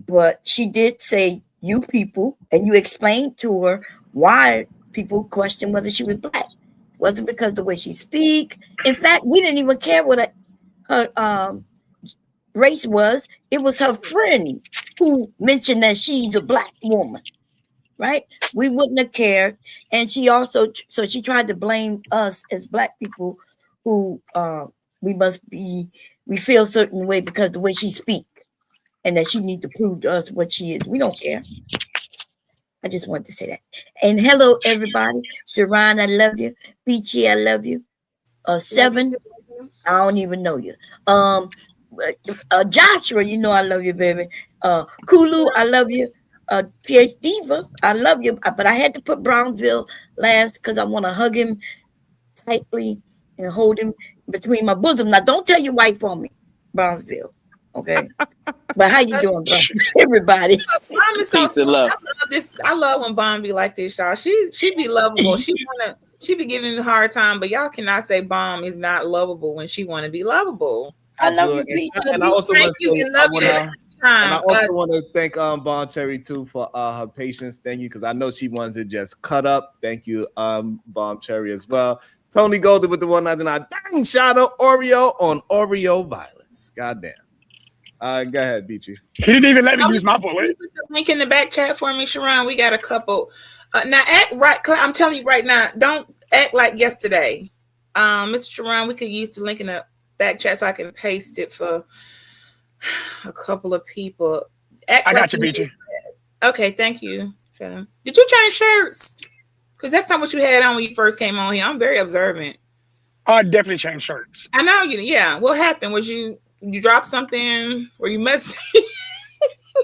E: But she did say you people, and you explained to her why people questioned whether she was black. Wasn't because the way she speak. In fact, we didn't even care what her race was. It was her friend who mentioned that she's a black woman, right? We wouldn't have cared. And she also, so she tried to blame us as black people who we feel a certain way because the way she speak, and that she need to prove to us what she is. We don't care. I just wanted to say that. And hello, everybody. Sharon, I love you. Peachy, I love you. Seven, I don't even know you. Joshua, you know I love you, baby. Kulu, I love you. PH Diva, I love you. But I had to put Brownsville last because I want to hug him tightly and hold him between my bosom. Now, don't tell your wife on me, Brownsville. Okay. But how you doing, bro? Everybody.
A: Bomb is so sweet. I love this. I love when Bomb be like this, y'all. She be lovable. She be giving me a hard time, but y'all cannot say Bomb is not lovable when she want to be lovable.
E: I love you.
B: And I also want
A: to
B: thank Bon Cherry too for her patience. Thank you, because I know she wanted to just cut up. Thank you, Bon Cherry, as well, Tony Golden with the 199. Dang, shout out Oreo on Oreo violence. Goddamn. Go ahead, Beachy.
L: He didn't even let me use my bullet.
A: Put the link in the back chat for me, Sharon. We got a couple. Now act right. I'm telling you right now, don't act like yesterday. Mr. Sharon, we could use the link in the back chat so I can paste it for a couple of people.
L: I got you, Beachy.
A: Okay, thank you. Did you change shirts? Because that's not what you had on when you first came on here. I'm very observant.
L: I definitely changed shirts.
A: I know you. Yeah. What happened? Was you dropped something? Were you messed?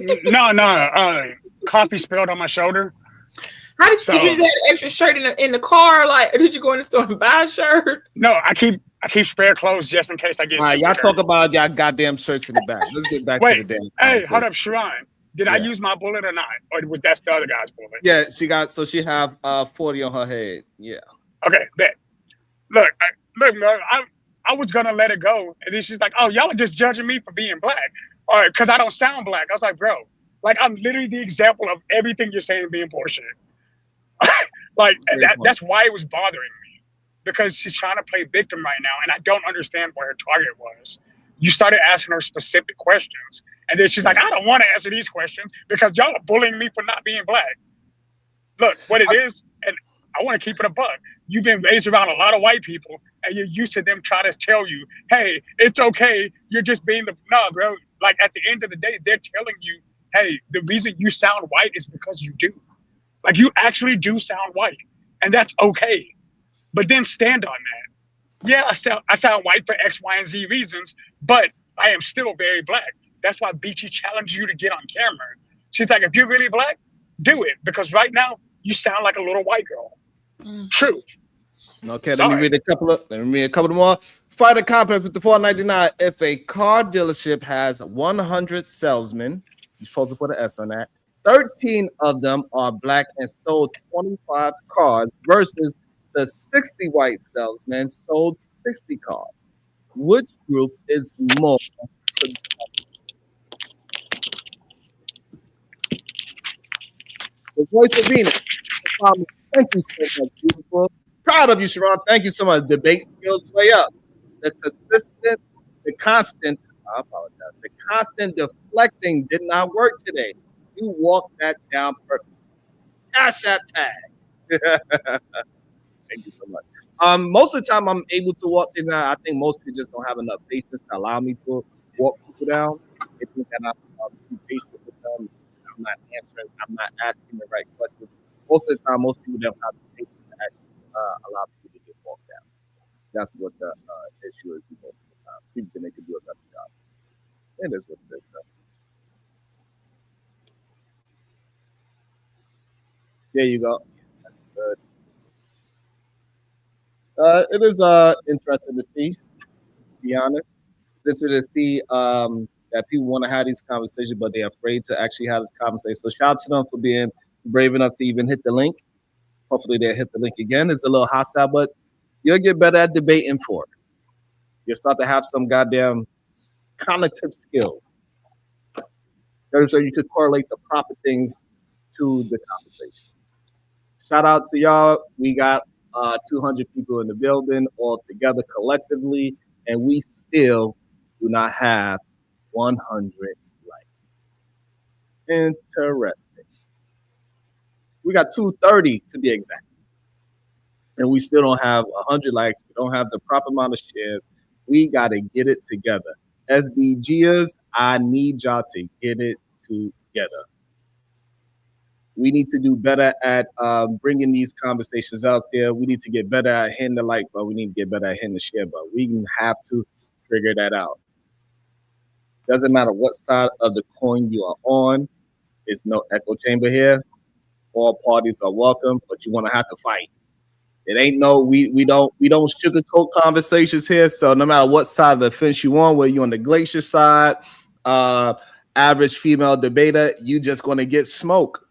L: No. Coffee spilled on my shoulder.
A: How did you have an extra shirt in the car? Like, did you go in the store and buy a shirt?
L: No, I keep spare clothes just in case I get.
B: All right, y'all talk about y'all goddamn shirts in the back. Let's get back to the damn.
L: Hey, hold up, Sharon. Did I use my bullet or not? Or was that the other guy's bullet?
B: Yeah, she have 40 on her head. Yeah.
L: Okay, bet. Look, man, I was gonna let it go, and then she's like, "Oh, y'all are just judging me for being black, or because I don't sound black." I was like, "Bro, like I'm literally the example of everything you're saying being bullshit." That's why it was bothering me, because she's trying to play victim right now, and I don't understand what her target was. You started asking her specific questions, and then she's like, "I don't want to answer these questions because y'all are bullying me for not being black." Look, what it is, and I want to keep it a buck. You've been raised around a lot of white people, and you're used to them trying to tell you, "Hey, it's okay. You're just being bro." Like at the end of the day, they're telling you, "Hey, the reason you sound white is because you do. Like you actually do sound white, and that's okay. But then stand on that. Yeah, I sound white for X, Y, and Z reasons, but I am still very black. That's why Beachy challenged you to get on camera. She's like, if you're really black, do it, because right now you sound like a little white girl." True.
B: Okay, let me read a couple more. Friday complex with the 499. If a car dealership has 100 salesmen, you're supposed to put an S on that. 13 of them are black and sold 25 cars versus the 60 white salesmen sold 60 cars. Which group is more? The voice of Venus. Thank you so much, beautiful. Proud of you, Sharon. Thank you so much. Debate skills way up. The constant deflecting did not work today. You walked that down perfectly. Cash that tag. Thank you so much. Most of the time I'm able to walk things down. I think most people just don't have enough patience to allow me to walk people down. They think that I'm too patient with them. I'm not answering. I'm not asking the right questions. Most of the time, most people don't have the patience to actually allow people to get walked down. That's what the issue is most of the time. People think they can do a better job. It is what it is, though. There you go. That's good. It is interesting to see, to be honest. Since we see that people want to have these conversations, but they're afraid to actually have this conversation. So shout out to them for being brave enough to even hit the link. Hopefully they'll hit the link again. It's a little hostile, but you'll get better at debating for it. You'll start to have some goddamn cognitive skills. So you could correlate the proper things to the conversation. Shout out to y'all. We got 200 people in the building all together collectively, and we still do not have 100 likes. Interesting. We got 230 to be exact. And we still don't have 100 likes. We don't have the proper amount of shares. We got to get it together. SBGers, I need y'all to get it together. We need to do better at bringing these conversations out there. We need to get better at hitting the like button. We need to get better at hitting the share button. We have to figure that out. Doesn't matter what side of the coin you are on. It's no echo chamber here. All parties are welcome, but you want to have to fight. It ain't no we don't sugarcoat conversations here. So no matter what side of the fence you on, whether you're on the glacier side, average female debater, you just going to get smoke.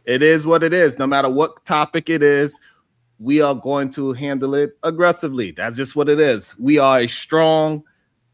B: It is what it is. No matter what topic it is, we are going to handle it aggressively. That's just what it is. We are a strong,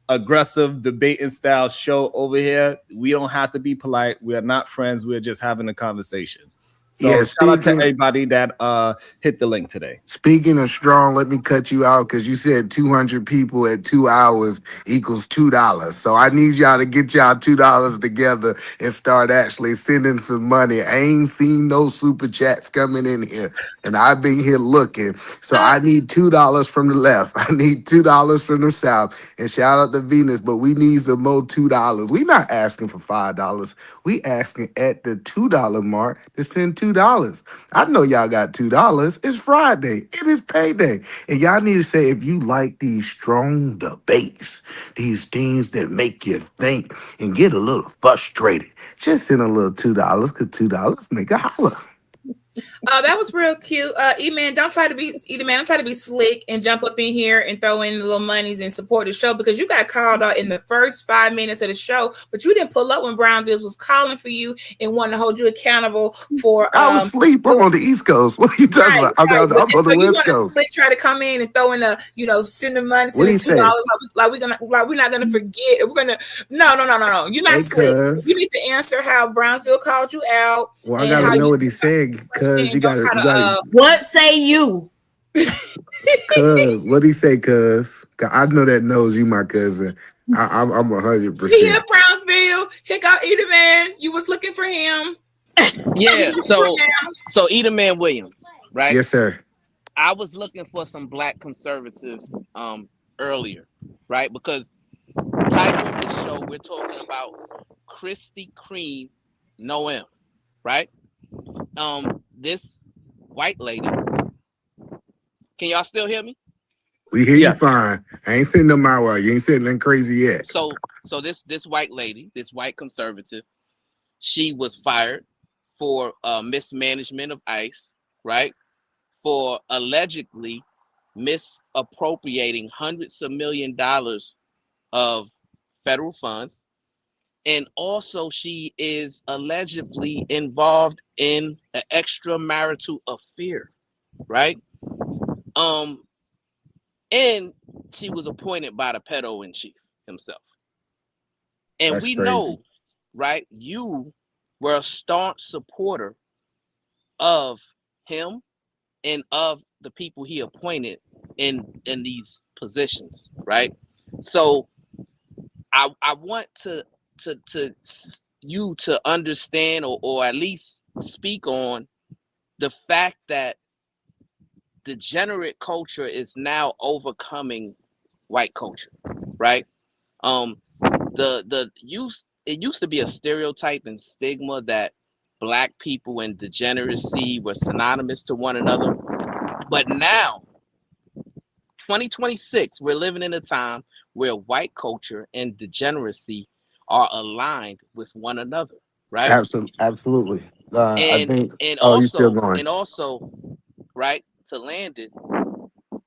B: aggressive debating style show over here. We don't have to be polite. We are not friends. We're just having a conversation. So
F: Yeah,
B: shout out to
F: speaking
B: everybody that hit the link today.
F: speaking of strong, let me cut you out because you said 200 people at 2 hours equals $2. So I need y'all to get y'all $2 together and start actually sending some money. I ain't seen no super chats coming in here, and I've been here looking. So I need $2 from the left. I need $2 from the south. And shout out to Venus, but we need some more $2. We not asking for $5. We asking at the $2 mark to send $2. I know y'all got $2. It's Friday. It is payday. And y'all need to say if you like these strong debates, these things that make you think and get a little frustrated, just send a little $2 because $2 make a holler.
A: That was real cute. E-Man, don't try to be slick and jump up in here and throw in little monies and support the show because you got called out in the first 5 minutes of the show, but you didn't pull up when Brownville was calling for you and wanting to hold you accountable for.
F: I was asleep. I'm on the East Coast. What are you talking about? I'm on the
A: you
F: West
A: want to
F: Coast.
A: slick try to come in and throw in send the money,
F: What
A: send
F: do
A: the
F: you say?
A: $2 like we're not gonna forget. We're gonna no. You're not
F: Hey,
A: slick.
F: cuz.
A: You need to answer how Brownsville called you out.
F: Well, I
A: and
F: gotta
A: how
F: know
A: you
F: what he said, cuz you gotta
T: What say you?
F: cuz what he say, cuz? 'Cause I know that knows you, my cousin. I'm
A: He
F: 100%.
A: in Brownsville. Here go Eater Man. You was looking for him.
K: Yeah, so Edelman Williams, right?
F: Yes, sir.
K: I was looking for some black conservatives earlier, right? Because the title of this show, we're talking about Kristi Noem, right? This white lady. Can y'all still hear me?
F: We hear you fine. I ain't sitting no my way. You ain't sitting nothing crazy yet.
K: So this white lady, this white conservative, she was fired for mismanagement of ICE, right? For allegedly misappropriating hundreds of $millions of federal funds. And also she is allegedly involved in an extramarital affair, right? And she was appointed by the pedo-in-chief himself. And
F: That's
K: we
F: crazy.
K: know, right, you were a staunch supporter of him and of the people he appointed in these positions, right? So I want to you to understand or at least speak on the fact that degenerate culture is now overcoming white culture, right? It used to be a stereotype and stigma that black people and degeneracy were synonymous to one another. But now, 2026, we're living in a time where white culture and degeneracy are aligned with one another, right?
F: Absolutely. I think.
K: And
F: Oh, you still going?
K: also, right, to land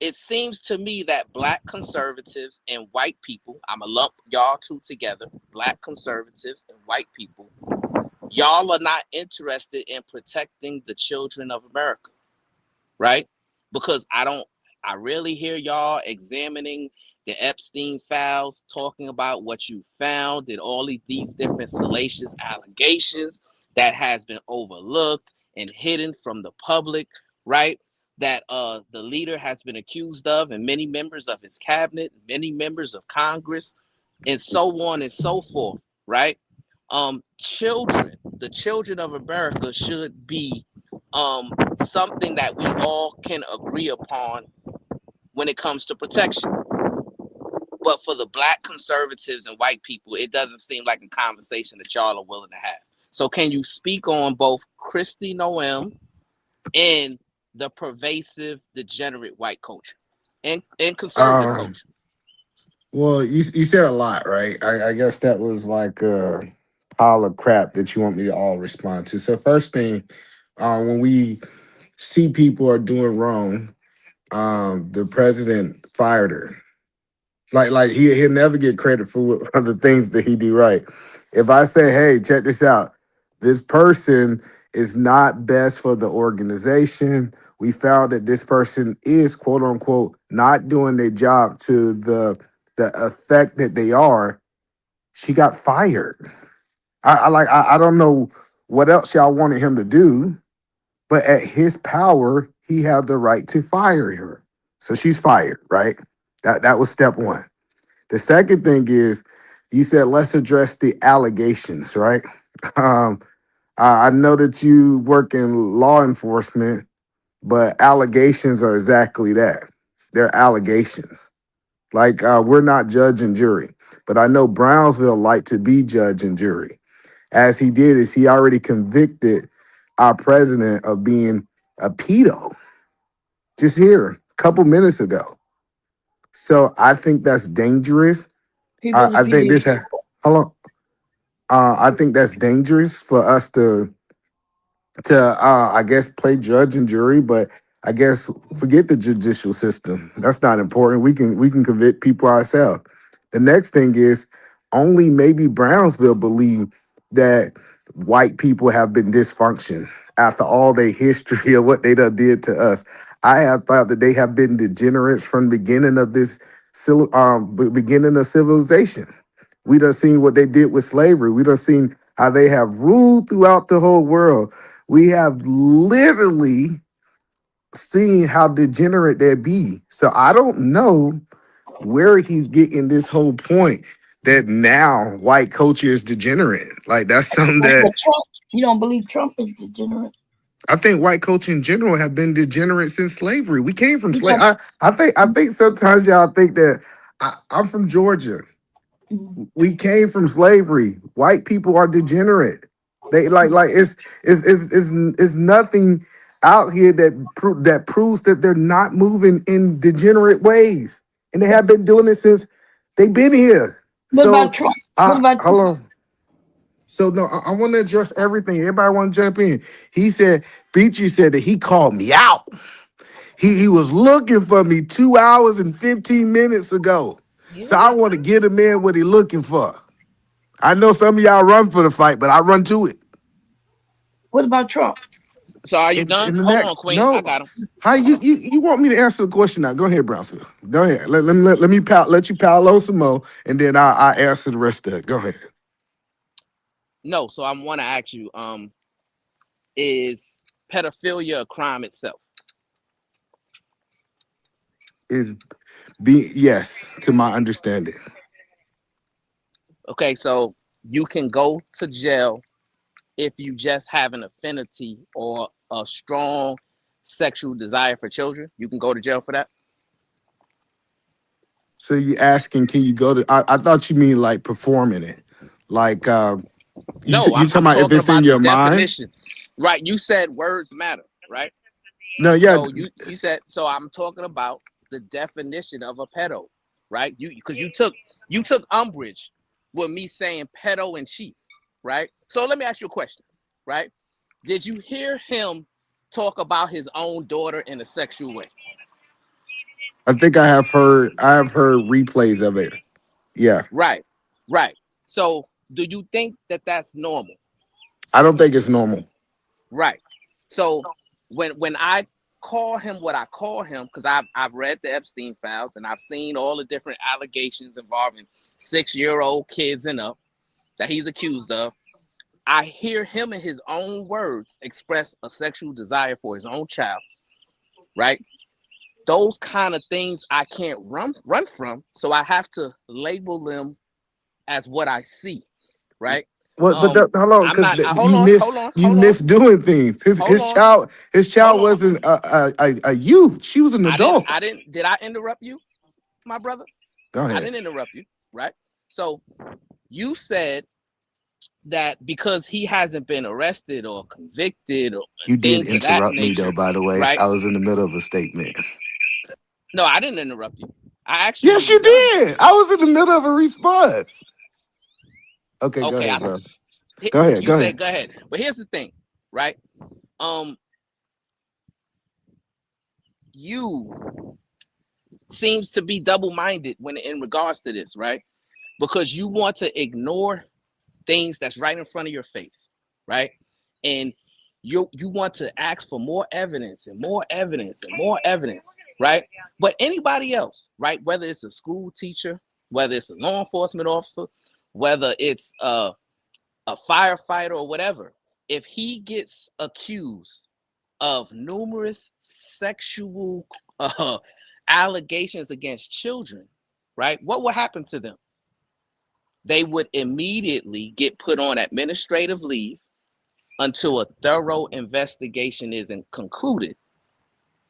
K: it seems to me that black conservatives and white people, I'm gonna lump y'all two together, black conservatives and white people, y'all are not interested in protecting the children of America, right? Because I rarely hear y'all examining the Epstein files, talking about what you found and all of these different salacious allegations that has been overlooked and hidden from the public, right? That the leader has been accused of, and many members of his cabinet, many members of Congress, and so on and so forth, right? The children of America should be something that we all can agree upon when it comes to protection. But for the black conservatives and white people, it doesn't seem like a conversation that y'all are willing to have. So can you speak on both Kristi Noem and the pervasive degenerate white culture and conservative culture?
F: Well, you said a lot, right? I guess that was like a pile of crap that you want me to all respond to. So first thing, when we see people are doing wrong, the president fired her. Like he'll never get credit for the things that he do right. If I say, hey, check this out, this person is not best for the organization. We found that this person is quote unquote not doing their job to the effect that they are. She got fired. I don't know what else y'all wanted him to do. But at his power, he had the right to fire her. So she's fired, right? That was step one. The second thing is, you said let's address the allegations, right? Um, I know that you work in law enforcement, but allegations are exactly that. They're allegations. Like we're not judge and jury, but I know Brownsville like to be judge and jury. As he did is he already convicted our president of being a pedo just here a couple minutes ago. So I think that's dangerous. I think this. Hold on. I think that's dangerous for us to I guess play judge and jury, but I guess forget the judicial system. That's not important. We can convict people ourselves. The next thing is only maybe Brownsville believe that white people have been dysfunction after all their history of what they done did to us. I have thought that they have been degenerates from the beginning of this beginning of civilization. We done seen what they did with slavery. We done seen how they have ruled throughout the whole world. We have literally seen how degenerate they be. So I don't know where he's getting this whole point that now white culture is degenerate. Like that's something
E: Like
F: that
E: with Trump, you don't believe Trump is degenerate?
F: I think white culture in general have been degenerate since slavery. We came from
E: You
F: slavery.
E: talk-
F: I think sometimes y'all think that I'm from Georgia.
E: Mhm.
F: We came from slavery. White people are degenerate. They like it's nothing out here that proves that they're not moving in degenerate ways, and they have been doing it since they've been here.
E: What
F: So
E: about Trump? What about
F: hold on. So no, I want to address everything. Everybody want to jump in. He said, Beachy said that he called me out. He was looking for me 2 hours and 15 minutes ago. So I want to get him in what he looking for. I know some of y'all run for the fight, but I run to it.
E: What about Trump?
K: So are you
F: In
K: done?
F: the
K: Hold on,
F: next,
K: Queen. I
F: no.
K: got him.
F: How you want me to answer the question now? Go ahead, Brownsville. Go ahead. Let you pal on some more, and then I answer the rest of it. Go ahead.
K: No, so I want to ask you, is pedophilia a crime itself?
F: Is yes, to my understanding.
K: Okay, so you can go to jail if you just have an affinity or a strong sexual desire for children. You can go to jail for that.
F: So you asking, can you go to? I thought you mean like performing it, like
K: No,
F: you talking
K: I'm
F: about if
K: talking
F: it's in
K: about the
F: your mind?
K: definition. Right, you said words matter, right?
F: No, yeah,
K: So you said, so I'm talking about the definition of a pedo, right? Because you took umbrage with me saying pedo in chief, right? So let me ask you a question, right? Did you hear him talk about his own daughter in a sexual way?
F: I think I have heard replays of it. Yeah,
K: Right, right. So do you think that that's normal?
F: I don't think it's normal.
K: Right. So when I call him what I call him, because I've read the Epstein files and I've seen all the different allegations involving 6-year-old kids and up that he's accused of. I hear him in his own words express a sexual desire for his own child. Right. Those kind of things I can't run from. So I have to label them as what I see. Right.
F: What? But hold on,
K: I'm
F: because
K: not.
F: you miss doing things.
K: Hold on.
F: His child wasn't a youth. She was an adult.
K: Did I interrupt you, my brother?
F: Go
K: I
F: ahead.
K: didn't interrupt you, right? So you said that because he hasn't been arrested or convicted or
F: You did
K: things of that
F: interrupt me though,
K: nature,
F: by the way.
K: right?
F: I was in the middle of a statement.
K: No, I didn't interrupt you. I asked you, were
F: Yes,
K: you
F: you
K: done?
F: did. I was in the middle of a response. Okay, go
K: Okay,
F: ahead, bro. Go ahead.
K: You said go ahead. But here's the thing, right? You seems to be double-minded when in regards to this, right? Because you want to ignore things that's right in front of your face, right? And you want to ask for more evidence and more evidence and more evidence, right? But anybody else, right? Whether it's a school teacher, whether it's a law enforcement officer, whether it's a firefighter or whatever, if he gets accused of numerous sexual allegations against children, right? What would happen to them? They would immediately get put on administrative leave until a thorough investigation isn't concluded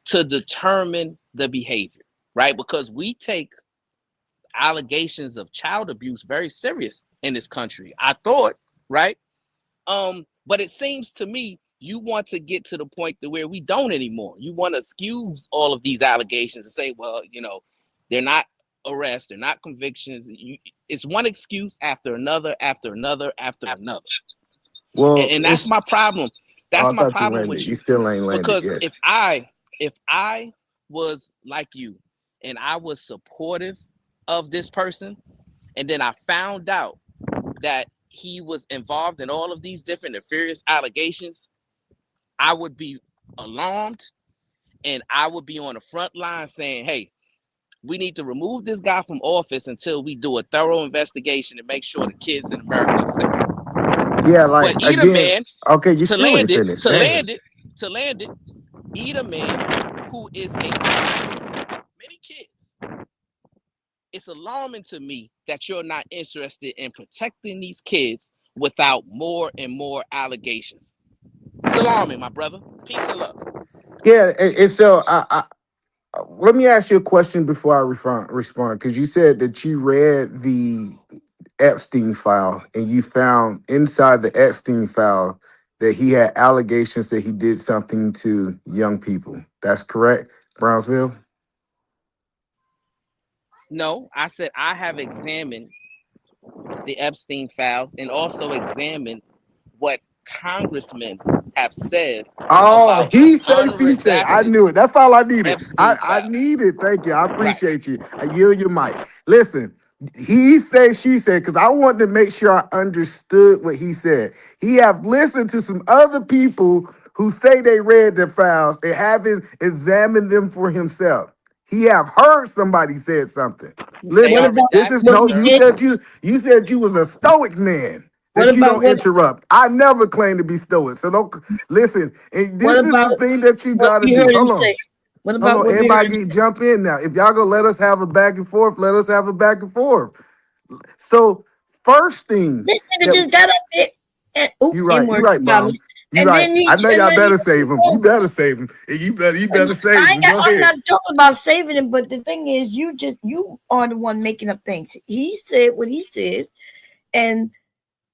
K: to determine the behavior, right? Because we take allegations of child abuse very serious in this country, I thought, right? But it seems to me you want to get to the point to where we don't anymore. You want to excuse all of these allegations and say, well, you know, they're not arrests, they're not convictions. It's one excuse after another, after another, after another.
F: Well,
K: and that's my problem. That's my
F: I thought you
K: problem
F: landed.
K: with
F: You
K: you.
F: still ain't landed
K: Because
F: yet.
K: if I was like you and I was supportive of this person, and then I found out that he was involved in all of these different nefarious allegations, I would be alarmed, and I would be on the front line saying, hey, we need to remove this guy from office until we do a thorough investigation and make sure the kids in America are safe.
F: Yeah, like
K: but eat
F: again.
K: a man
F: Okay, you
K: to
F: still
K: land
F: ain't
K: it,
F: finished.
K: to
F: Damn.
K: land it, to land it, eat a man who is a many kids. It's alarming to me that you're not interested in protecting these kids without more and more allegations. It's alarming, my brother. Peace and love.
F: Yeah, and so let me ask you a question before I respond, because you said that you read the Epstein file and you found inside the Epstein file that he had allegations that he did something to young people. That's correct, Brownsville?
K: No, I said I have examined the Epstein files and also examined what congressmen have said
F: Oh,
K: about
F: he
K: the
F: says he said. I
K: unredacted
F: knew it. That's all I needed.
K: Epstein
F: I
K: files.
F: needed. Thank you. I
K: Right.
F: appreciate you. I yield your mic. Listen, he said, she said, because I wanted to make sure I understood what he said. He have listened to some other people who say they read the files and haven't examined them for himself. He have heard somebody said something.
K: They
F: Listen,
K: are
F: this is
K: redacted,
F: no.
K: sir.
F: You said you was a stoic man.
E: What
F: That you
E: about
F: don't
E: what?
F: interrupt. I never claim to be stoic. So don't listen. And
E: What
F: this is
E: about
F: the thing that you
E: what
F: gotta
E: we
F: do.
E: heard him
F: Hold on.
E: say? What
F: Hold
E: about
F: on.
E: what we heard
F: Everybody
E: him say?
F: jump in now. If y'all gonna let us have a back and forth, let us have a back and forth. So first thing
E: This nigga
F: that
E: just got up there and
F: you're
E: N-word,
F: right, Bomb. You're
E: and
F: right.
E: then he
F: I know
E: and
F: y'all
E: then he
F: better save him. You better save him. And you better save him. Go
E: I'm
F: ahead.
E: not talking about saving him, but the thing is, you are the one making up things. He said what he said, and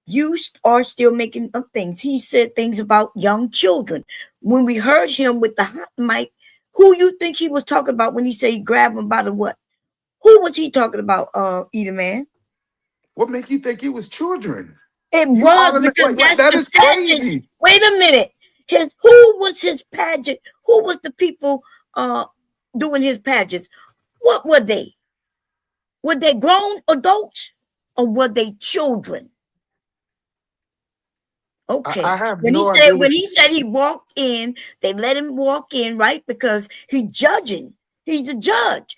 E: you are still making up things. He said things about young children. When we heard him with the hot mic, who you think he was talking about when he said he grabbed him by the what? Who was he talking about, Eater Man?
F: What make you think it was children?
E: It
F: You
E: was
F: automatic
E: because
F: like
E: that's
F: that
E: the
F: is
E: pageants.
F: crazy.
E: Wait a minute. Who was his pageant? Who was the people doing his pageants? What were they? Were they grown adults or were they children? Okay.
F: I have
E: When
F: no idea
E: he said he walked in, they let him walk in, right? Because he's judging. He's a judge.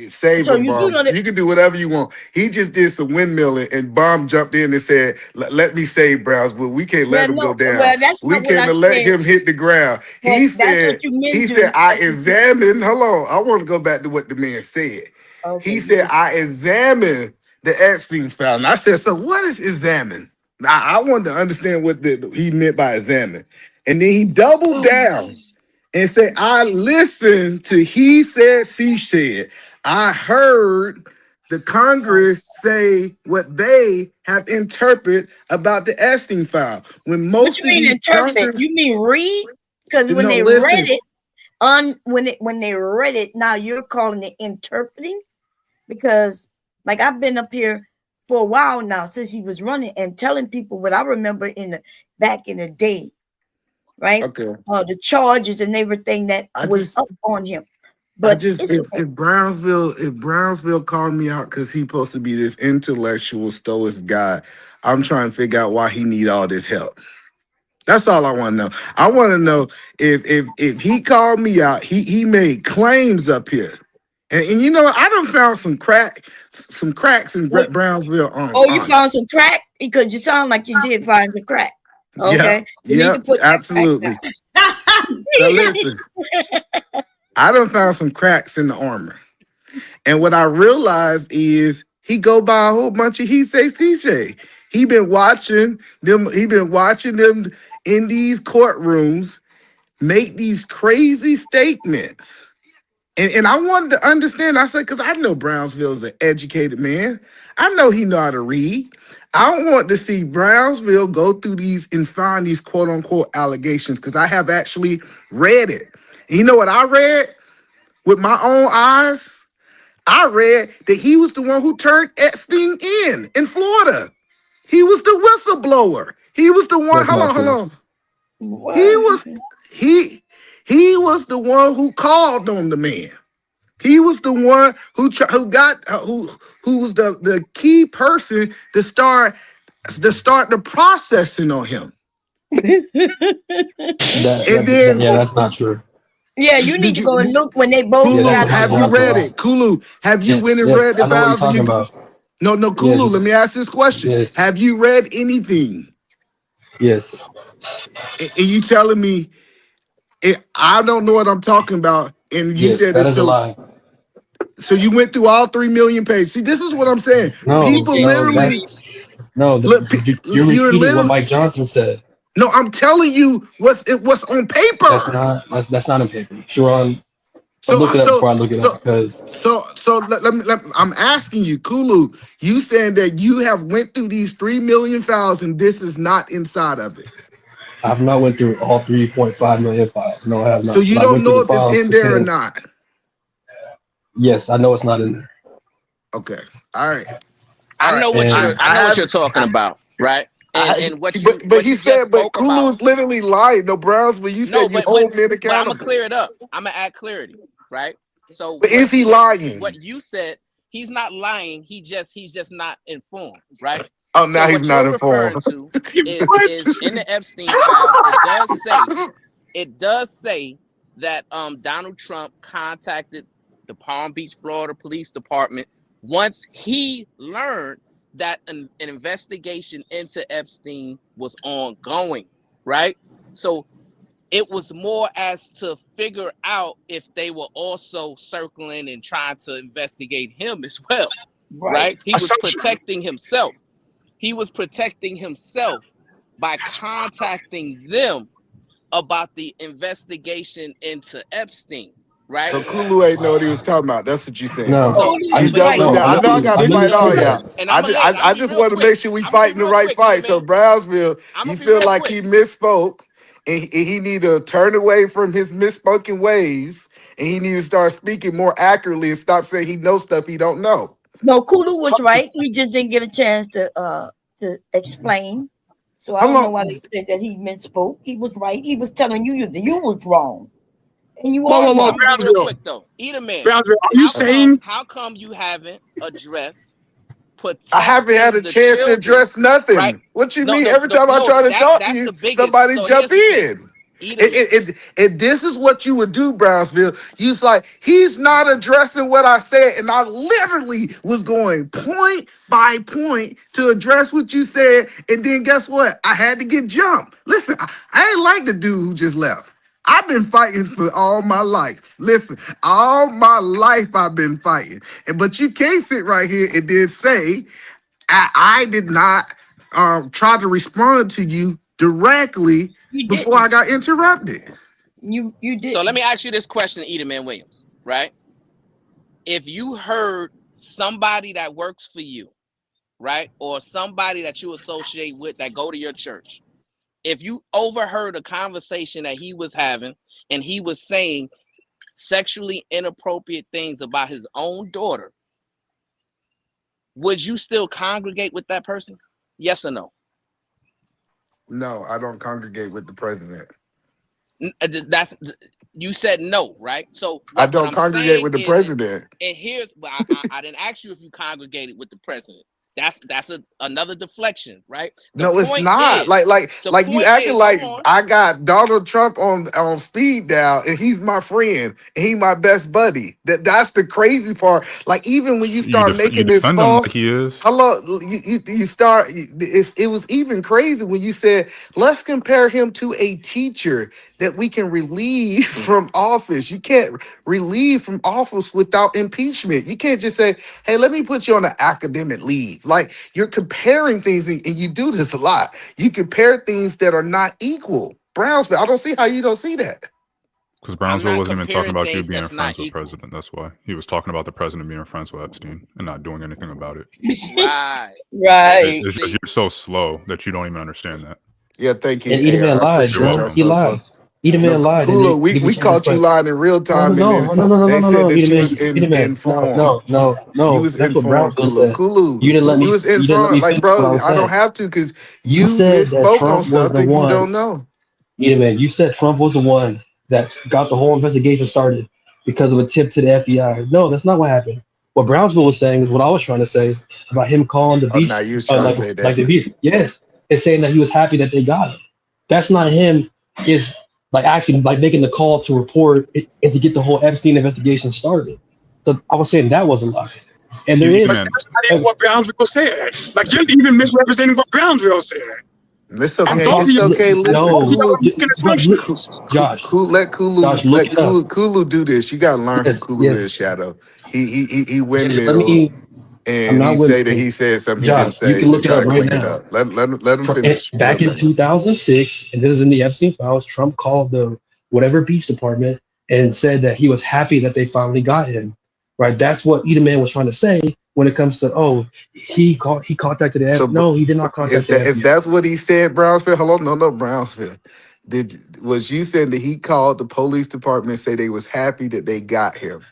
F: Save
E: So
F: him,
E: you do
F: Bomb.
E: know that.
F: You can do whatever you want. He just did some windmilling, and Bomb jumped in and said, "Let me save Brownsville. We can't
E: Well,
F: let him go
E: no,
F: down.
E: well, that's
F: We
E: not what
F: can't
E: I
F: let
E: said.
F: him hit the ground."
E: But that's what you men
F: He
E: do.
F: said, I
E: That's what you-
F: examined. Hold on, I want to go back to what the man said.
E: Okay,
F: He
E: you
F: said,
E: just
F: I examined the Epstein file. And I said, so what is examine? I wanted to understand what he meant by examine. And then he doubled down and say, I listened to he said, she said. I heard the Congress say what they have interpreted about the Epstein file. When
E: what
F: most
E: you
F: of
E: mean
F: these
E: interpret?
F: Congress,
E: You mean read? Because when
F: no,
E: they read
F: listen,
E: it, when they read it, now you're calling it interpreting? Because like I've been up here for a while now since he was running and telling people what I remember back in the day, right?
F: okay.
E: The charges and everything that was up on him. But it's okay.
F: If Brownsville called me out because he's supposed to be this intellectual stoic guy, I'm trying to figure out why he need all this help. That's all I want to know. I want to know if he called me out, he made claims up here. And you know, I done found some cracks in Brownsville
E: You found some crack? Because you sound like you did find some crack. Okay.
F: Yeah,
E: You need to put that crack
F: absolutely.
E: down.
F: So listen, I done found some cracks in the armor. And what I realized is he go by a whole bunch of he say, she say. He been watching them in these courtrooms make these crazy statements. And I wanted to understand. I said, because I know Brownsville is an educated man. I know he know how to read. I want to see Brownsville go through these and find these quote unquote allegations because I have actually read it. And you know what I read with my own eyes? I read that he was the one who turned Epstein in Florida. He was the whistleblower. He was the one.
M: That's not
F: Hold
M: true.
F: on. He was the one who called on the man. He was the one who was the key person to start the processing on him.
M: That's not true.
E: Yeah, you need to go and look when they both
F: Kulu,
M: Yeah,
F: have you read it? Kulu, have you went and
M: yes,
F: read the
M: I know what you're
F: files?
M: talking about.
F: No, Kulu,
M: Yes.
F: let me ask this question.
M: Yes.
F: Have you read anything?
M: Yes.
F: And you telling me I don't know what I'm talking about, and you
M: Yes,
F: said
M: that
F: it
M: is a
F: so.
M: lie.
F: So you went through all 3 million pages. See, this is what I'm saying. People literally
M: You're
F: you're
M: repeating what
F: literally
M: Mike Johnson said.
F: no. I'm telling you what's on paper.
M: That's not in paper. Sharon,
F: So
M: look it up before I look it up because
F: let me. I'm asking you, Kulu. You saying that you have went through these 3 million files and this is not inside of it.
M: I've not went through all 3.5 million files. No, I have not.
F: So you
M: But I
F: don't
M: went through
F: know
M: the
F: if it's
M: files
F: in there or
M: pertaining.
F: not.
M: Yes, I know it's not in there.
F: Okay. All right.
K: I know what you're talking about, right? And what you
F: but he
K: you
F: said,
K: just
F: but
K: spoke
F: Kulu
K: about.
F: is literally lying. No, Brownsville, you
K: No,
F: said you hold men
K: but I'm
F: accountable.
K: gonna clear it up. I'm gonna add clarity, right? So,
F: But is he lying?
K: What you said, he's not lying. He's just not informed, right?
F: Oh, now
K: So
F: he's
K: what
F: not
K: you're referring
F: informed.
K: to is in the Epstein files. It does say that Donald Trump contacted the Palm Beach, Florida Police Department once he learned that an investigation into Epstein was ongoing, right? So it was more as to figure out if they were also circling and trying to investigate him as well, right? He was protecting himself. He was protecting himself by contacting them about the investigation into Epstein, right?
F: So Kulu ain't know what he was talking about. That's what you saying.
M: No,
K: So
F: You doubling down. I know I gotta fight all y'all.
K: And
F: I just want to make sure we fighting the right fight. So Brownsville, you feel like he misspoke and he need to turn away from his misspoken ways and he need to start speaking more accurately and stop saying he knows stuff he don't know.
E: No, Kulu was right. He just didn't get a chance to explain. So I don't know why they said that he misspoke. He was right. He was telling you was wrong. And you are wrong.
K: Real quick though. Edelman,
L: Brownsville, are you saying
K: how come you haven't addressed
F: I haven't had a chance to address nothing.
K: Right?
F: What you mean? Every time I try to talk to you, somebody jump in. And this is what you would do, Brownsville. You's like, he's not addressing what I said. And I literally was going point by point to address what you said. And then guess what? I had to get jumped. Listen, I ain't like the dude who just left. I've been fighting for all my life. Listen, all my life I've been fighting. But you can't sit right here and then say, I did not try to respond to you directly before I got interrupted.
E: You did.
K: So let me ask you this question, Edelman Williams, right? If you heard somebody that works for you, right, or somebody that you associate with that go to your church, if you overheard a conversation that he was having and he was saying sexually inappropriate things about his own daughter, would you still congregate with that person? Yes or no?
F: No, I don't congregate with the president.
K: That's you said no, right? So
F: I don't congregate with the president.
K: And here's I didn't ask you if you congregated with the president. That's another deflection, right? The
F: No, it's
K: point
F: not.
K: is,
F: Like you
K: point
F: acting
K: is,
F: like
K: hold on.
F: I got Donald Trump on speed dial, and he's my friend, and he my best buddy. That's the crazy part. Like even when you start
O: You
F: making this
O: defend him like
F: false,
O: he is.
F: hello, you start. It was even crazy when you said let's compare him to a teacher that we can relieve from office. You can't relieve from office without impeachment. You can't just say, hey, let me put you on an academic leave. Like you're comparing things, and you do this a lot. You compare things that are not equal. Brownsville, I don't see how you don't see that.
O: Because
K: I'm
O: Brownsville
K: not
O: wasn't even talking
K: comparing
O: about you
K: things
O: being
K: that's
O: friends
K: not
O: with
K: equal.
O: president. That's why he was talking about the president being friends with Epstein and not doing anything about it.
K: Right.
E: Right.
O: It's just you're so slow that you don't even understand that.
F: Yeah, thank you.
M: And Edelman
F: I
M: lied,
F: appreciate
O: You're
M: bro.
F: y'all
O: welcome.
M: He
F: so
M: lied.
F: slow. No,
M: Edelman lied, and
F: Kula,
M: they
F: we
M: was trying to
F: caught you
M: deflect.
F: lying in real time, and then
M: No,
F: they said that you was
M: Edelman,
F: informed. You
M: no.
F: was
M: That's what
F: informed,
M: Brownsville
F: Kulu.
M: said.
F: Kulu,
M: You didn't let me.
F: you was
M: You didn't let
F: informed.
M: me
F: Like,
M: finish what I
F: bro,
M: was
F: I don't
M: saying.
F: have to because
M: You
F: you
M: said that
F: misspoke on
M: Trump was the
F: something you
M: one.
F: don't know.
M: Edelman, you said Trump was the one that got the whole investigation started because of a tip to the FBI. No, that's not what happened. What Brownsville was saying is what I was trying to say about him calling the
F: Oh, now
M: beach,
F: you was trying to say
M: like
F: that.
M: the beach. Yes, it's saying that he was happy that they got him. That's not him. It's like actually like making the call to report it, and to get the whole Epstein investigation started. So I was saying that was a lie. And there is.
L: But that's not even what Brownsville said. Like you're even misrepresenting what Brownsville said.
F: It's
L: I'm
F: okay.
L: talking
F: It's
L: to you.
F: okay. Listen,
L: Both of y'all
M: No,
L: are making assumptions.
M: Josh,
F: let
M: look it up.
F: Kulu do this. You gotta learn who
M: Yes,
F: Kulu
M: yes,
F: is, Shadow. He went
M: yes. Let
F: middle,
M: me. I'm
F: and he
M: not with
F: say that
M: me.
F: he said something he didn't
M: Josh, you
F: say
M: can
F: to
M: look it
F: try
M: up
F: to
M: right
F: clean it
M: now.
F: up. Let him finish. Let
M: Back
F: him
M: in
F: finish.
M: 2006, and this is in the Epstein files, Trump called the whatever beach department and said that he was happy that they finally got him. Right? That's what Edelman was trying to say when it comes to he contacted the
F: So
M: FBI. No, he did not contact the
F: is
M: FBI.
F: that's what he said, Brownsville? Hello, no, Brownsville. Was you saying that he called the police department and say they was happy that they got him,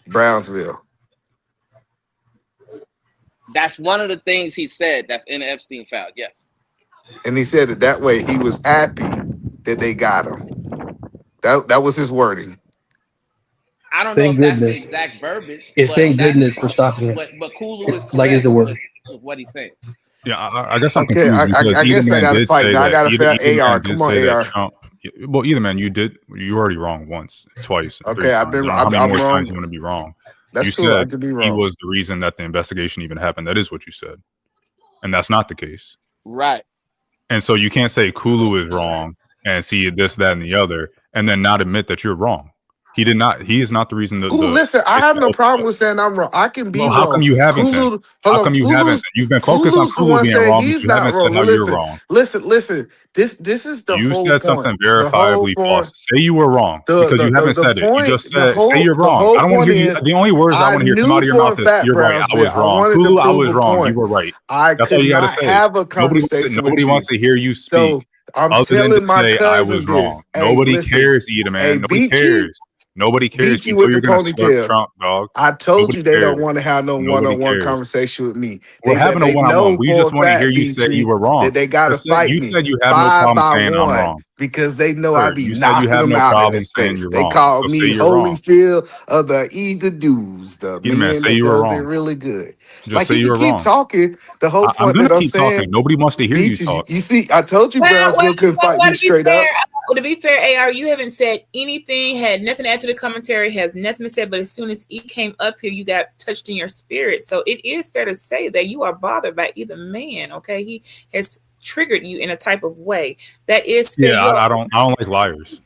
F: Brownsville?
K: That's one of the things he said that's in the Epstein file. Yes.
F: And he said it that way. He was happy that they got him. That was his wording.
K: I don't know
M: Thank
K: if that's the
M: goodness.
K: exact verbiage,
M: It's
K: but
M: thank
K: that's
M: goodness for stopping it.
K: but Kulu is
M: Like is
K: correct
M: the word.
K: with what he's saying.
O: Yeah, I guess I'm
F: Okay,
O: confused because
F: I guess I
O: Edelman
F: gotta
O: did
F: fight
O: say
F: now. I
O: that.
F: gotta fight AR.
O: Edelman did
F: Come on,
O: say that
F: AR.
O: Trump. Well, Edelman, you already wrong once, twice, three
F: Okay,
O: times. I don't know how many
F: I'm
O: more
F: wrong.
O: times you want to be wrong.
F: That's
O: You
F: cool. I
O: said
F: could be
O: he
F: wrong.
O: was the reason that the investigation even happened. That is what you said, and that's not the case.
K: Right.
O: And so you can't say Kulu is wrong and see this, that, and the other, and then not admit that you're wrong. He did not. He is not the reason.
F: Ooh, listen, I have no problem with saying I'm wrong. I can be
O: Well, how come
F: wrong.
O: you haven't then?
F: Kulu,
O: How
F: hold on.
O: come you haven't? You've been focused on
F: Kulu's the
O: Kulu
F: one
O: being
F: saying
O: wrong, but
F: he's
O: you
F: not
O: haven't said
F: wrong.
O: how you're wrong.
F: Listen. This is the
O: You
F: whole
O: said
F: point.
O: something
F: The whole
O: verifiably
F: point.
O: false. Say you were wrong because you haven't said it. You just said say you're
F: The
O: wrong.
F: whole
O: I don't want
F: point
O: to hear
F: is
O: the only words I
F: I
O: want to hear come out
F: knew
O: of your
F: for a
O: mouth is
F: fact,
O: you're right. I
F: Brownsville,
O: was
F: I
O: wrong.
F: wanted to
O: Kulu, I
F: prove
O: was
F: a
O: wrong. You
F: point.
O: were right.
F: I
O: That's all
F: could
O: you got to
F: not
O: say.
F: have a conversation
O: Nobody
F: with
O: wants
F: you.
O: to hear you speak
F: So I'm
O: other than to
F: telling my
O: say I was
F: cousin
O: wrong.
F: this. Hey,
O: Nobody
F: listen.
O: cares, Eda,
F: Hey,
O: man. Nobody
F: Beachy,
O: cares. Nobody cares.
F: Beachy
O: You know
F: with the
O: you're gonna slurp
F: ponytails.
O: Trump, dog.
F: I told
O: Nobody
F: you they
O: cares.
F: don't want to have no
O: Nobody
F: one-on-one
O: cares.
F: conversation with me.
O: We're having a
F: They
O: one-on-one.
F: know
O: We
F: for
O: just
F: a
O: want to hear
F: fact,
O: you say you
F: Beachy,
O: were wrong.
F: that they gotta fight
O: You
F: me
O: said you have no
F: 5
O: problem
F: by
O: saying I'm
F: 1
O: wrong.
F: because they know I
O: Sure,
F: be
O: you said you
F: knocking
O: have
F: them
O: no
F: out in
O: problem
F: his
O: saying
F: face.
O: you're
F: They
O: wrong.
F: call
O: So say
F: me
O: you're wrong.
F: Holyfield of the either dudes, the
O: Eda, man,
F: man
O: say
F: that
O: you were
F: does it
O: wrong.
F: really good.
O: Just
F: Like
O: say
F: he
O: you
F: can
O: were
F: keep
O: wrong.
F: talking. The whole
O: I'm
F: point
O: gonna
F: that I'm
O: keep talking.
F: saying,
O: Nobody wants to hear you
F: Beachy,
O: talk.
F: you see, I told you Brownsville couldn't fight me straight up.
A: To be fair, AR, you haven't said anything, had nothing to add to the commentary, has nothing to say, but as soon as he came up here, you got touched in your spirit. So it is fair to say that you are bothered by either man, okay? He has triggered you in a type of way. That is fair.
O: Yeah, I don't like liars.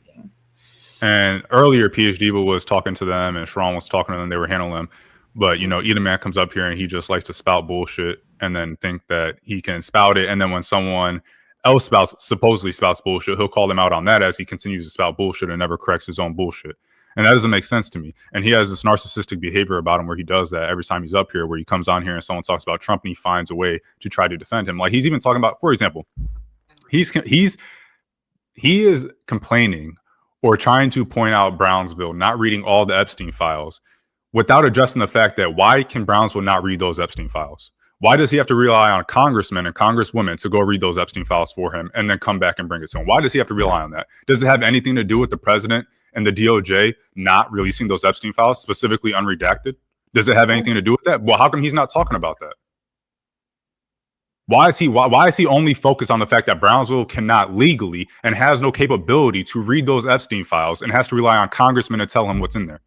O: And earlier, PhD was talking to them, and Sharon was talking to them. They were handling them. But, you know, Eda Man comes up here and he just likes to spout bullshit and then think that he can spout it. And then when someone else supposedly spouts bullshit, he'll call them out on that as he continues to spout bullshit and never corrects his own bullshit. And that doesn't make sense to me. And he has this narcissistic behavior about him where he does that every time he's up here, where he comes on here and someone talks about Trump and he finds a way to try to defend him. Like he's even talking about, for example, he is complaining or trying to point out Brownsville not reading all the Epstein files without addressing the fact that why can Brownsville not read those Epstein files? Why does he have to rely on congressmen and congresswomen to go read those Epstein files for him and then come back and bring it to him? Why does he have to rely on that? Does it have anything to do with the president and the DOJ not releasing those Epstein files, specifically unredacted? Does it have anything to do with that? Well, how come he's not talking about that? Why is he only focused on the fact that Brownsville cannot legally and has no capability to read those Epstein files and has to rely on congressmen to tell him what's in there?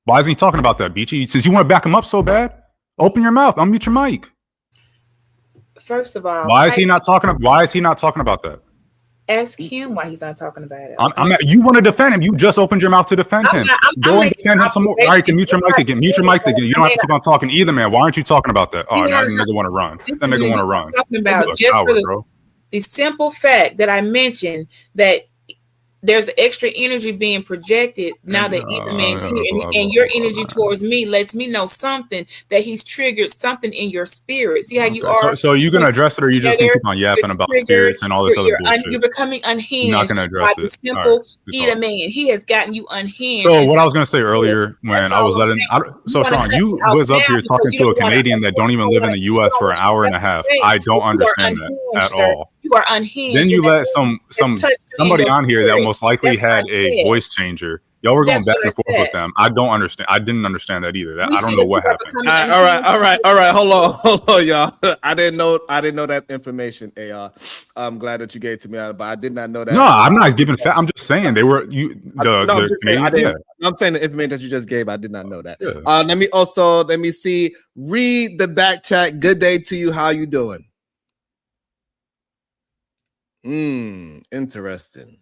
O: Why isn't he talking about that, Beachy? Since you want to back him up so bad, open your mouth, unmute your mic.
A: First of all,
O: why is he not talking about that?
A: Ask him why he's not talking about it.
O: You want to defend him. You just opened your mouth to defend him. Go and defend him some more. All right, you can mute your mic again. Mute your mic again. You don't have to keep on talking either, man. Why aren't you talking about that? Oh, now the nigga want to run. That nigga want to run.
A: Talking about just for the simple fact that I mentioned that there's extra energy being projected now that either man's here, and your energy towards me lets me know something that he's triggered something in your spirit. See how you are.
O: So you gonna address it, or you just gonna keep on yapping about spirits and all this other bullshit?
A: You're becoming unhinged.
O: You're not gonna address
A: by the simple Eda man. He has gotten you unhinged.
O: So what I was gonna say earlier when I was Sean, you was up here talking to a Canadian that don't even live in the U.S. for an hour and a half. I don't understand that at all.
A: You are unhinged.
O: Then you let somebody on here that most likely had a voice changer. Y'all were going back and forth with them. I don't understand. I didn't understand that either. I don't know what happened.
B: All right. Hold on, y'all. I didn't know that information. I'm glad that you gave it to me, but I did not know that.
O: No, I'm not giving. I'm just saying they were
B: I'm saying the information that you just gave. I did not know that. Yeah. Let me see. Read the back chat. Good day to you. How you doing? Interesting.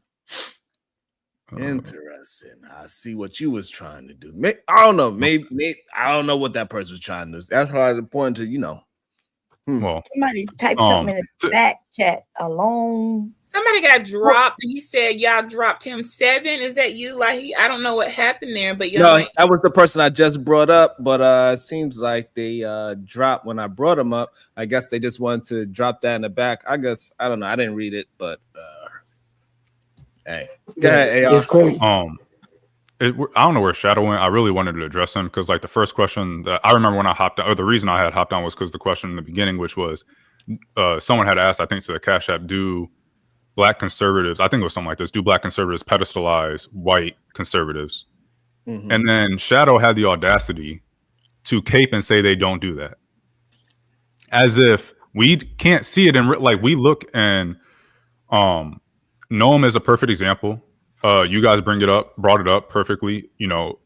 B: Interesting. I see what you was trying to do. I don't know. Maybe I don't know what that person was trying to do. That's hard to point to.
O: Well,
E: somebody typed something in the back chat alone.
A: Somebody got dropped. And he said y'all dropped him 7. Is that you? I don't know what happened there, but
B: no, that was the person I just brought up. But it seems like they dropped when I brought them up. I guess they just wanted to drop that in the back. I guess I don't know. I didn't read it, but hey, go ahead, AR.
J: It's great.
O: I don't know where Shadow went. I really wanted to address him because, the first question that I remember when I hopped on, or the reason I had hopped on was because the question in the beginning, which was someone had asked, I think, to the Cash App, do black conservatives, I think it was something like this, do black conservatives pedestalize white conservatives? Mm-hmm. And then Shadow had the audacity to cape and say they don't do that. As if we can't see it in we look and Noem is a perfect example. You guys brought it up perfectly.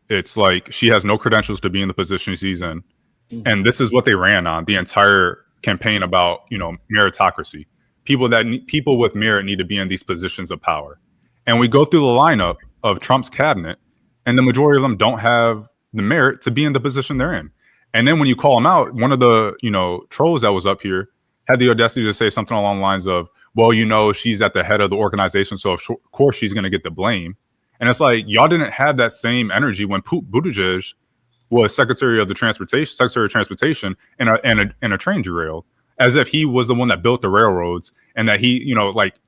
O: It's like she has no credentials to be in the position she's in. Mm-hmm. And this is what they ran on the entire campaign about, meritocracy. People with merit need to be in these positions of power. And we go through the lineup of Trump's cabinet, and the majority of them don't have the merit to be in the position they're in. And then when you call them out, one of the, trolls that was up here had the audacity to say something along the lines of, well, she's at the head of the organization, so of course she's going to get the blame. And it's like, y'all didn't have that same energy when Buttigieg was Secretary of Transportation and a train derailed, as if he was the one that built the railroads and that he,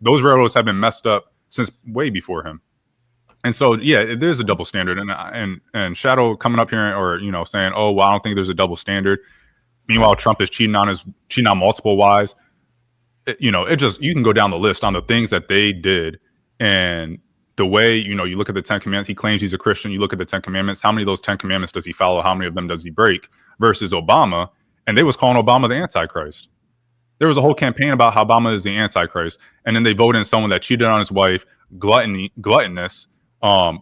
O: those railroads have been messed up since way before him. And so, yeah, there's a double standard. And Shadow coming up here or, saying, oh, well, I don't think there's a double standard. Meanwhile, Trump is cheating on multiple wives. You can go down the list on the things that they did and the way, you look at the 10 Commandments. He claims he's a Christian. You look at the 10 Commandments. How many of those 10 Commandments does he follow? How many of them does he break? Versus Obama. And they was calling Obama the Antichrist. There was a whole campaign about how Obama is the Antichrist. And then they voted in someone that cheated on his wife, gluttonous,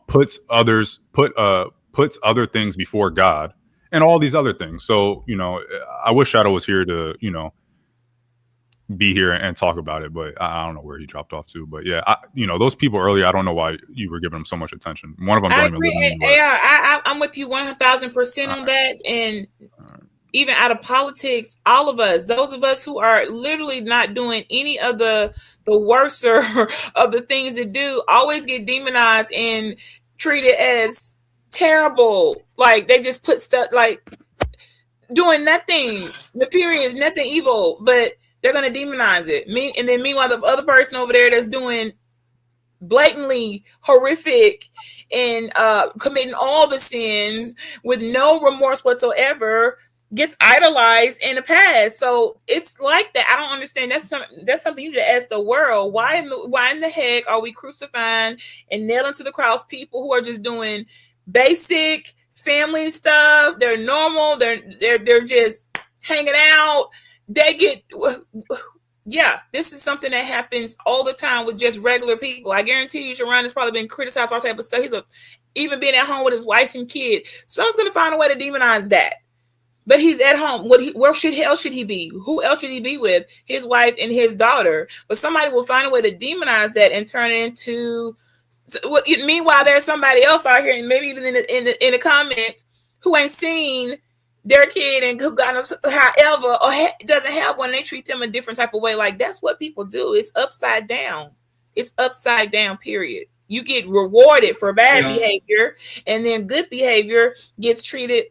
O: puts other things before God and all these other things. So, I wish Shadow was here to, be here and talk about it, but I don't know where he dropped off to. But yeah, those people earlier, I don't know why you were giving them so much attention. One of them don't even live in the US.
A: I'm with you 1,000% on that. And even out of politics, all of us, those of us who are literally not doing any of the worser of the things to do, always get demonized and treated as terrible. Like they just put stuff doing nothing nefarious, nothing evil, but they're going to demonize it. And then meanwhile, the other person over there that's doing blatantly horrific and committing all the sins with no remorse whatsoever gets idolized in the past. So it's like that. I don't understand. That's something you need to ask the world. Why in the heck are we crucifying and nailing to the cross people who are just doing basic family stuff? They're normal. They're just hanging out. they get, yeah, this is something that happens all the time with just regular people. I guarantee you, Sharon has probably been criticized, all type of stuff. Even being at home with his wife and kid. Someone's going to find a way to demonize that. But he's at home. Where else should he be? Who else should he be with? His wife and his daughter. But somebody will find a way to demonize that and turn it into. Meanwhile, there's somebody else out here, and maybe even in the comments, who ain't seen their kid and who got however or doesn't have one. They treat them a different type of way. Like, that's what people do. It's upside down. It's upside down. Period. You get rewarded for bad behavior, and then good behavior gets treated,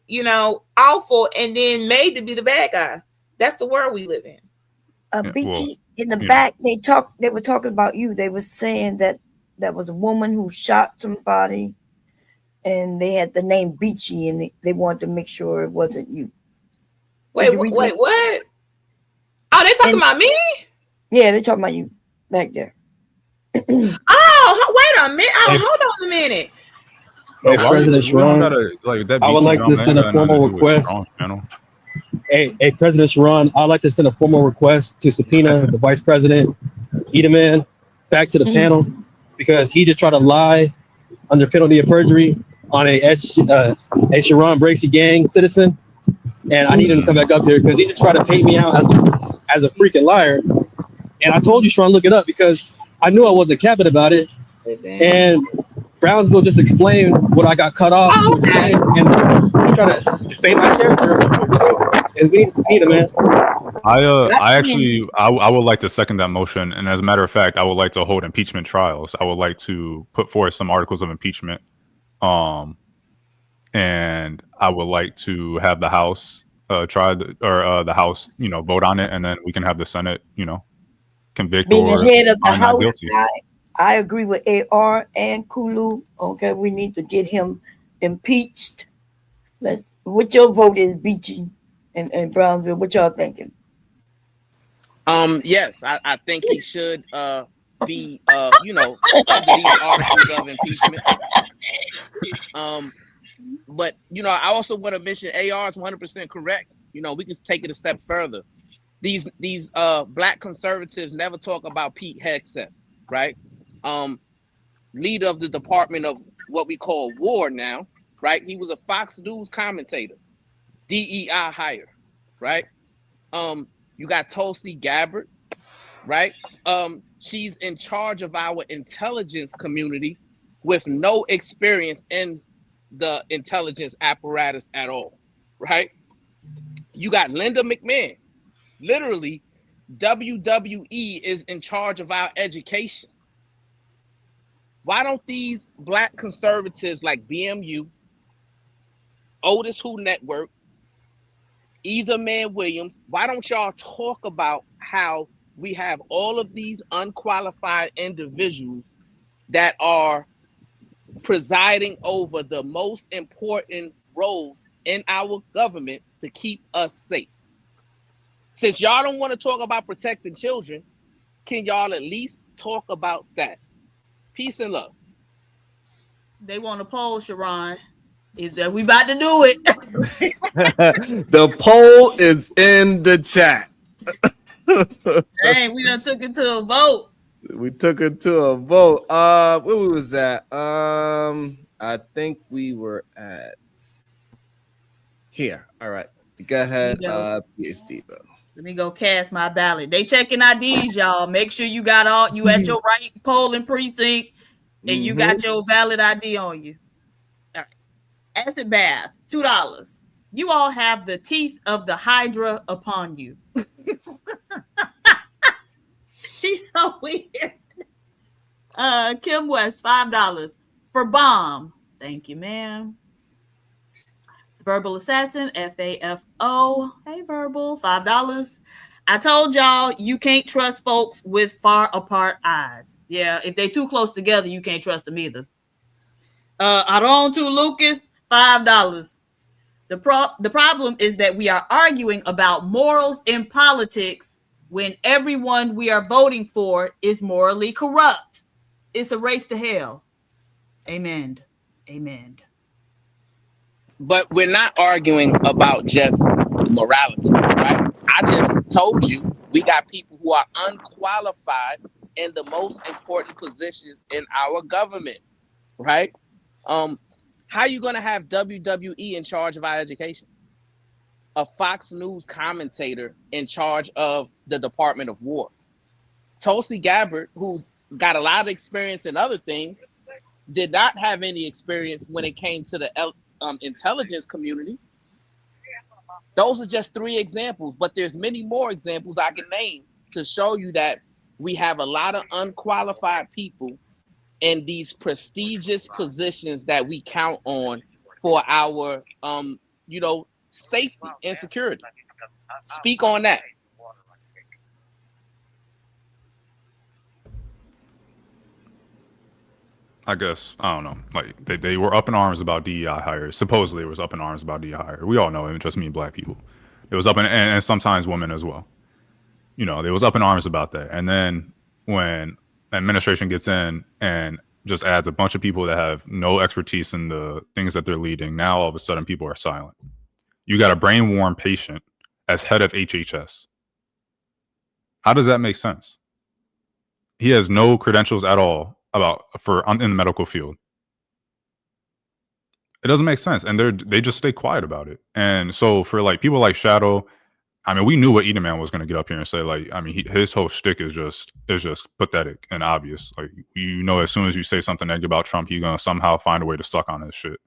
A: awful, and then made to be the bad guy. That's the world we live in.
E: Beachy, in the back, they were talking about you. They were saying that was a woman who shot somebody, and they had the name Beachy, and they wanted to make sure it wasn't you.
A: Wait, what? Oh, they talking about me?
E: Yeah, they talking about you back there.
A: Oh, wait a minute. Hold on a minute.
M: Hey, President Sharon, I would like to send a formal request. Hey, President Sharon, I'd like to send a formal request to subpoena the Vice President, Edelman, back to the panel, because he just tried to lie under penalty of perjury on a Sharon Bracey gang citizen. And I need him to come back up here because he just tried to paint me out as a freaking liar. And I told you, Sharon, look it up, because I knew I wasn't capping about it. And Brownsville just explained what I got cut off to explain, and you try to defame my character. And we need to subpoena, man.
O: I would like to second that motion. And as a matter of fact, I would like to hold impeachment trials. I would like to put forth some articles of impeachment. And I would like to have the House the House, vote on it, and then we can have the Senate, convict
E: being
O: or
E: the head of the
O: find not
E: House.
O: guilty.
E: I agree with AR and Kulu. Okay, we need to get him impeached. What your vote is, Beachy and Brownsville? What y'all thinking?
K: Yes, I think he should be under these articles of impeachment. But I also want to mention AR is 100% correct. We can take it a step further. These black conservatives never talk about Pete Hegseth, right? Leader of the Department of what we call War now, right? He was a Fox News commentator, DEI hire, right? You got Tulsi Gabbard, right? She's in charge of our intelligence community with no experience in the intelligence apparatus at all, right? You got Linda McMahon. Literally, WWE is in charge of our education. Why don't these black conservatives like BMU, Otis Who Network, Either Man Williams, why don't y'all talk about how we have all of these unqualified individuals that are presiding over the most important roles in our government to keep us safe? Since y'all don't want to talk about protecting children, can y'all at least talk about that? Peace and love.
T: They want to poll, Sharon. Is that we about to do it?
B: The poll is in the chat.
T: Dang, we done took it to a vote.
B: We took it to a vote. Where we was at? I think we were at here. All right. Go ahead, PhD.
T: Let me go cast my ballot. They checking IDs, y'all. Make sure you got you at your right polling precinct and you got your valid ID on you. All right. Acid bath, $2. You all have the teeth of the Hydra upon you. He's so weird. Kim West, $5 for bomb. Thank you, ma'am. Verbal Assassin, FAFO. Hey, Verbal, $5. I told y'all you can't trust folks with far apart eyes. Yeah, if they too close together, you can't trust them either. Aron to Lucas, $5. The problem is that we are arguing about morals in politics when everyone we are voting for is morally corrupt. It's a race to hell. Amen. Amen.
K: But we're not arguing about just morality, right? I just told you we got people who are unqualified in the most important positions in our government, right? How are you going to have WWE in charge of our education? A Fox News commentator in charge of the Department of War? Tulsi Gabbard, who's got a lot of experience in other things, did not have any experience when it came to the intelligence community. Those are just 3 examples, but there's many more examples I can name to show you that we have a lot of unqualified people in these prestigious positions that we count on for our, safety and security. Speak on that.
O: I guess, I don't know. Like they were up in arms about DEI hires. Supposedly it was up in arms about DEI hire. We all know it just mean black people. It was up in, and sometimes women as well. They was up in arms about that. And then when administration gets in and just adds a bunch of people that have no expertise in the things that they're leading, now all of a sudden people are silent. You got a brain-worn patient as head of HHS. How does that make sense? He has no credentials at all in the medical field. It doesn't make sense, and they just stay quiet about it. And so for like people like Shadow, I mean, we knew what Edeman was going to get up here and say. Like, I mean, his whole shtick is just pathetic and obvious. Like, as soon as you say something negative about Trump, he's going to somehow find a way to suck on his shit,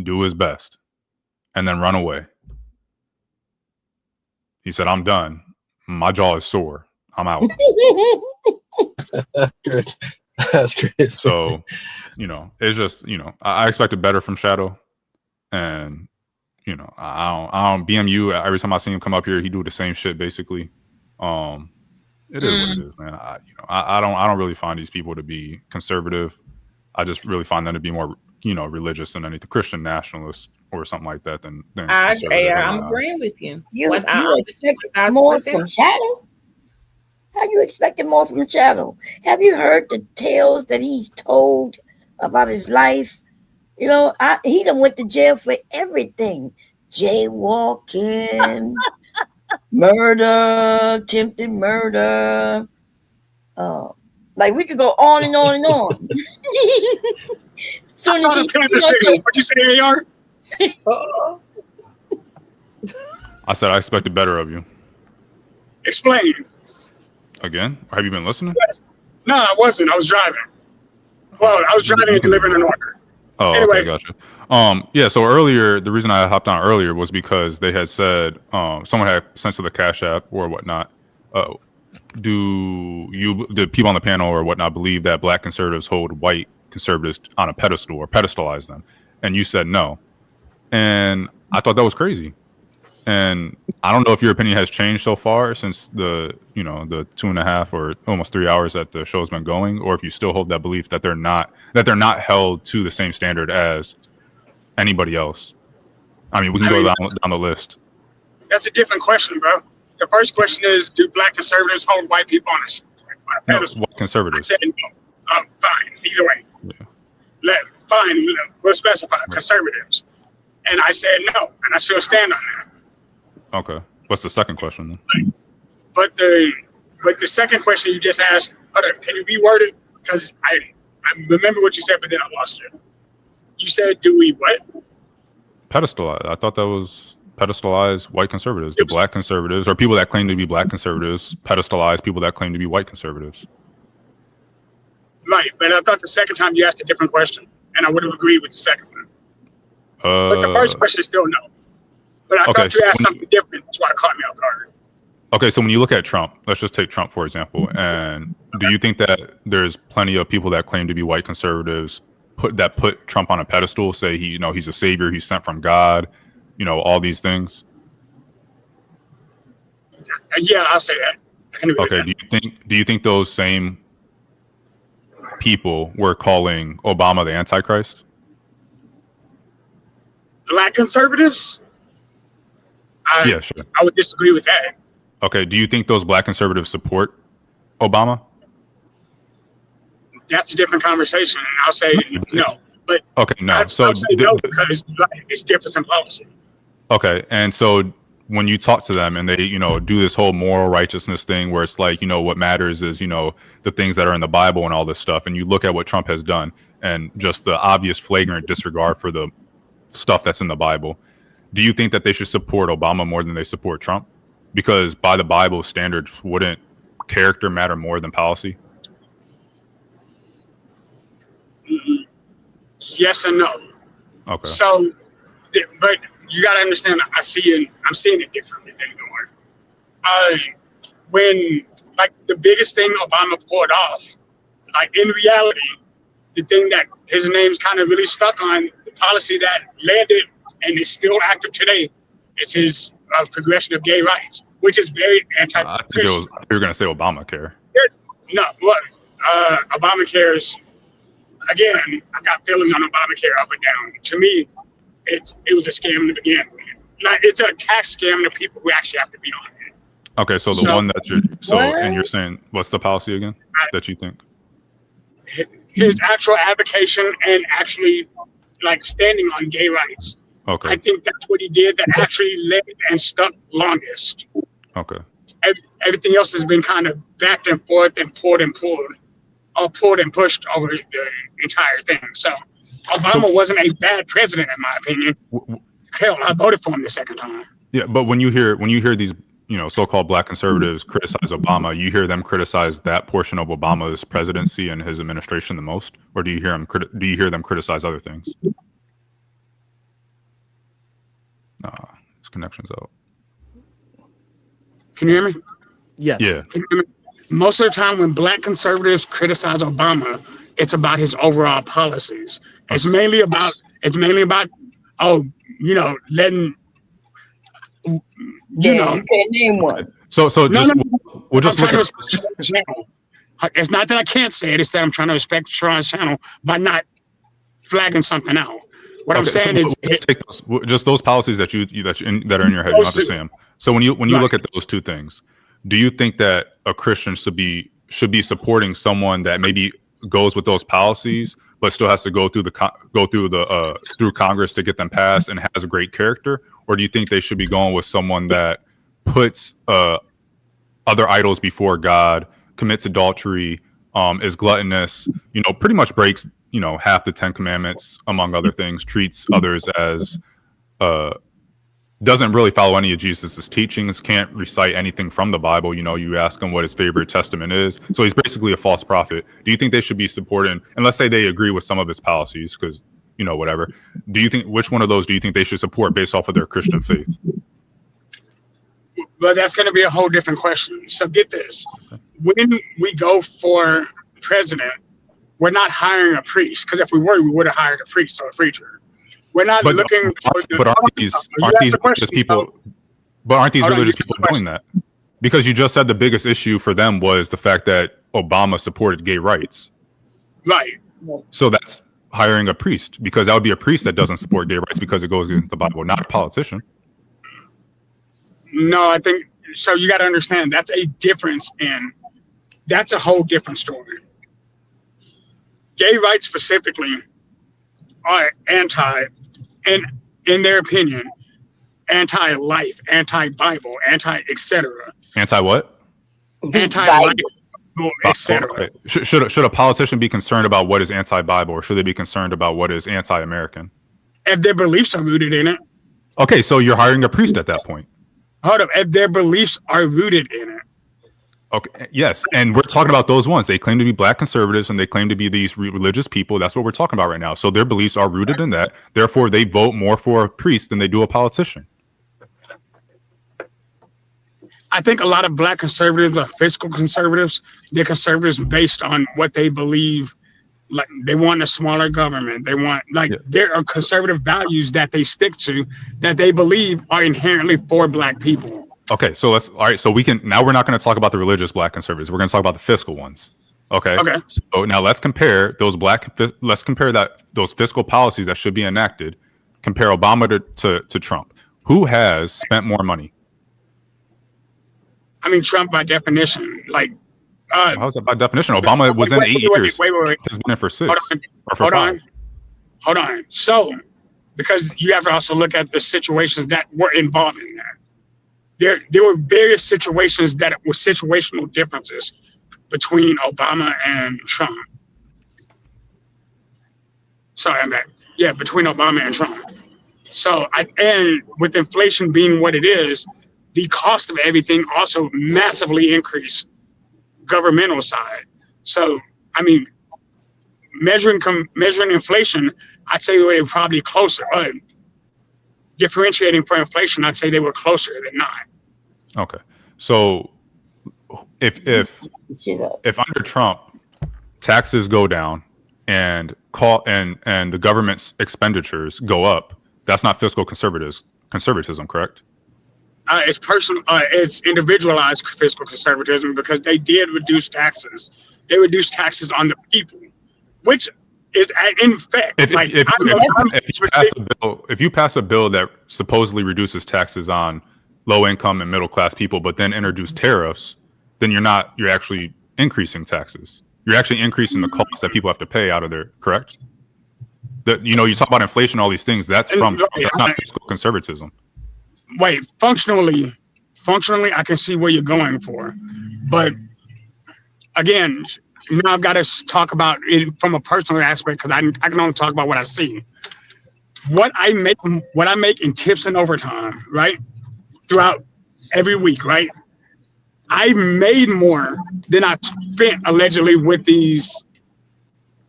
O: do his best, and then run away. He said, "I'm done. My jaw is sore. I'm out."
M: Good. That's great.
O: So, it's just, I expected better from Shadow, and I don't BMU. Every time I see him come up here, he do the same shit basically. It is what it is, man. I don't really find these people to be conservative. I just really find them to be more, religious than anything, Christian nationalists or something like that. Than
A: I'm agreeing with you.
E: You expect more from Shadow? How you expecting more from Shadow? Have you heard the tales that he told about his life? He done went to jail for everything. Jaywalking, murder, attempted murder. Like we could go on and on and on.
L: I saw the Panther signal. What'd you say, AR?
O: I said I expected better of you.
L: Explain.
O: Again? Have you been listening?
L: No, I wasn't. I was driving. Well, I was driving and delivering an order.
O: Oh,
L: anyway.
O: Okay, gotcha. Yeah, so earlier, the reason I hopped on earlier was because they had said, someone had sent to the Cash App or whatnot, do the people on the panel or whatnot believe that black conservatives hold white conservatives on a pedestal or pedestalize them? And you said no. And I thought that was crazy. And I don't know if your opinion has changed so far since the 2.5 or almost 3 hours that the show's been going, or if you still hold that belief that they're not held to the same standard as anybody else. I mean, we can go down the list.
L: That's a different question, bro. The first question is, do black conservatives hold white people on a pedestal?
O: No, white conservatives.
L: I said no. Fine, either way. Fine, we'll specify conservatives. And I said no, and I still stand on that.
O: Okay. What's the second question then?
L: But the second question you just asked, can you reword it? Because I remember what you said, but then I lost it. You said, do we what?
O: Pedestalize. I thought that was pedestalize white conservatives. The black conservatives, or people that claim to be black conservatives, pedestalize people that claim to be white conservatives.
L: Right, but I thought the second time you asked a different question, and I would have agreed with the second one. But the first question is still no. But I thought you asked something different. That's why it caught me off guard.
O: Okay, so when you look at Trump, let's just take Trump, for example. And do you think that there's plenty of people that claim to be white conservatives put Trump on a pedestal, say he's a savior, he's sent from God, all these things?
L: Yeah, I'll say that.
O: Okay, do you think those same people were calling Obama the Antichrist?
L: Black conservatives?
O: Yeah, sure.
L: I would disagree with that.
O: Okay, do you think those black conservatives support Obama?
L: That's a different conversation, and I'll say no. But
O: okay, no.
L: I'll say no because it's difference in policy.
O: Okay, and so when you talk to them and they, you know, do this whole moral righteousness thing where it's like, you know, what matters is, you know, the things that are in the Bible and all this stuff. And you look at what Trump has done and just the obvious flagrant disregard for the stuff that's in the Bible. Do you think that they should support Obama more than they support Trump? Because by the Bible standards, wouldn't character matter more than policy?
L: Yes and no.
O: Okay.
L: So, but you got to understand, I'm seeing it differently than yours. When, like, the biggest thing Obama pulled off, like, in reality, the thing that his name's kind of really stuck on, the policy that landed and is still active today, is his progression of gay rights, which is very anti-Christian.
O: I think you were going to say Obamacare.
L: No, what? Obamacare is, again, I got feelings on Obamacare up and down. To me, it was a scam to begin with. Like, it's a tax scam to people who actually have to be on it.
O: Okay, so the one that and you're saying, what's the policy again that you think?
L: His actual advocation and actually, like, standing on gay rights.
O: Okay.
L: I think that's what he did that actually led and stuck longest.
O: Okay.
L: Everything else has been kind of backed and forth and pulled and pushed over the entire thing. So Obama wasn't a bad president, in my opinion. Hell, I voted for him the second time.
O: Yeah, but when you hear these, you know, so-called black conservatives criticize Obama, you hear them criticize that portion of Obama's presidency and his administration the most, or do you hear them criticize other things? His connection's out.
L: Can you hear me?
B: Yes.
O: Yeah.
L: Most of the time when black conservatives criticize Obama, it's about his overall policies. It's mainly about, oh, you know, letting, you know.
E: You can't name one.
O: So just we'll just look at.
L: It's not that I can't say it, it's that I'm trying to respect Sean's channel by not flagging something out. What I'm saying is,
O: take those policies that are in your head. You don't have to say them. So when you look at those two things, do you think that a Christian should be supporting someone that maybe goes with those policies, but still has to go through through Congress to get them passed and has a great character, or do you think they should be going with someone that puts other idols before God, commits adultery, is gluttonous, you know, pretty much breaks, you know, half the 10 commandments, among other things, treats others as doesn't really follow any of Jesus's teachings, can't recite anything from the Bible. You know, you ask him what his favorite testament is. So he's basically a false prophet. Do you think they should be supporting, and let's say they agree with some of his policies, because, you know, whatever. Do you think, which one of those do you think they should support based off of their Christian faith?
L: Well, that's going to be a whole different question. So get this. When we go for president, we're not hiring a priest, because if we were, we would have hired a priest or a preacher. We're not looking.
O: But aren't these religious people? But aren't these religious people doing that? Because you just said the biggest issue for them was the fact that Obama supported gay rights.
L: Right.
O: So that's hiring a priest, because that would be a priest that doesn't support gay rights because it goes against the Bible, not a politician.
L: No, I think so. You got to understand that's a difference that's a whole different story. Gay rights specifically are and in their opinion, anti-life, anti-Bible, anti-etc.
O: Anti-what?
L: Anti-life, etc.
O: Okay. Should a politician be concerned about what is anti-Bible, or should they be concerned about what is anti-American?
L: If their beliefs are rooted in it.
O: Okay, so you're hiring a priest at that point.
L: Hold up, if their beliefs are rooted in it.
O: Okay, yes, and we're talking about those ones. They claim to be black conservatives, and they claim to be these religious people. That's what we're talking about right now. So their beliefs are rooted in that. Therefore, they vote more for a priest than they do a politician.
L: I think a lot of black conservatives are fiscal conservatives. They're conservatives based on what they believe. Like, they want a smaller government. They want, there are conservative values that they stick to that they believe are inherently for black people.
O: Okay, so now we're not going to talk about the religious black conservatives. We're going to talk about the fiscal ones. Okay. So now let's compare those those fiscal policies that should be enacted. Compare Obama to Trump. Who has spent more money?
L: I mean, Trump by definition,
O: how's that by definition? Obama was in 8 years.
L: Wait.
O: Has been in for 6 or for 5.
L: Hold on. So, because you have to also look at the situations that were involved in that. there were various situations that were situational differences between Obama and Trump. Sorry, I'm back. Yeah, between Obama and Trump. So, and with inflation being what it is, the cost of everything also massively increased governmental side. So, I mean, measuring inflation, I'd say they were probably closer. Differentiating for inflation, I'd say they were closer than not.
O: Okay. So if under Trump taxes go down and the government's expenditures go up, that's not fiscal conservatism, correct?
L: It's personal. It's individualized fiscal conservatism because they did reduce taxes. They reduced taxes on the people, which is in effect.
O: If you pass a bill that supposedly reduces taxes on low income and middle class people, but then introduce tariffs, then you're actually increasing taxes. You're actually increasing the cost that people have to pay out of there. Correct? You talk about inflation, all these things. That's not fiscal conservatism.
L: Wait, functionally, I can see where you're going for, but again, now I've got to talk about it from a personal aspect because I can only talk about what I see. What I make in tips and overtime, right, throughout every week, right, I made more than I spent allegedly with these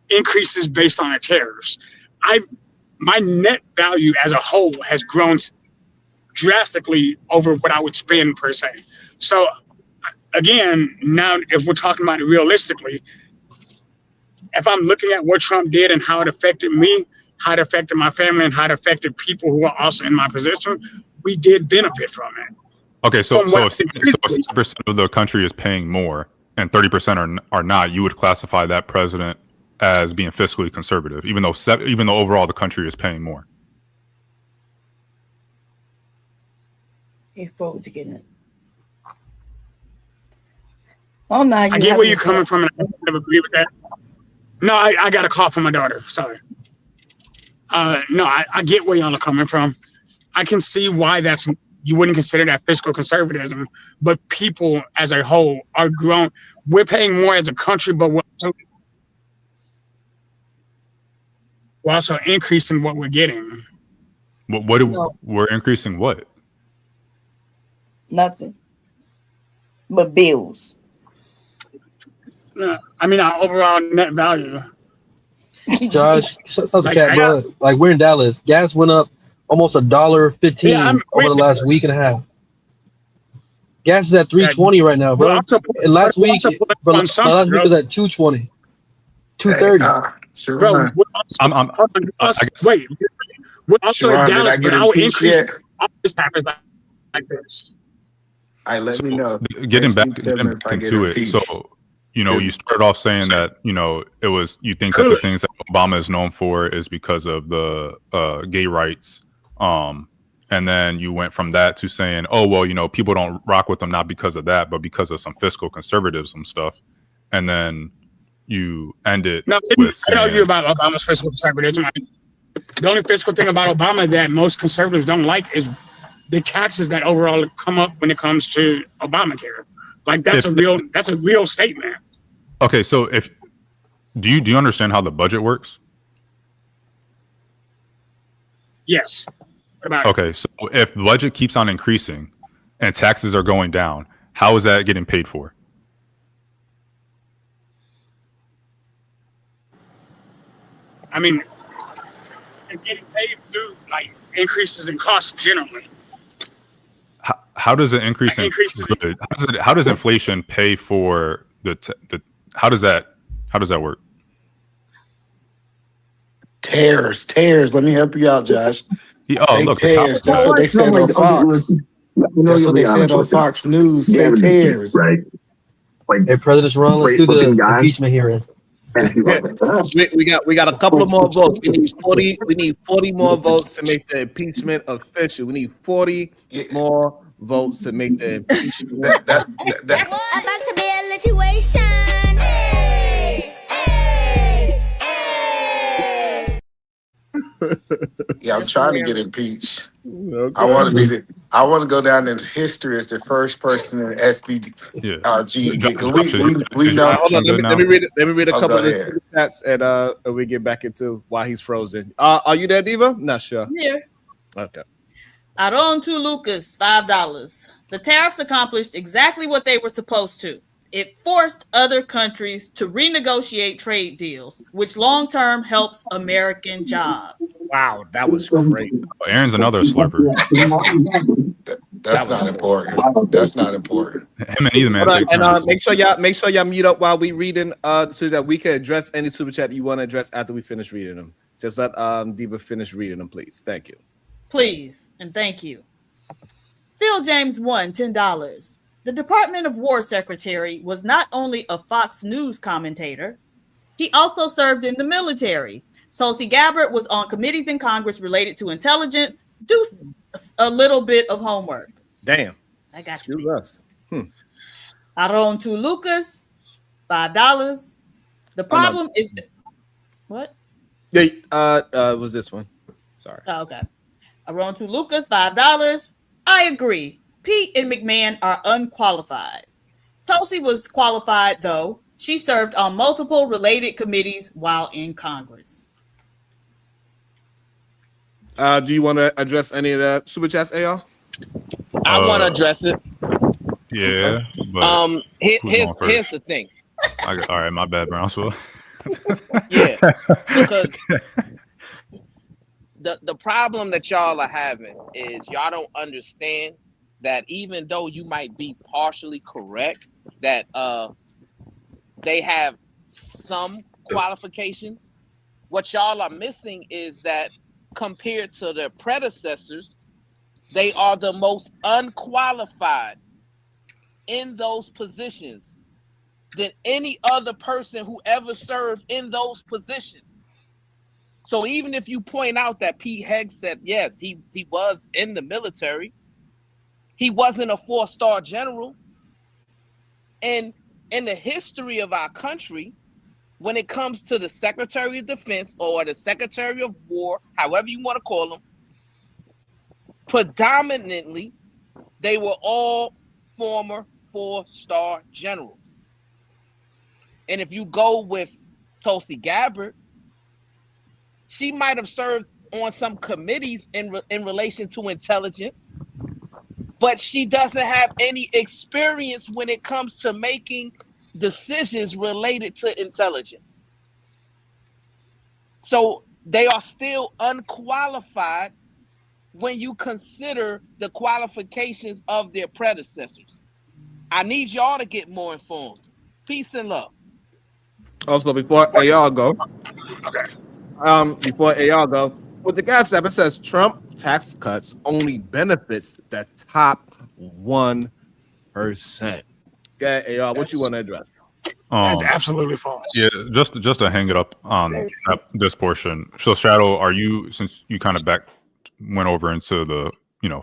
L: increases based on the tariffs. My net value as a whole has grown drastically over what I would spend per se. So again, now if we're talking about it realistically, if I'm looking at what Trump did and how it affected me, how it affected my family, and how it affected people who are also in my position, we did benefit from it.
O: Okay, so if 60% of the country is paying more and 30% are not, you would classify that president as being fiscally conservative, even though overall the country is paying more.
E: Hey, folks, getting it. Oh, no,
L: I get where you're coming from, and I never agree with that. No, I got a call from my daughter. Sorry. No, I get where y'all are coming from. I can see why you wouldn't consider that fiscal conservatism, but people as a whole are grown. We're paying more as a country, but we're also increasing what we're getting.
O: We're increasing what?
E: Nothing but bills.
L: I mean, our overall net value.
M: Josh, like we're in Dallas. Gas went up almost $1.15 over the last week and a half. Gas is at $3.20 right now, bro. And last week was at $2.20, $2.30.
L: Bro, wait. We're also in Dallas, but our increase always happens like this.
F: All right, let me know.
O: Getting back into it. So, you started off saying that, it was, you think that the things that Obama is known for is because of the gay rights. And then you went from that to saying, oh, well, people don't rock with them, not because of that, but because of some fiscal conservatism stuff. And then you ended with saying,
L: I argue about Obama's fiscal conservatism. The only fiscal thing about Obama that most conservatives don't like is the taxes that overall come up when it comes to Obamacare. Like that's a real statement.
O: Okay, so do you understand how the budget works?
L: Yes.
O: Okay, so if the budget keeps on increasing and taxes are going down, how is that getting paid for?
L: I mean, it's getting paid through like increases in costs generally.
O: How does it increase? How does inflation pay for how does that work?
F: Tariffs. Let me help you out, Josh.
L: Tariffs.
F: That's what they said on Fox. That's what they said on Fox News. Say tariffs.
M: Right. Hey, President Ron, let's do the impeachment hearing.
B: We got a couple of more votes. We need 40 more votes to make the impeachment official. We need 40 more votes to make the impeachment.
G: That's about to be a situation. Hey.
F: Yeah, I'm trying to get impeached.
B: Okay.
F: I want to go down in history as the first person in SBG to get. We know.
B: Hold on, let me read a couple of the
F: ahead.
B: chats and we get back into why he's frozen. Are you there, Diva? Not sure.
T: Here.
B: Okay.
T: Aaron to Lucas, $5. The tariffs accomplished exactly what they were supposed to. It forced other countries to renegotiate trade deals, which long-term helps American jobs.
B: Wow, that was crazy.
O: Aaron's another slurper.
F: That's not important. That's not important.
O: Him and either man.
B: And make sure y'all mute up while we reading so that we can address any super chat you want to address after we finish reading them. Just let Diva finish reading them, please. Thank you.
T: Please and thank you. Phil James won $10. The Department of War Secretary was not only a Fox News commentator, he also served in the military. Tulsi Gabbard was on committees in Congress related to intelligence. Do a little bit of homework.
B: Damn.
T: I got
B: Excuse
T: you.
B: us.
T: Aaron to Lucas, $5. The problem is what?
B: Yeah, was this one? Sorry.
T: Oh, okay. Aaron to Lucas, $5. I agree. Pete and McMahon are unqualified. Tulsi was qualified, though. She served on multiple related committees while in Congress.
B: Do you want to address any of the super chats, AR?
K: I want to address it.
O: Yeah. But
K: here's the thing.
O: All right, my bad, Brownsville.
K: Yeah, because the problem that y'all are having is y'all don't understand that even though you might be partially correct, that they have some qualifications. What y'all are missing is that compared to their predecessors, they are the most unqualified in those positions than any other person who ever served in those positions. So even if you point out that Pete Hegseth, yes, he was in the military, he wasn't a 4-star general. And in the history of our country, when it comes to the Secretary of Defense or the Secretary of War, however you want to call them, predominantly, they were all former 4-star generals. And if you go with Tulsi Gabbard, she might have served on some committees in relation to intelligence, but she doesn't have any experience when it comes to making decisions related to intelligence. So they are still unqualified when you consider the qualifications of their predecessors. I need y'all to get more informed. Peace and love.
B: Also, before AR go, with the gas step, it says Trump tax cuts only benefits the top 1%. Okay, AR, what you want to address?
L: That's absolutely false.
O: Yeah, just to hang it up on this portion. So, Shadow, are you, since you kind of went over into the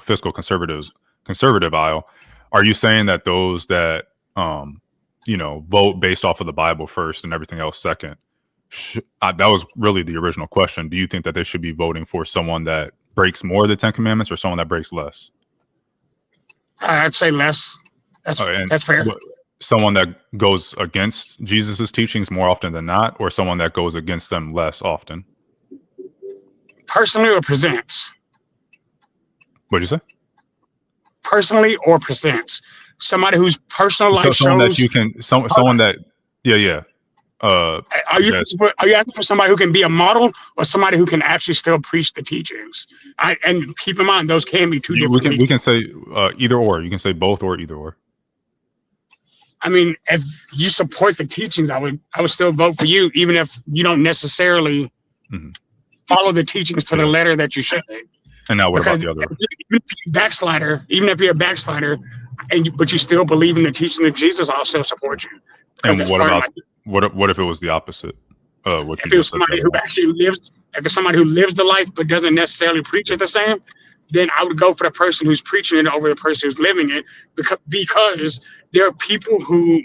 O: fiscal conservative aisle, are you saying that those that vote based off of the Bible first and everything else second? That was really the original question. Do you think that they should be voting for someone that breaks more of the 10 Commandments or someone that breaks less?
L: I'd say less. That's fair.
O: Someone that goes against Jesus's teachings more often than not, or someone that goes against them less often?
L: Personally or presents?
O: What'd you say?
L: Personally or presents? Somebody whose personal life
O: someone
L: shows.
O: That you can, someone that, yeah.
L: Are you asking for somebody who can be a model or somebody who can actually still preach the teachings? And keep in mind, those can be two different people.
O: We can say either or. You can say both or either or.
L: I mean, if you support the teachings, I would still vote for you, even if you don't necessarily follow the teachings to the letter that you should.
O: And now what about the other?
L: Even if you're a backslider, but you still believe in the teaching of Jesus, I'll still support you.
O: And what if it was the opposite?
L: If it was somebody who actually lives, if it's somebody who lives the life but doesn't necessarily preach it the same, then I would go for the person who's preaching it over the person who's living it, because there are people who.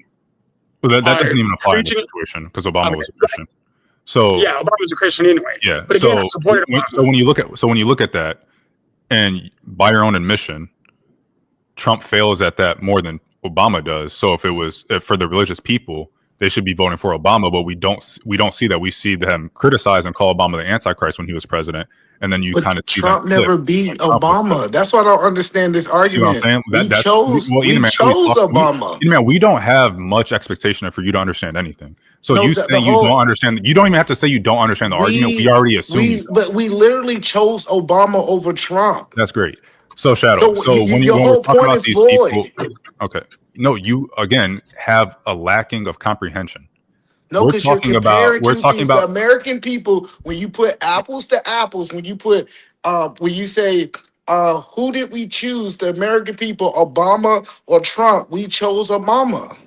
O: Well, that doesn't even apply in this situation because Obama was a Christian. So
L: yeah, Obama's a Christian anyway.
O: yeah.
L: But again, I supported Obama.
O: When you look at that, and by your own admission, Trump fails at that more than Obama does. So if for the religious people, they should be voting for Obama, but we don't see that. We see them criticize and call Obama the Antichrist when he was president, and then you kind of see
F: Trump never beat Obama. That's why I don't understand this argument.
O: See what I'm saying?
F: We chose Obama.
O: Man, we don't have much expectation for you to understand anything. So you say you don't understand. You don't even have to say you don't understand the argument. We already assume.
F: But we literally chose Obama over Trump.
O: That's great. So Shadow. So when we're talking about these people, okay. No, you again have a lacking of comprehension.
F: No, because we're talking about the American people. When you put apples to apples, when you say who did we choose, the American people, Obama or Trump? We chose Obama.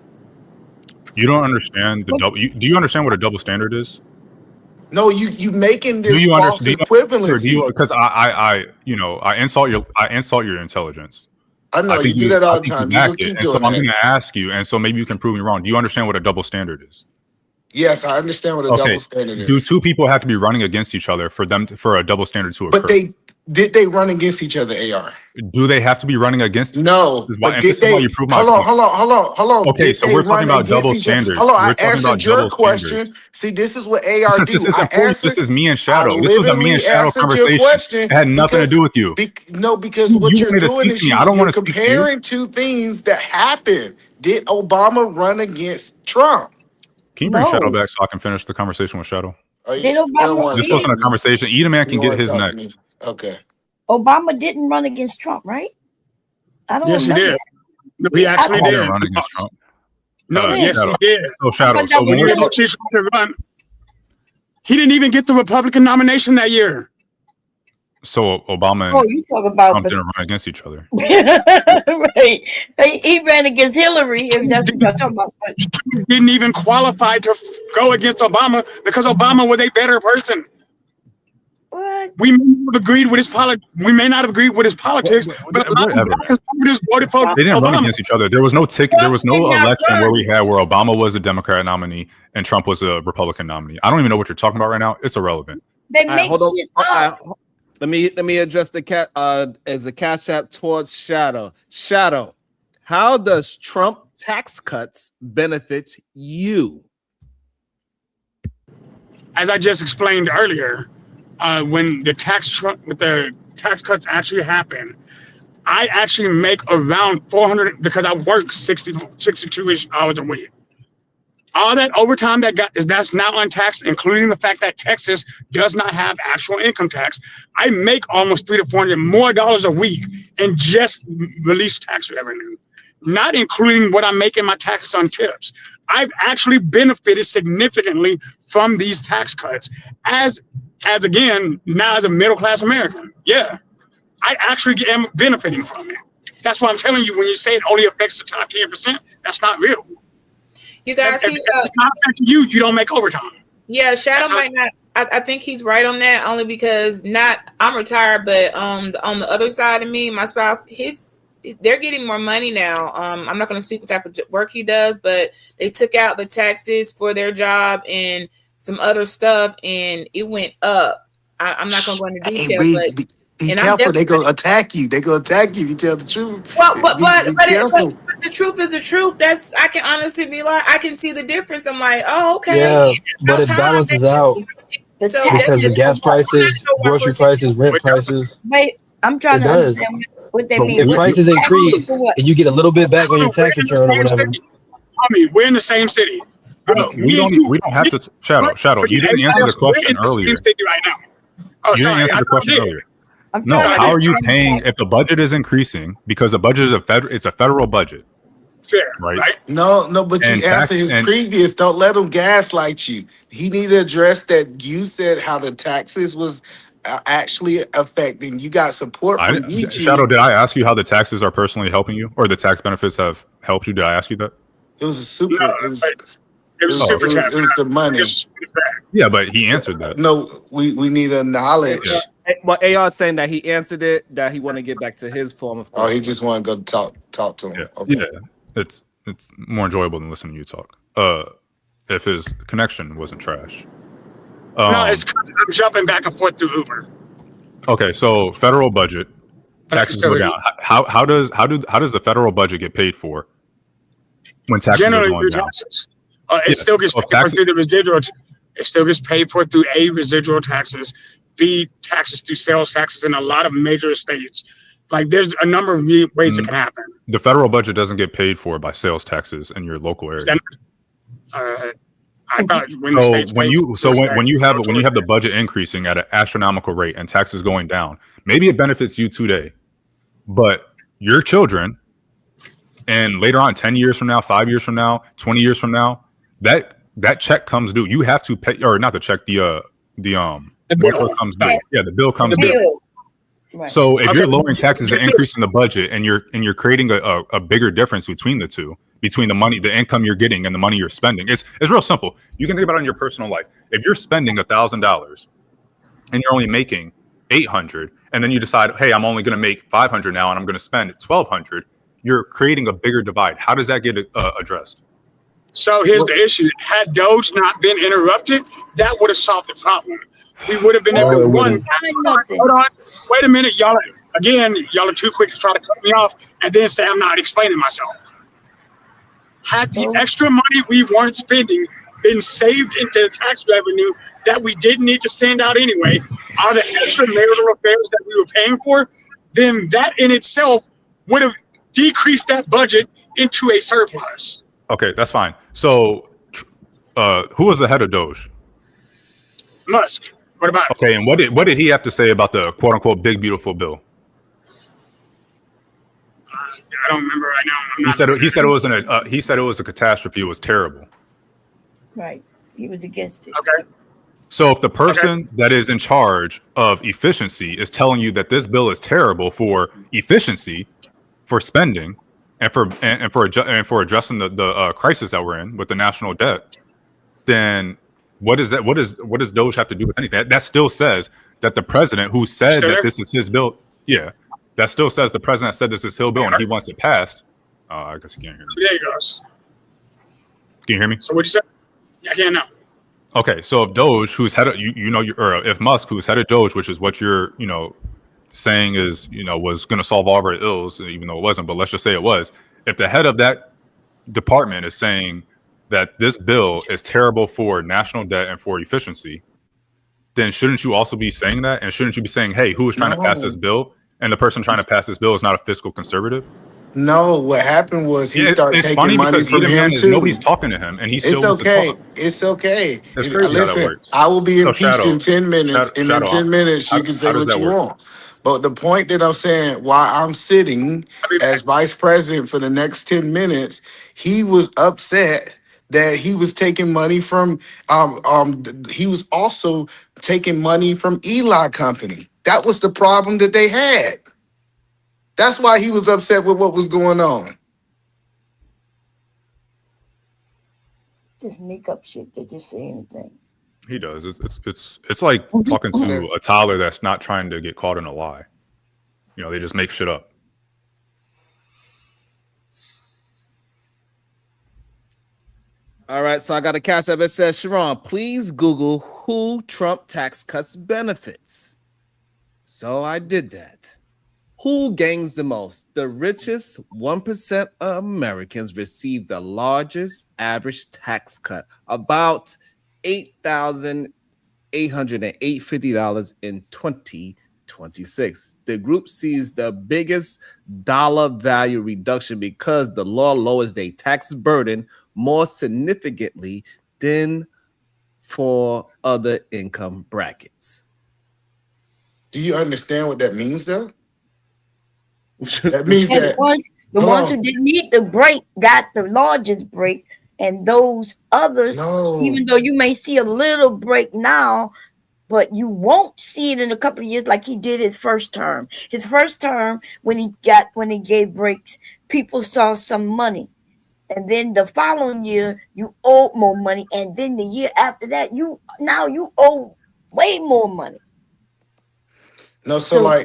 O: You don't understand the double. Do you understand what a double standard is?
F: No, you making this false equivalency.
O: Because I insult your intelligence.
F: I know you do that all the time. You keep doing
O: so
F: that.
O: I'm going to ask you, and so maybe you can prove me wrong. Do you understand what a double standard is?
F: Yes, I understand what a double standard is.
O: Do two people have to be running against each other for a double standard to occur?
F: But did they run against each other, AR?
O: Do they have to be running against?
F: No.
O: Hold on. Okay, so we're talking about double standards.
F: Hold on, I answered your question. See, this is what AR do.
O: This is me and Shadow. This was a me and Shadow conversation. It had nothing to do with you.
F: Because what you're doing is you're comparing two things that happened. Did Obama run against Trump?
O: Can you bring Shadow back so I can finish the conversation with Shadow? This wasn't a conversation. Either man can get his next.
F: Okay.
E: Obama didn't run against Trump, right? I don't.
L: Yes, he did. He actually did.
O: Run against Trump.
L: No, yes, he did.
O: Oh, Shadow. So when
L: he didn't even get the Republican nomination that year.
O: So Obama and
E: you talk about
O: Trump didn't run against each other.
E: Right. He ran against Hillary. If that's what you're talking about.
L: Didn't even qualify to go against Obama because Obama was a better person.
E: What?
L: We may not have agreed with his politics, but a lot of conservatives voted for
O: They didn't
L: Obama.
O: run against each other. There was no There was no election where Obama was a Democrat nominee and Trump was a Republican nominee. I don't even know what you're talking about right now. It's irrelevant.
E: They make shit up.
B: Let me address the as a cash app towards Shadow. Shadow, how does Trump tax cuts benefit you?
L: As I just explained earlier, when the tax cuts actually happen, I actually make around 400 because I work 62-ish hours a week. All that overtime that's now untaxed, including the fact that Texas does not have actual income tax, I make almost $300 to $400 more a week in just released tax revenue, not including what I make in my taxes on tips. I've actually benefited significantly from these tax cuts as again, now as a middle-class American. Yeah, I actually am benefiting from it. That's what I'm telling you. When you say it only affects the top 10%, that's not real.
A: You guys,
L: if it's not affecting you, you don't make overtime.
A: Yeah, Shadow might not. I think he's right on that only because I'm retired, but on the other side of me, my spouse, they're getting more money now. I'm not going to speak what type of work he does, but they took out the taxes for their job and some other stuff, and it went up. I'm not going to go into details, but
F: be careful. They gonna attack you. They gonna attack you if you tell the truth.
A: Well, but the truth is the truth. I can honestly be like, I can see the difference. I'm like, oh, okay.
M: Yeah, but it balances out.
A: So
M: because the gas prices, grocery prices, rent prices.
E: Wait, I'm trying to understand what they mean.
M: If prices increase and you get a little bit back on your tax return or whatever.
L: We're in the same city.
O: We don't have to. Shadow. You didn't answer the question earlier.
L: Right now.
O: You didn't answer the question earlier. No, how are you paying if the budget is increasing because the budget is it's a federal budget?
L: Fair,
O: right?
F: No, but you answer his previous. Don't let him gaslight you. He need to address that. You said how the taxes was actually affecting. You got support from each.
O: Shadow, did I ask you how the taxes are personally helping you, or the tax benefits have helped you? Did I ask you that?
F: It was a super. It was the money.
O: Yeah, but he answered that.
F: No, we need a knowledge.
B: Yeah. Well, AR saying that he answered it, that he want to get back to his form of.
F: Oh, he just want to go talk to him.
O: Yeah.
F: Okay.
O: Yeah, it's more enjoyable than listening to you talk. If his connection wasn't trash.
L: No, I'm jumping back and forth through Uber.
O: Okay, so federal budget, taxes go down. How does the federal budget get paid for when taxes
L: Generally
O: are going
L: through
O: down?
L: taxes. It still gets paid for through the residual. It still gets paid for through A, residual taxes, B, taxes through sales taxes in a lot of major states. Like there's a number of ways it can happen.
O: The federal budget doesn't get paid for by sales taxes in your local area.
L: I thought when
O: you have the budget increasing at an astronomical rate and taxes going down, maybe it benefits you today, but your children, and later on, 10 years from now, 5 years from now, 20 years from now, that check comes due. You have to pay, or not the check, the bill comes due. Yeah, the bill comes due. Right. So if you're lowering taxes and increasing the budget, and you're creating a bigger difference between the two, between the income you're getting and the money you're spending, it's real simple. You can think about it in your personal life. If you're spending $1,000 and you're only making $800, and then you decide, hey, I'm only going to make $500 now, and I'm going to spend $1,200, you're creating a bigger divide. How does that get addressed?
L: So here's the issue. Had Doge not been interrupted, that would have solved the problem. We would have been able to hold on. Wait a minute, y'all. Again, y'all are too quick to try to cut me off and then say I'm not explaining myself. Had the extra money we weren't spending been saved into the tax revenue that we didn't need to send out anyway, all the extramarital affairs that we were paying for, then that in itself would have decreased that budget into a surplus.
O: Okay, that's fine. So, who was the head of Doge?
L: Musk. What about?
O: Okay, and what did he have to say about the quote unquote big beautiful bill?
L: I don't remember right now.
O: He said it was a catastrophe. It was terrible.
E: Right. He was against it.
L: Okay.
O: So if the person that is in charge of efficiency is telling you that this bill is terrible for efficiency, for spending, and for addressing the crisis that we're in with the national debt, then what does Doge have to do with anything? That still says that the president who said that this is his bill, that still says the president said this is his bill and he wants it passed. I guess you can't hear me.
L: There he goes.
O: Can you hear me?
L: So what'd you say? I can't know.
O: Okay, so if Doge, who's head of if Musk, who's head of Doge, which is what you're saying is was going to solve all of our ills, even though it wasn't, but let's just say it was. If the head of that department is saying that this bill is terrible for national debt and for efficiency, then shouldn't you also be saying that? And shouldn't you be saying, hey, who is trying to pass this bill? And the person trying to pass this bill is not a fiscal conservative?
F: No, what happened was he started taking money from him too.
O: Nobody's talking to him, and he's still
F: okay. It's okay.
O: It's crazy how that works.
F: I will be impeached in 10 minutes, and in 10 minutes you can say what you want. But the point that I'm saying, while I'm sitting as vice president for the next 10 minutes, he was upset that he was taking money from he was also taking money from Eli Company. That was the problem that they had. That's why he was upset with what was going on.
E: Just make up shit. They just say anything.
O: He does. It's like talking to a toddler that's not trying to get caught in a lie. They just make shit up.
B: All right, so I got a catch up. It says, Sharon, please Google who Trump tax cuts benefits. So I did that. Who gains the most? The richest 1% of Americans receive the largest average tax cut, about $8,850 in 2026. The group sees the biggest dollar value reduction because the law lowers their tax burden more significantly than for other income brackets.
F: Do you understand what that means, though? That means that
E: the ones who didn't need the break got the largest break, and those others, even though you may see a little break now, but you won't see it in a couple of years like he did his first term. His first term, when he gave breaks, people saw some money. And then the following year, you owed more money. And then the year after that, you owe way more money.
F: No, so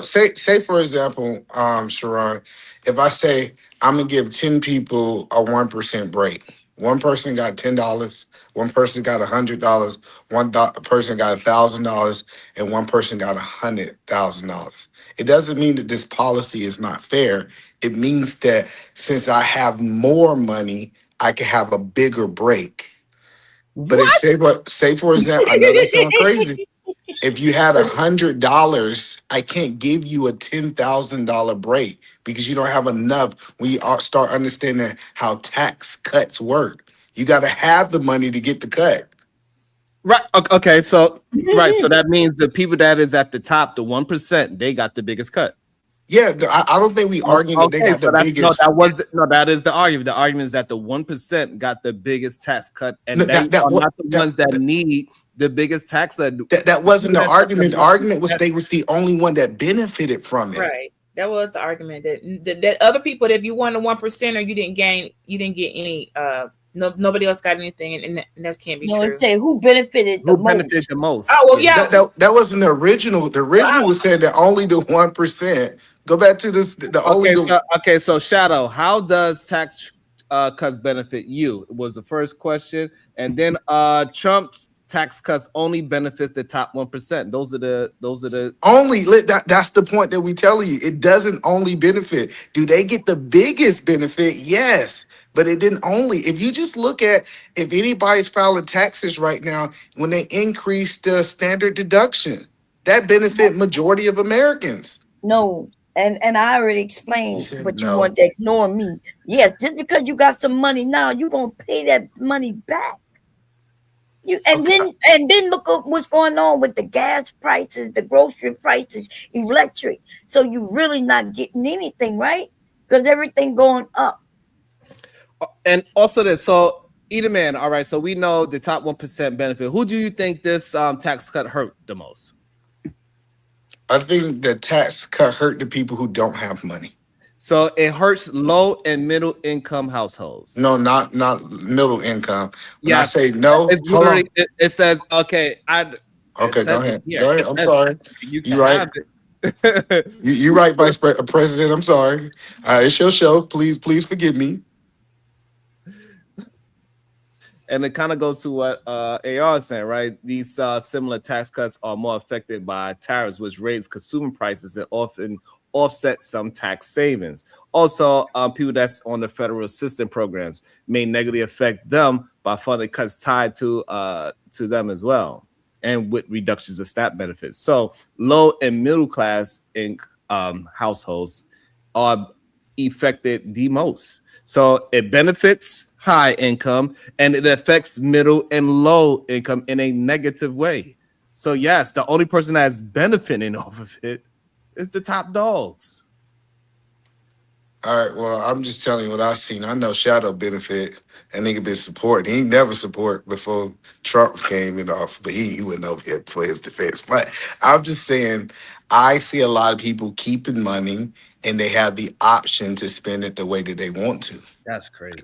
F: say for example, Sharon, if I say I'm gonna give 10 people a 1% break, One person got $10, one person got $100, person got $1,000, and one person got $100,000. It doesn't mean that this policy is not fair. It means that since I have more money, I can have a bigger break. But if say for example, I know that sounds crazy. If you had $100, I can't give you a $10,000 break because you don't have enough. When you start understanding how tax cuts work, you got to have the money to get the cut.
B: Right. Okay. So so that means the people that is at the top, the 1%, they got the biggest cut.
F: Yeah, I don't think we arguing that they got the biggest.
B: That is the argument. The argument is that the 1% got the biggest tax cut, and they are not the ones that need the biggest tax.
F: That wasn't the argument. The argument was they was the only one that benefited from it.
A: Right. That was the argument that other people, that if you won the 1% or you didn't get any. Nobody else got anything, and that can't be true.
E: No, say who benefited the most.
A: Oh well, yeah.
F: That wasn't the original. The original was saying that only the 1%. Go back to this.
B: So Shadow, how does tax cuts benefit you? It was the first question, and then Trump's tax cuts only benefits the top 1%. Those are the
F: only. That's the point that we telling you. It doesn't only benefit. Do they get the biggest benefit? Yes, but it didn't only. If you just look at if anybody's filing taxes right now, when they increase the standard deduction, that benefit majority of Americans.
E: No. And I already explained, but you want to ignore me. Yes, just because you got some money now, you're gonna pay that money back. Then look at what's going on with the gas prices, the grocery prices, electric. So you really not getting anything, right? Because everything going up.
B: And also this, so Edelman, all right. So we know the top 1% benefit. Who do you think this tax cut hurt the most?
F: I think the tax cut hurt the people who don't have money.
B: So it hurts low and middle income households.
F: No, not middle income. When I say no,
B: it's literally, it says okay.
F: Okay, go ahead. Go ahead. I'm sorry. You're right. You're right, Vice President. I'm sorry. It's your show. Please forgive me.
B: And it kind of goes to what AR is saying, right? These similar tax cuts are more affected by tariffs, which raise consumer prices and often offset some tax savings. Also, people that's on the federal assistance programs may negatively affect them by funding cuts tied to them as well, and with reductions of SNAP benefits. So low and middle class in households are affected the most. So it benefits high income and it affects middle and low income in a negative way. So yes, the only person that's benefiting off of it is the top dogs.
F: All right, well, I'm just telling you what I've seen. I know Shadow benefit, and nigga been supporting. He never support before Trump came in office, but he went over here for his defense. But I'm just saying, I see a lot of people keeping money, and they have the option to spend it the way that they want to.
B: That's crazy.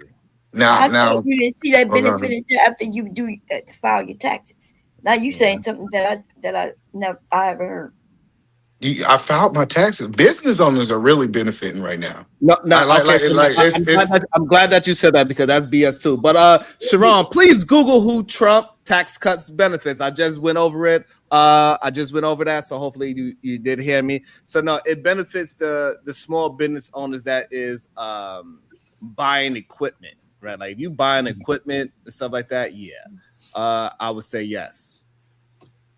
E: Now you didn't see that benefit until after you do file your taxes. Now you saying something that I haven't heard.
F: I filed my taxes. Business owners are really benefiting right now.
B: I'm glad that you said that because that's BS too. But Sharon, please Google who Trump tax cuts benefits. I just went over it. I just went over that, so hopefully you did hear me. So no, it benefits the small business owners that is buying equipment, right? Like if you buying equipment and stuff like that, I would say yes.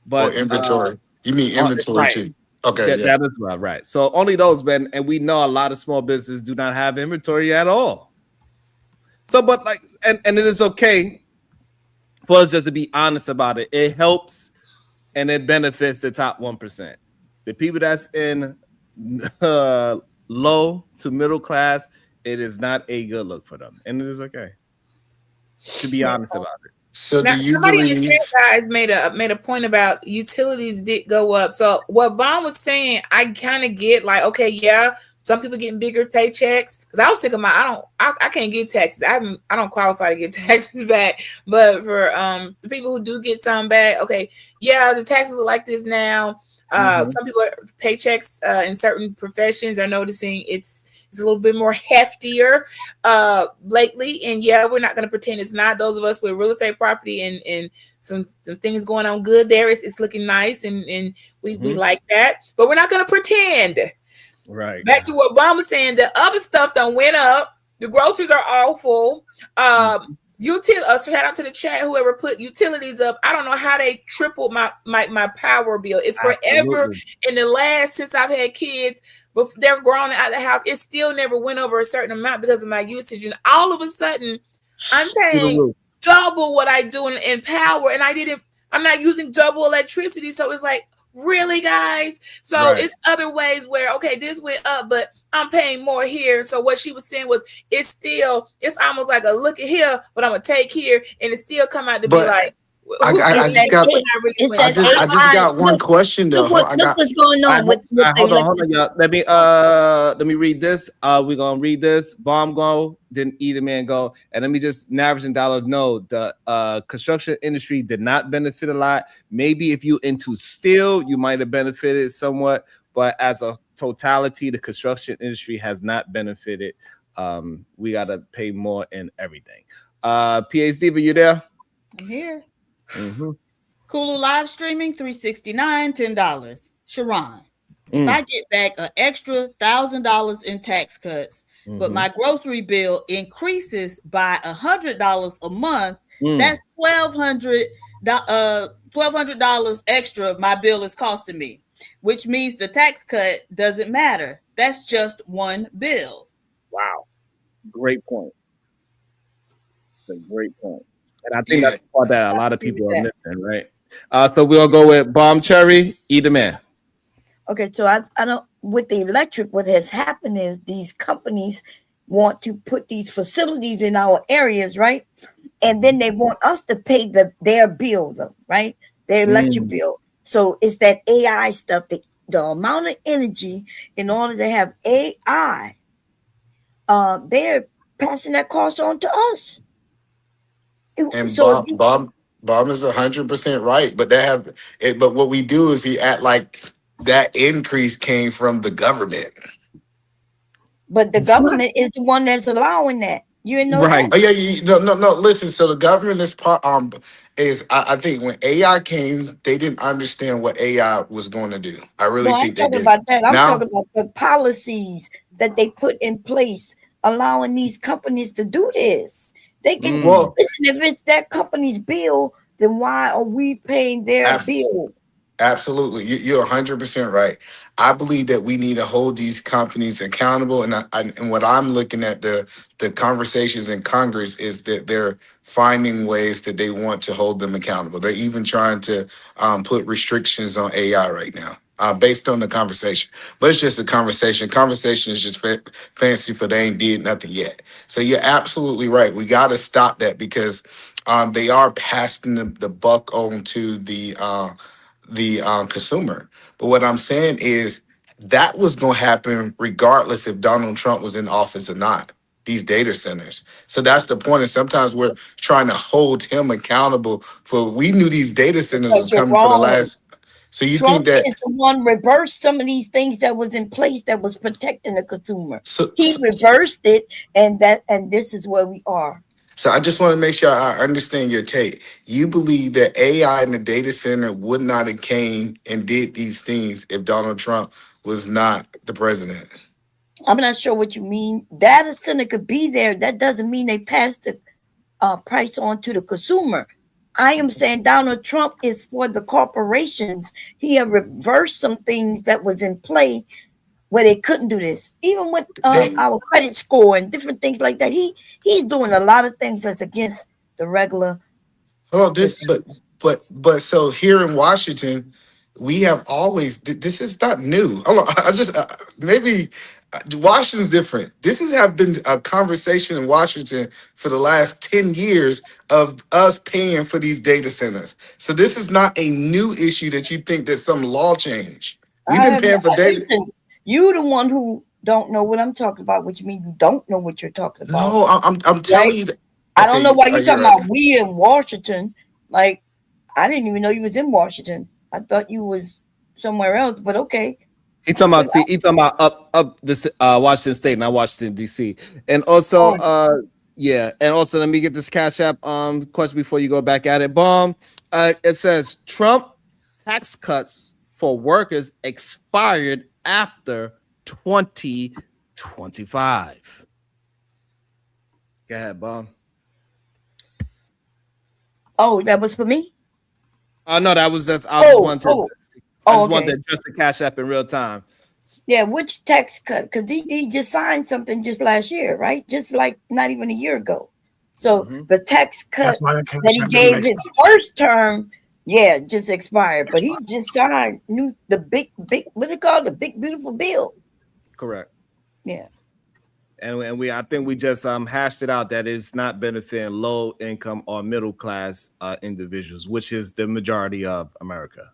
B: But
F: or inventory. You mean inventory
B: right.
F: too? Okay,
B: that is right. So only those, men, and we know a lot of small businesses do not have inventory at all. So, but like, and it is okay for us just to be honest about it. It helps and it benefits the top 1%. The people that's in low to middle class, it is not a good look for them, and it is okay to be honest about it.
F: So
A: now,
F: do you
A: somebody
F: believe?
A: in the chat, guys, made a point about utilities did go up. So what Vaughn was saying, I kind of get like, okay, yeah, some people getting bigger paychecks. Because I was thinking, I can't get taxes. I don't qualify to get taxes back. But for the people who do get some back, okay, yeah, the taxes are like this now. Some people are paychecks in certain professions are noticing it's a little bit more heftier lately. And yeah, we're not going to pretend it's not. Those of us with real estate property and some things going on good there, it's looking nice and we like that. But we're not going to pretend.
B: Right.
A: Back to what Bob was saying, the other stuff done went up. The groceries are awful. Shout out to the chat, whoever put utilities up. I don't know how they tripled my power bill. It's forever in the last, since I've had kids, but they're grown out of the house. It still never went over a certain amount because of my usage. And all of a sudden, I'm paying double what I do in power. And I'm not using double electricity. So it's like, really, guys? So it's other ways where, okay, this went up, but I'm paying more here. So what she was saying was, it's almost like a look at here, but I'm gonna take here, and it still come out to be like,
F: I just got one question though.
E: Look what's going on with
B: hold on, y'all. Let me read this. We're gonna read this. Bomb go, then Eat Man go, and let me just Navish and Dollars know the construction industry did not benefit a lot. Maybe if you into steel, you might have benefited somewhat, but as a totality, the construction industry has not benefited. We gotta pay more in everything. PhD, but you there?
T: I'm here. Kulu live streaming $369, $10. Sharon, if I get back an extra $1,000 in tax cuts, but my grocery bill increases by $100 a month, that's $1,200 extra my bill is costing me, which means the tax cut doesn't matter. That's just one bill.
B: Wow, great point. It's a great point. And I think that's the part that a lot of people are missing, right? So we'll go with Bomb Cherry, Eat Man.
E: Okay, so I know with the electric, what has happened is these companies want to put these facilities in our areas, right? And then they want us to pay their bill, though, right? Their electric bill. So it's that AI stuff, the amount of energy in order to have AI, they're passing that cost on to us.
F: And
E: so
F: Bob is 100% right, but but what we do is he act like that increase came from the government.
E: But the government is the one that's allowing that. You know, right?
F: That? Oh yeah, no. Listen, so the government is I think when AI came, they didn't understand what AI was going to do. I really think they did.
E: About that. I'm talking about the policies that they put in place, allowing these companies to do this. They can listen. If it's that company's bill, then why are we paying their bill?
F: Absolutely, you're 100% right. I believe that we need to hold these companies accountable, and what I'm looking at the conversations in Congress is that they're finding ways that they want to hold them accountable. They're even trying to put restrictions on AI right now. Based on the conversation, but it's just a conversation. Conversation is just fancy for they ain't did nothing yet. So you're absolutely right. We got to stop that because they are passing the buck on to the consumer. But what I'm saying is that was going to happen regardless if Donald Trump was in office or not. These data centers. So that's the point. And sometimes we're trying to hold him accountable for. We knew these data centers was coming for the last. So you
E: Trump
F: think that
E: is the one reversed some of these things that was in place that was protecting the consumer. He reversed it, and this is where we are.
F: So I just want to make sure I understand your take. You believe that AI in the data center would not have came and did these things if Donald Trump was not the president?
E: I'm not sure what you mean. Data center could be there. That doesn't mean they passed the price on to the consumer. I am saying Donald Trump is for the corporations. He had reversed some things that was in play where they couldn't do this. Even with our credit score and different things like that. He's doing a lot of things that's against the regular.
F: Oh, but so here in Washington, we have always, this is not new. I just maybe Washington's different. This have been a conversation in Washington for the last 10 years of us paying for these data centers. So this is not a new issue that you think that some law change. We've been paying for data.
E: You the one who don't know what I'm talking about, which means you don't know what you're talking about.
F: No, I'm telling you that.
E: I don't know why you're talking about we in Washington. Like, I didn't even know you was in Washington. I thought you was somewhere else, but okay.
B: He talking about up this Washington State, not Washington D.C. And also yeah, and also let me get this Cash App question before you go back at it. Bomb. It says Trump tax cuts for workers expired after 2025. Go ahead, Bomb.
E: Oh, that was for me?
B: No, that was just I just wanted to address the Cash App in real time.
E: Yeah, which tax cut? Because he just signed something just last year, right? Just like not even a year ago. So the tax cut that he gave his first term, yeah, just expired. But he just signed the big what do you call it? The big beautiful bill.
B: Correct.
E: Yeah.
B: And I think we just hashed it out that it's not benefiting low income or middle class individuals, which is the majority of America.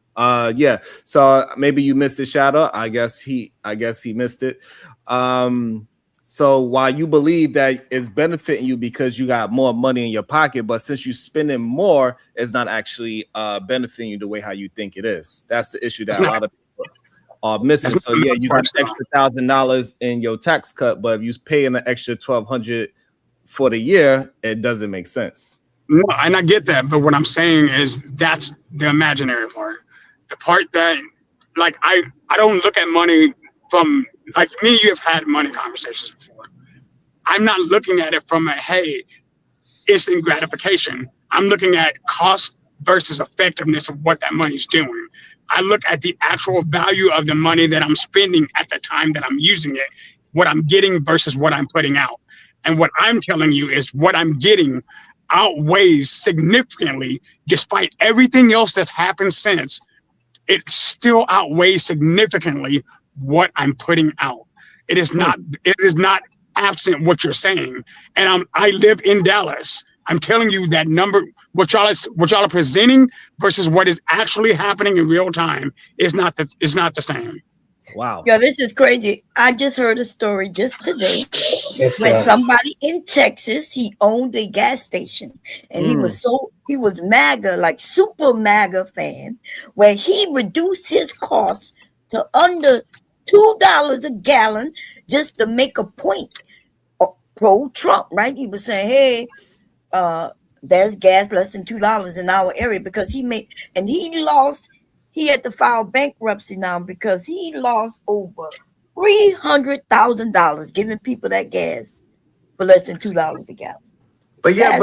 B: Yeah. So maybe you missed it, Shadow. I guess he missed it. So while you believe that it's benefiting you because you got more money in your pocket, but since you're spending more, it's not actually benefiting you the way how you think it is. That's the issue that a lot of people are missing. So yeah, you got an extra $1,000 in your tax cut, but if you paying an extra $1,200 for the year, it doesn't make sense.
L: No, and I get that, but what I'm saying is that's the imaginary part. The part that, like, I don't look at money from, like, me and you have had money conversations before. I'm not looking at it from a, hey, instant gratification. I'm looking at cost versus effectiveness of what that money's doing. I look at the actual value of the money that I'm spending at the time that I'm using it, what I'm getting versus what I'm putting out. And what I'm telling you is what I'm getting outweighs significantly, despite everything else that's happened since, it still outweighs significantly what I'm putting out. It is not absent what you're saying. And I live in Dallas. I'm telling you that number, what y'all are presenting versus what is actually happening in real time is not the same.
B: Wow.
E: Yeah, this is crazy. I just heard a story just today when somebody in Texas, he owned a gas station and he was MAGA, like super MAGA fan, where he reduced his costs to under $2 a gallon just to make a point pro Trump, right? He was saying, hey, there's gas less than $2 in our area because he had to file bankruptcy now because he lost over $300,000 giving people that gas for less than $2 a gallon.
F: But yeah,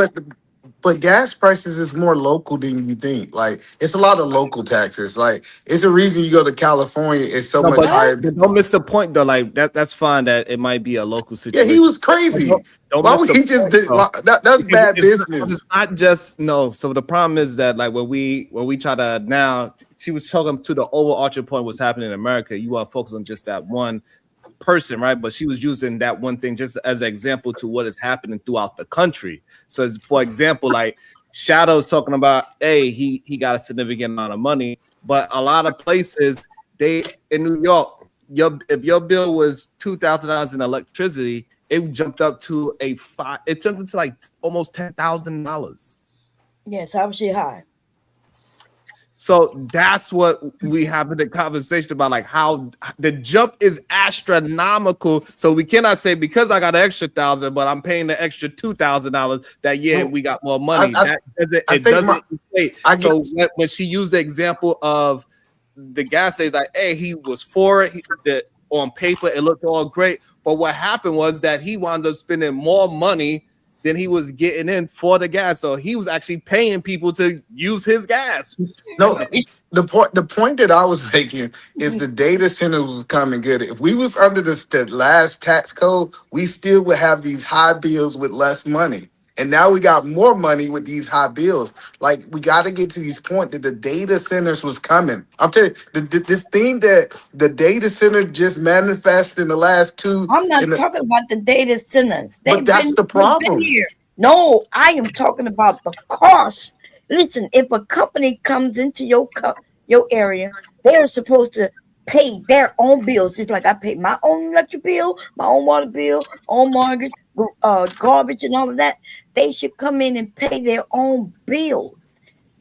F: but gas prices is more local than you think. Like, it's a lot of local taxes. Like, it's a reason you go to California, it's so much higher.
B: Don't miss the point though. Like that's fine that it might be a local situation.
F: Yeah, he was crazy. Why would he just did that's bad business?
B: It's not just no. So the problem is that like when we try to now, she was talking to the overarching point what's happening in America. You want to focus on just that one person, right? But she was using that one thing just as an example to what is happening throughout the country. So for example, like Shadow's talking about, hey, he got a significant amount of money, but a lot of places in New York, if your bill was $2,000 in electricity, it jumped up to it jumped into like almost $10,000.
E: Yes, obviously high.
B: So that's what we have in the conversation about, like how the jump is astronomical. So we cannot say because I got an extra $1,000, but I'm paying the extra $2,000 that we got more money. It doesn't equate. So when she used the example of the gas station, like, hey, he was for it. On paper, it looked all great, but what happened was that he wound up spending more money than he was getting in for the gas. So he was actually paying people to use his gas.
F: No, the point that I was making is the data centers was coming good. If we was under the last tax code, we still would have these high bills with less money. And now we got more money with these high bills. Like, we got to get to this point that the data centers was coming. I'm telling you, this thing that the data center just manifested in the last two.
E: I'm not talking about the data centers.
F: But that's the problem.
E: No, I am talking about the cost. Listen, if a company comes into your area, they're supposed to pay their own bills. It's like I pay my own electric bill, my own water bill, own mortgage, garbage and all of that. They should come in and pay their own bills.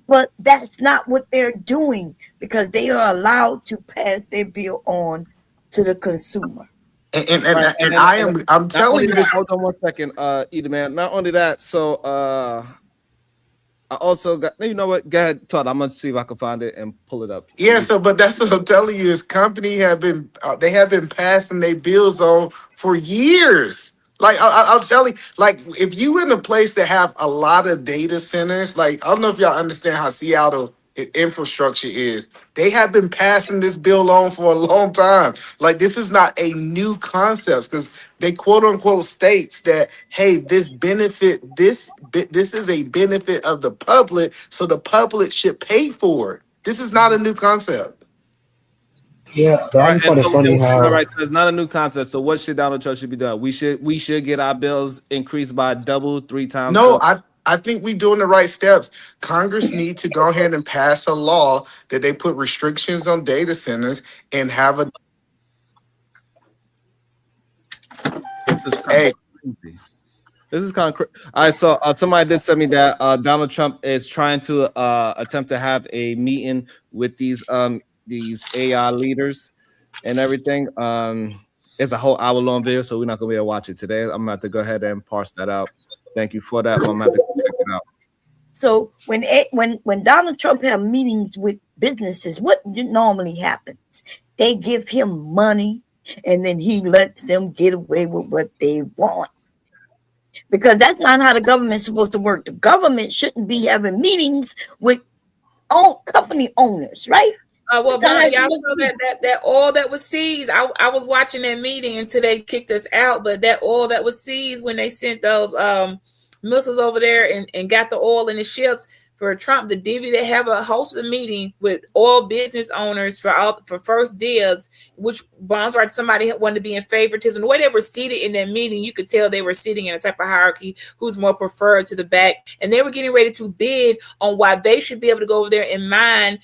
E: But that's not what they're doing, because they are allowed to pass their bill on to the consumer.
F: And
B: Right,
F: I'm
B: not only
F: telling you
B: that.
F: that.
B: Hold on one second, Edie man. Not only that, so I also got. You know what? Go ahead, Todd. I'm gonna see if I can find it and pull it up.
F: Yeah, so but that's what I'm telling you is company have been they have been passing their bills on for years. Like I'm telling you, like if you in a place that have a lot of data centers, like I don't know if y'all understand how Seattle infrastructure is. They have been passing this bill on for a long time. Like this is not a new concept because they quote unquote states that hey, this is a benefit of the public, so the public should pay for it. This is not a new concept.
M: Yeah, but
B: All
M: I
B: right,
M: just
B: and
M: find it
B: so
M: funny how
B: right, so it's not a new concept. So what should Donald Trump should be doing? We should get our bills increased by double, 3 times.
F: No, I think we're doing the right steps. Congress need to go ahead and pass a law that they put restrictions on data centers and have a hey.
B: This is kind of crazy. I saw somebody did send me that Donald Trump is trying to attempt to have a meeting with these AI leaders and everything. It's a whole hour-long video, so we're not gonna be able to watch it today. I'm gonna have to go ahead and parse that out. Thank you for that. I'm gonna have to check it out.
E: So when Donald Trump have meetings with businesses, what normally happens? They give him money, and then he lets them get away with what they want. Because that's not how the government's supposed to work. The government shouldn't be having meetings with all company owners, right?
A: Well, Bonnie, y'all saw that oil that was seized. I was watching that meeting until they kicked us out. But that oil that was seized when they sent those missiles over there and got the oil in the ships for Trump, the DV, they have a hosted meeting with oil business owners for first dibs, which bonds right somebody wanted to be in favoritism. The way they were seated in that meeting, you could tell they were sitting in a type of hierarchy who's more preferred to the back, and they were getting ready to bid on why they should be able to go over there and mine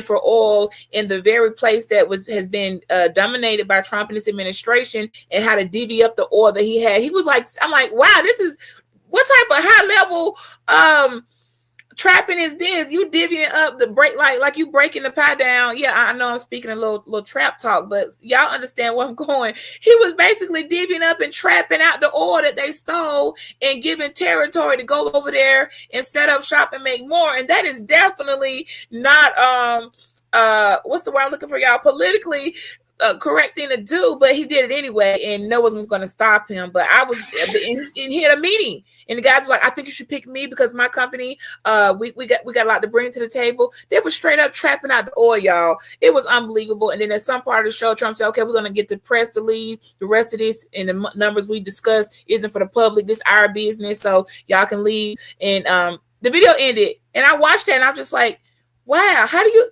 A: for oil in the very place that has been dominated by Trump and his administration, and how to divvy up the oil that he had. He was like, I'm like, wow, this is what type of high level trapping is this? You divvying up the break like you breaking the pie down. Yeah, I know I'm speaking a little trap talk, but y'all understand where I'm going. He was basically divvying up and trapping out the oil that they stole and giving territory to go over there and set up shop and make more. And that is definitely not what's the word I'm looking for, y'all? Politically correct thing to do, but he did it anyway, and no one was going to stop him. But I was in here at a meeting, and the guys was like, "I think you should pick me because my company, we got a lot to bring to the table." They were straight up trapping out the oil, y'all. It was unbelievable. And then at some part of the show, Trump said, "Okay, we're going to get the press to leave. The rest of this and the numbers we discussed isn't for the public. This is our business, so y'all can leave." And the video ended, and I watched that, and I'm just like, "Wow, how do you?"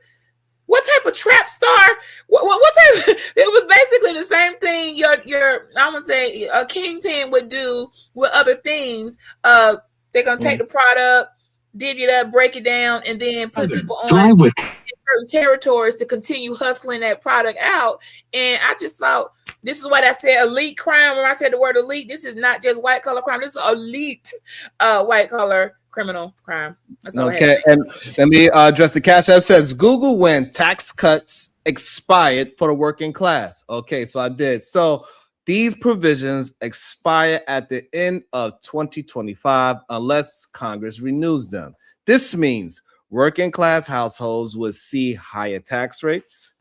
A: What type of trap star? What type? It was basically the same thing your I'm gonna say a kingpin would do with other things. They're gonna take the product, divvy it up, break it down, and then put people on certain territories to continue hustling that product out. And I just thought this is what I said: elite crime. When I said the word elite, this is not just white collar crime. This is elite white collar criminal crime. That's all
B: okay, and let me address the Cash App. Says Google when tax cuts expired for the working class. Okay, so I did. So these provisions expire at the end of 2025 unless Congress renews them. This means working class households would see higher tax rates,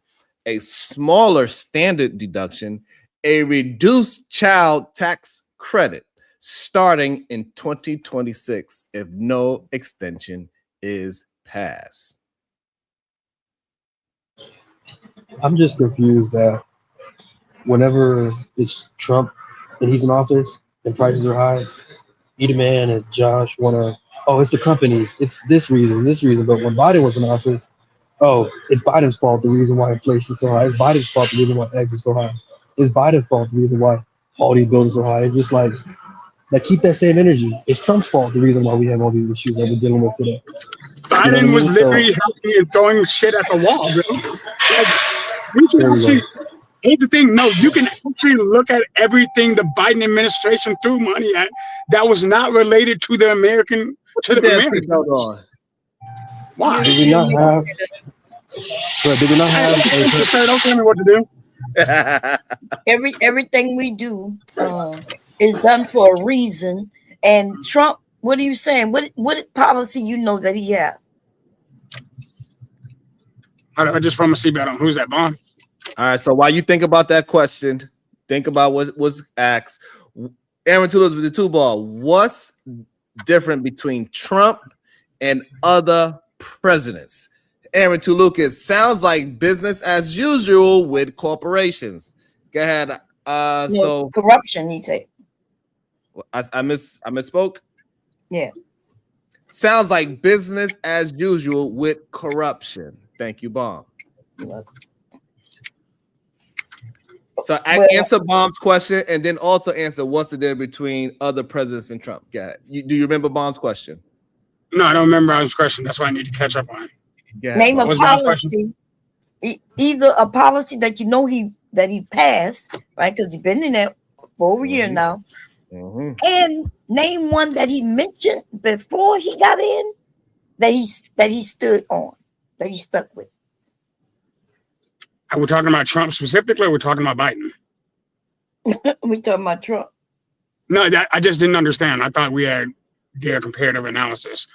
B: a smaller standard deduction, a reduced child tax credit starting in 2026 if no extension is passed.
M: I'm just confused that whenever it's Trump and he's in office and prices are high, Edelman and Josh want to, oh, it's the companies, it's this reason. But when Biden was in office, oh, it's Biden's fault the reason why inflation is so high. It's Biden's fault the reason why eggs are so high. It's Biden's fault the reason why all these buildings are so high. It's just like keep that same energy. It's Trump's fault the reason why we have all these issues that we're dealing with today.
L: Biden was literally helping and throwing shit at the wall, bro. Like, you can actually, here's the thing, no, you can actually look at everything the Biden administration threw money at that was not related to the American,
B: Hold on.
L: Why?
M: Do we not have? But do we not have?
L: Sir, don't tell me what to do.
E: Everything we do is done for a reason. And Trump, what are you saying? What policy you know that he has?
L: I just put my seatbelt on. Who's that, Bond?
B: All right. So while you think about that question, think about what was asked. Aaron Tulis with the two ball. What's different between Trump and other presidents? Aaron Tulukas, sounds like business as usual with corporations. Go ahead. So
E: corruption, he said.
B: I misspoke.
E: Yeah.
B: Sounds like business as usual with corruption. Thank you, Bomb.
E: You're welcome.
B: So answer Bomb's question and then also answer what's the difference between other presidents and Trump. Go ahead. Do you remember Bomb's question?
L: No, I don't remember Bomb's question. That's why I need to catch up on.
E: Name a policy, either a policy that you know he passed, right? Because he's been in there for over a year now.
B: Mm-hmm.
E: And name one that he mentioned before he got in that he stood on, that he stuck with.
L: Are we talking about Trump specifically, or we're talking about Biden?
E: We talking about Trump.
L: No, I just didn't understand. I thought we did a comparative analysis.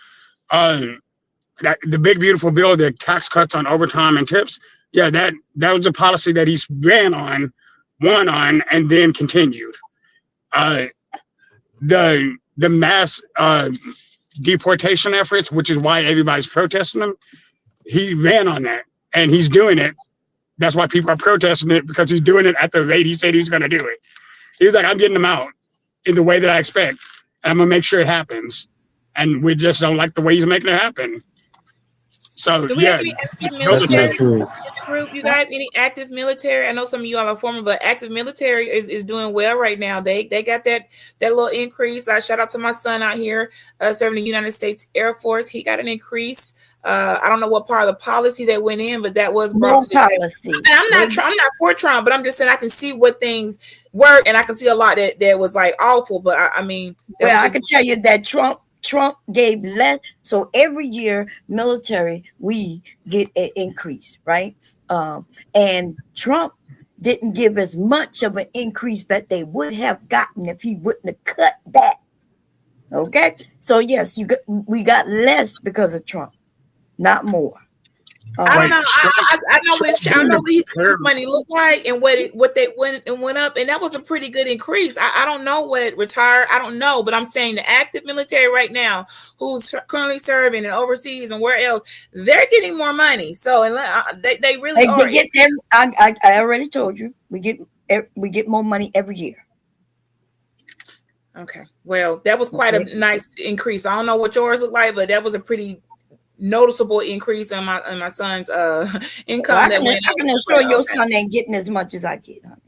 L: The big beautiful bill, the tax cuts on overtime and tips. Yeah, that was a policy that he's won on, and then continued. The mass deportation efforts, which is why everybody's protesting him. He ran on that, and he's doing it. That's why people are protesting it, because he's doing it at the rate he said he's going to do it. He's like, I'm getting them out in the way that I expect, and I'm going to make sure it happens. And we just don't like the way he's making it happen. So,
A: do we have any active military in the group? You guys, any active military? I know some of you all are former, but active military is doing well right now. They got that little increase. I shout out to my son out here serving the United States Air Force. He got an increase. I don't know what part of the policy that went in, but that was brought to policy. I'm not for Trump, but I'm just saying I can see what things work, and I can see a lot that was like awful. But I mean,
E: I can tell you that Trump gave less, so every year military we get an increase, right? And Trump didn't give as much of an increase that they would have gotten if he wouldn't have cut that. Okay, so yes, we got less because of Trump, not more.
A: I don't know. I know what his money looked like and what they went up, and that was a pretty good increase. I don't know what retired. I don't know, but I'm saying the active military right now, who's currently serving and overseas and where else, they're getting more money. So they really are.
E: I already told you we get more money every year.
A: Okay, well, that was quite a nice increase. I don't know what yours look like, but that was a pretty noticeable increase in my son's income.
E: Well, I can assure your son ain't getting as much as I get, honey.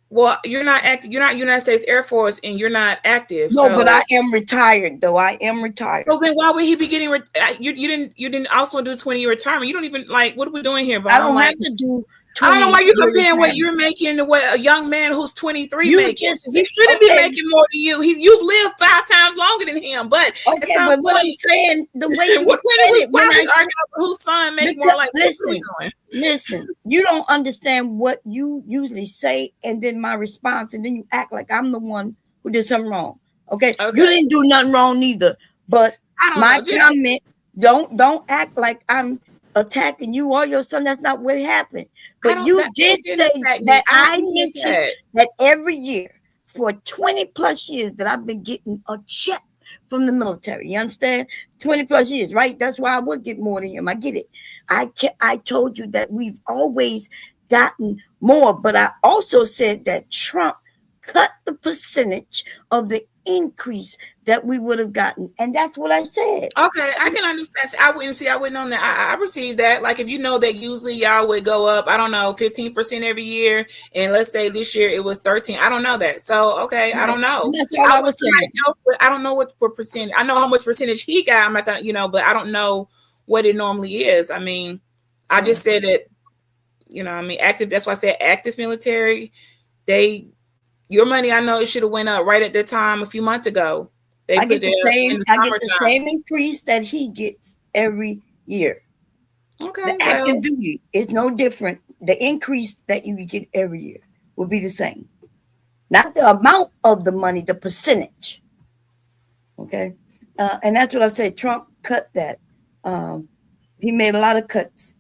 A: Well, you're not active. You're not United States Air Force, and you're not active.
E: No, but I am retired, though. I am retired.
A: So then, why would he be getting? You didn't also do 20-year retirement. You don't even like. What are we doing here? Bob?
E: I don't have to do.
A: I don't know why you're comparing what you're making to what a young man who's 23 making. He shouldn't be making more than you. You've lived 5 times longer than him. But
E: but what I'm saying, the way
A: whose son make more like
E: listen, you don't understand what you usually say, and then my response, and then you act like I'm the one who did something wrong. Okay. You didn't do nothing wrong neither. But my comment, don't act like I'm attacking you or your son. That's not what happened. But you did say that I mentioned that every year for 20 plus years that I've been getting a check from the military. You understand? 20 plus years, right? That's why I would get more than him. I get it. I told you that we've always gotten more, but I also said that Trump cut the percentage of the increase that we would have gotten, and that's what I said.
A: Okay, I can understand. I wouldn't know that. I received that. Like, if you know that usually y'all would go up, I don't know, 15% every year, and let's say this year it was 13. I don't know that. So okay, I don't know.
E: That's all I was saying.
A: I don't know what percent. I know how much percentage he got. I'm not gonna, but I don't know what it normally is. I mean, I just said that, active. That's why I said active military. Your money, I know it should have went up right at that time a few months ago. I get the same increase that he gets every
E: year.
A: Okay,
E: The active duty is no different. The increase that you get every year will be the same. Not the amount of the money, the percentage. Okay. And that's what I said. Trump cut that. He made a lot of cuts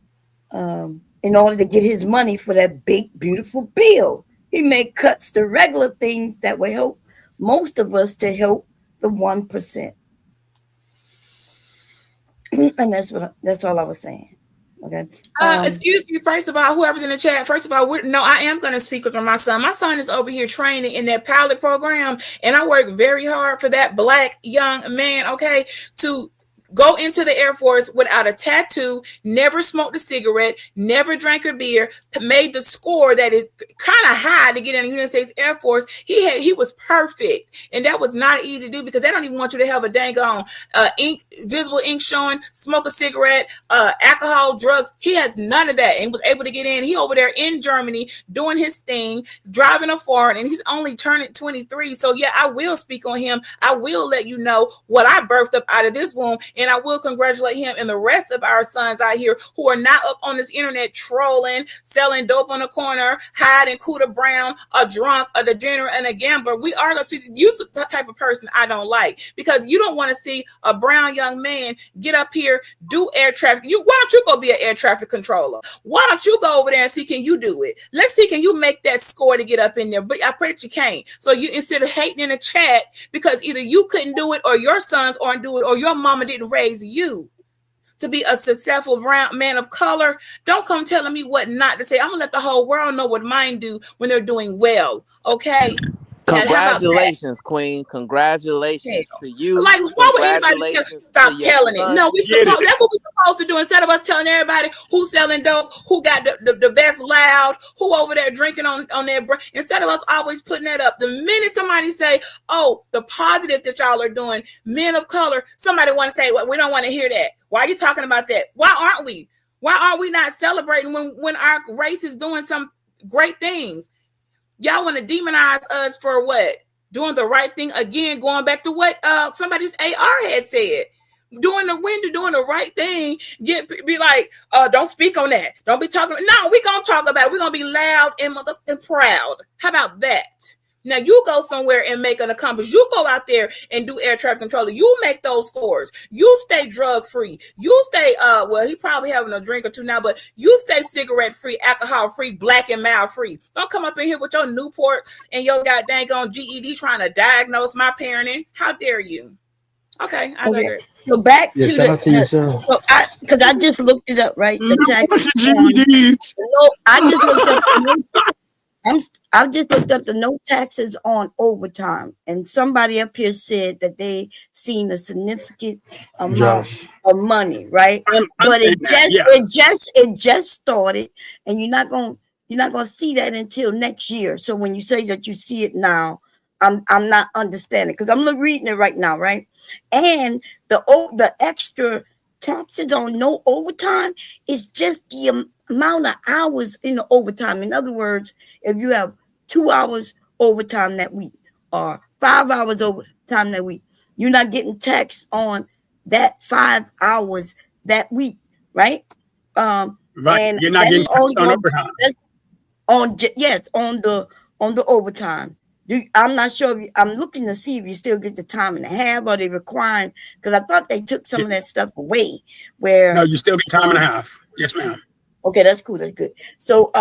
E: in order to get his money for that big, beautiful bill. He made cuts to regular things that will help most of us to help the 1%. And that's all I was saying. Okay.
A: Excuse me. First of all, whoever's in the chat. First of all, I am going to speak with my son. My son is over here training in that pilot program, and I work very hard for that Black young man. Okay, to go into the Air Force without a tattoo, never smoked a cigarette, never drank a beer, made the score that is kind of high to get in the United States Air Force. He was perfect, and that was not easy to do because they don't even want you to have a dang on visible ink showing, smoke a cigarette, alcohol, drugs. He has none of that and was able to get in. He over there in Germany doing his thing, driving a Ford, and he's only turning 23. So yeah, I will speak on him. I will let you know what I birthed up out of this womb. And I will congratulate him and the rest of our sons out here who are not up on this internet trolling, selling dope on the corner, hiding Cooter Brown, a drunk, a degenerate, and a gambler. We are going to see you the type of person I don't like because you don't want to see a brown young man get up here, do air traffic. Why don't you go be an air traffic controller? Why don't you go over there and see, can you do it? Let's see, can you make that score to get up in there? But I pray that you can't. So you, instead of hating in the chat because either you couldn't do it or your sons aren't do it or your mama didn't raise you to be a successful brown man of color, don't come telling me what not to say. I'm gonna let the whole world know what mine do when they're doing well. Okay.
K: Congratulations, Queen. Congratulations to you.
A: Like, why would anybody stop telling it? No, that's what we're supposed to do. Instead of us telling everybody who's selling dope, who got the best loud, who over there drinking on their breath, instead of us always putting that up. The minute somebody say, oh, the positive that y'all are doing, men of color, somebody want to say, well, we don't want to hear that. Why are you talking about that? Why aren't we? Why aren't we not celebrating when our race is doing some great things? Y'all want to demonize us for what? Doing the right thing again, going back to what somebody's AR had said. Doing the right thing, be like, don't speak on that. Don't be talking. No, we're gonna talk about it. We're gonna be loud and proud. How about that? Now you go somewhere and make an accomplishment. You go out there and do air traffic control. You make those scores. You stay drug free. You stay well, he probably having a drink or two now, but you stay cigarette free, alcohol free, black and mild free. Don't come up in here with your Newport and your goddamn on GED trying to diagnose my parenting. How dare you? Okay, I digress.
E: So back to because I just looked it up, right? The tax. No, I just looked up. I just looked up the no taxes on overtime, and somebody up here said that they seen a significant amount of money, right? But it just started, and you're not gonna see that until next year. So when you say that you see it now, I'm not understanding because I'm reading it right now, right? And the extra taxes on no overtime is just the amount of hours in the overtime. In other words, if you have 2 hours overtime that week or 5 hours overtime that week, you're not getting taxed on that 5 hours that week, right?
L: Right. And you're not getting taxed on overtime.
E: On the overtime. I'm not sure. I'm looking to see if you still get the time and a half, or they requiring, because I thought they took some of that stuff away. Where
L: no, you still get time and a half. Yes, ma'am.
E: Okay, that's cool. That's good. So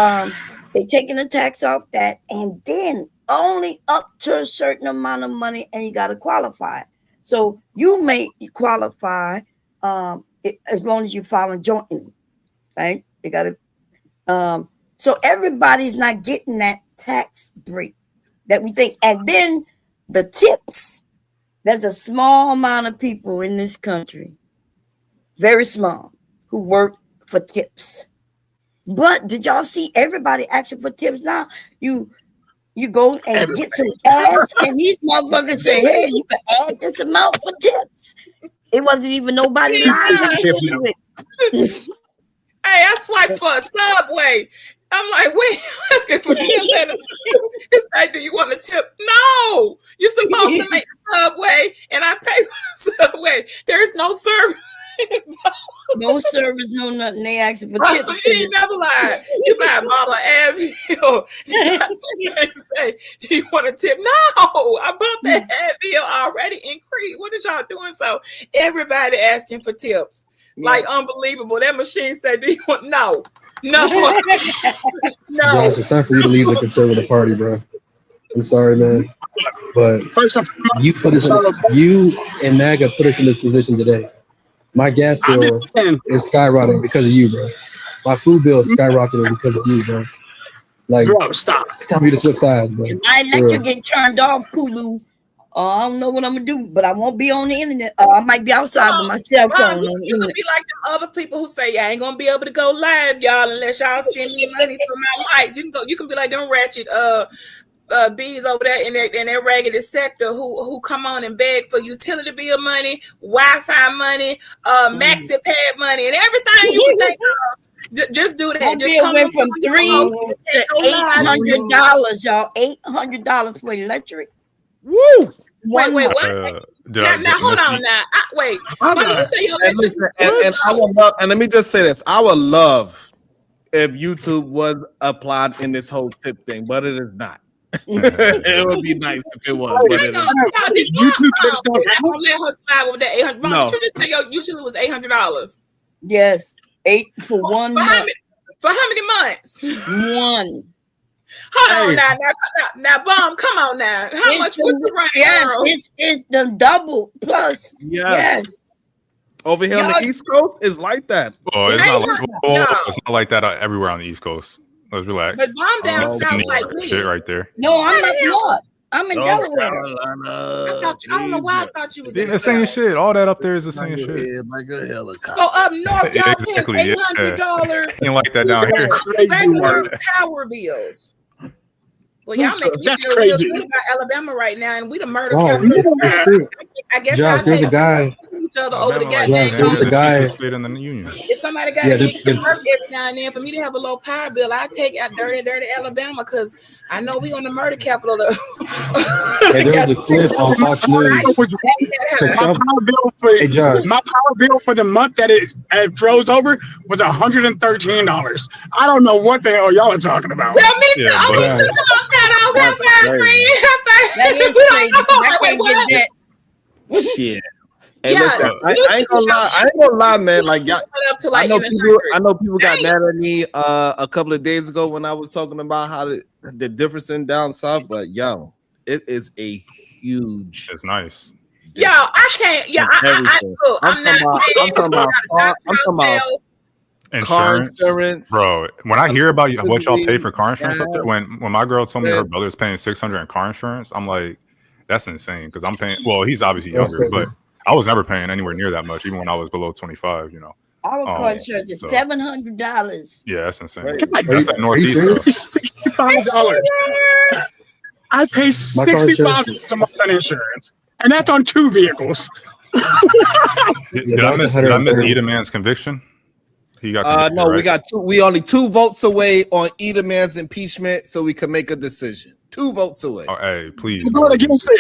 E: they taking the tax off that, and then only up to a certain amount of money, and you got to qualify. So you may qualify as long as you file jointly, right? You got to. So everybody's not getting that tax break that we think. And then the tips, there's a small amount of people in this country, very small, who work for tips. But did y'all see everybody asking for tips now? You go and get some gas, and these motherfuckers say, hey, you can add this amount for tips. It wasn't even nobody lying.
A: Hey, I swiped for a Subway. I'm like, wait, let's get for tips. It's like, do you want a tip? No, you're supposed to make the Subway, and I pay for the Subway. There's no service.
E: No service, no nothing. They asking for
A: You
E: tips.
A: ain't never lied. You buy a bottle of Advil. You got to say, do you want a tip? No, I bought that Advil already in Crete. What is y'all doing? So everybody asking for tips. Like unbelievable. That machine said, do you want? No.
M: Josh, it's time for you to leave the conservative party, bro. I'm sorry, man, but you put us you and MAGA put us in this position today. My gas bill is skyrocketing because of you, bro. My food bill is skyrocketing because of you, bro. Like,
L: bro, stop.
M: It's time for you to switch sides, bro.
E: My electric get turned off, Kulu. I don't know what I'm gonna do, but I won't be on the internet. I might be outside with my cell phone.
A: You could be like them other people who say, I ain't gonna be able to go live, y'all, unless y'all send me money for my lights. You can be like them ratchet bees over there in their raggedy sector who come on and beg for utility bill money, Wi-Fi money, maxi pad money, and everything you can think of. Just do that. Just come
E: went from $300 to $800, y'all. $800 for electric.
A: Woo! Wait, what? Now hold on. Now, wait. You say your electricity?
B: And I would love, and let me just say this: I would love if YouTube was applied in this whole tip thing, but it is not. It would be nice if it was. But it is.
L: YouTube tips don't
A: let her slide with that $800.
B: No.
A: Did you just say your usually was $800?
E: Yes, 8 for 1 month.
A: For how many months?
E: 1.
A: Hold on now, Bomb, come on now. How much was the rent?
E: Yes, it's the double plus.
B: Yes. Over here on the East Coast, it's like that.
O: Oh, it's not like that everywhere on the East Coast. Let's relax.
A: But Bomb down south like me.
O: Shit right there.
E: No, I'm not north. I'm in Delaware.
A: I don't know why I thought you was in
O: the same shit. All that up there is the same shit.
B: Like a helicopter.
A: So up north, y'all paying $800.
O: Ain't like that down here.
A: Regular power bills. Well, y'all making me feel real good about Alabama right now, and we the murder capital. I guess
M: Josh, there's a guy.
A: Each other over the
M: guy.
O: State in the union.
A: If somebody got to get hurt every now and then, for me to have a low power bill, I take out dirty Alabama because I know we on the murder capital.
M: Hey, there was a clip on Fox News.
L: My power bill for the month that it froze over was $113. I don't know what the hell y'all are talking about.
A: Well, me too. Come on, shout out,
E: that is crazy. I can't get that.
B: Shit. Hey, listen, I ain't gonna lie, man. Like, y'all, I know people got mad at me a couple of days ago when I was talking about how the difference in down south, but yo, it is a huge.
O: It's nice.
A: Yo, I can't. Yeah, I'm talking about
O: car insurance, bro. When I hear about what y'all pay for car insurance up there, when my girl told me her brother was paying $600 in car insurance, I'm like, that's insane because I'm paying. Well, he's obviously younger, but I was never paying anywhere near that much, even when I was below 25. You know,
E: our car insurance is $700.
O: Yeah, that's insane. That's at Northeast.
L: $65. I pay $65 a month on insurance, and that's on 2 vehicles.
O: Did I miss Eda Man's conviction? He got
B: no, right? We only 2 votes away on Eda Man's impeachment, so we can make a decision. 2 votes away.
O: Oh, hey, please.
L: You vote against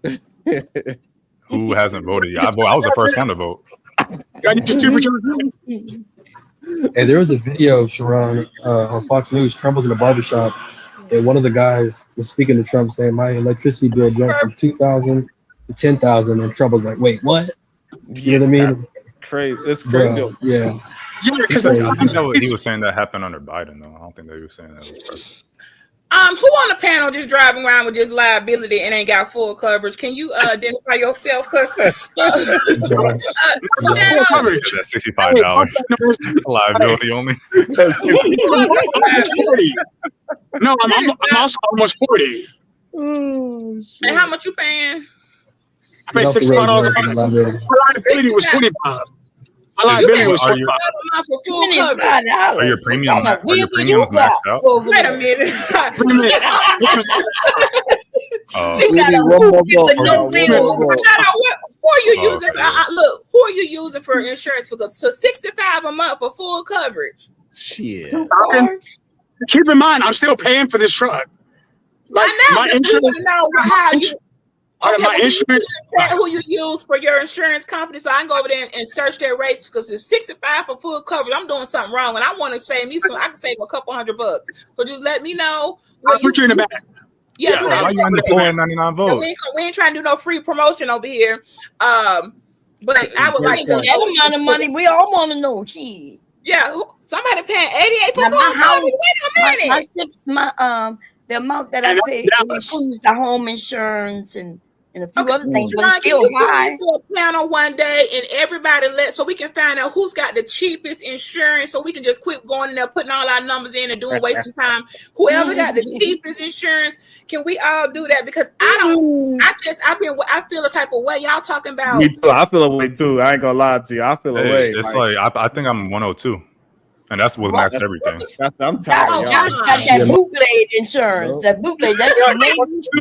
L: it.
O: Who hasn't voted yet? I was the first one to vote.
M: And there was a video, Sharon, on Fox News. Trump was in a barbershop, and one of the guys was speaking to Trump, saying, "My electricity bill jumped from $2,000 to $10,000," and Trump was like, "Wait, what?" You know what I mean?
B: Crazy. It's crazy.
M: Bro, yeah.
L: Because
O: I know he was saying that happened under Biden, though. I don't think that he was saying that was president.
A: Who on the panel just driving around with this liability and ain't got full coverage? Can you identify yourself? Because
O: that's $65 liability only.
L: No, I'm also almost 40.
A: And how much you paying?
L: I pay $65 a month. My liability was $25. My liability was $25
A: for full coverage.
O: Are your premiums maxed out?
A: Wait a minute. Who are you using? Look, who are you using for insurance? For $65 a month for full coverage.
B: Shit.
L: Keep in mind, I'm still paying for this truck.
A: Like, my insurance.
L: Part of my insurance.
A: Who you use for your insurance company, so I can go over there and search their rates because it's $65 for full coverage. I'm doing something wrong, and I want to save me some. I can save a couple $100. So just let me know.
L: I'll put you in the back.
A: Yeah, do that.
O: Why you on the 499 votes?
A: We ain't trying to do no free promotion over here. But I would like to know
E: that amount of money. We all want to know. Gee.
A: Yeah, somebody paying $88 for full coverage. Wait a minute.
E: The amount that I pay includes the home insurance and a few other things, but it's
A: Can
E: still
A: you
E: high.
A: please do a panel one day and everybody so we can find out who's got the cheapest insurance, so we can just quit going in there putting all our numbers in and doing wasting time. Whoever got the cheapest insurance, can we all do that? Because I feel a type of way. Y'all talking about
B: Me too. I feel a way too. I ain't gonna lie to you. I feel a way.
O: It's like I think I'm 102. And that's what maxed everything.
B: I'm tired.
E: Josh got that bootleg insurance. That bootleg, that's the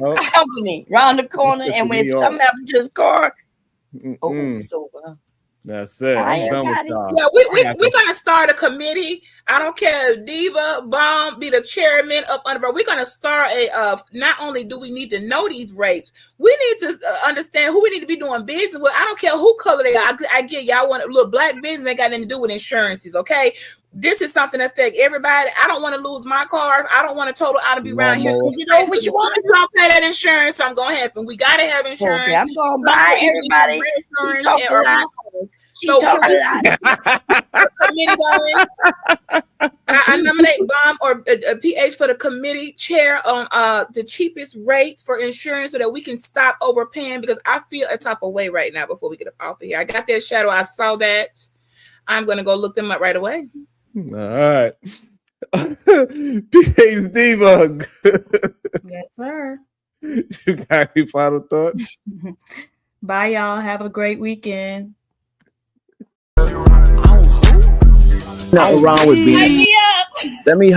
E: main company around the corner. And when something happens to his car, it's over.
B: That's it. I'm done with y'all.
A: Yeah, we're gonna start a committee. I don't care if Diva Bomb be the chairman up under, but we're gonna start not only do we need to know these rates, we need to understand who we need to be doing business with. I don't care who color they are. I get y'all want a little black business, ain't got nothing to do with insurances, okay? This is something that affects everybody. I don't want to lose my cars. I don't want to total out and be around here. You know what you want? You don't pay that insurance, something gonna happen. We gotta have insurance.
E: Okay, I'm gonna buy everybody.
A: So committee going. I nominate Bomb or a PH for the committee chair on the cheapest rates for insurance so that we can stop overpaying, because I feel a type of way right now before we get up off of here. I got that shadow. I saw that. I'm gonna go look them up right away.
B: All right. PH Diva.
T: Yes, sir.
B: You got any final thoughts?
T: Bye, y'all. Have a great weekend.
H: Nothing wrong with being. Let me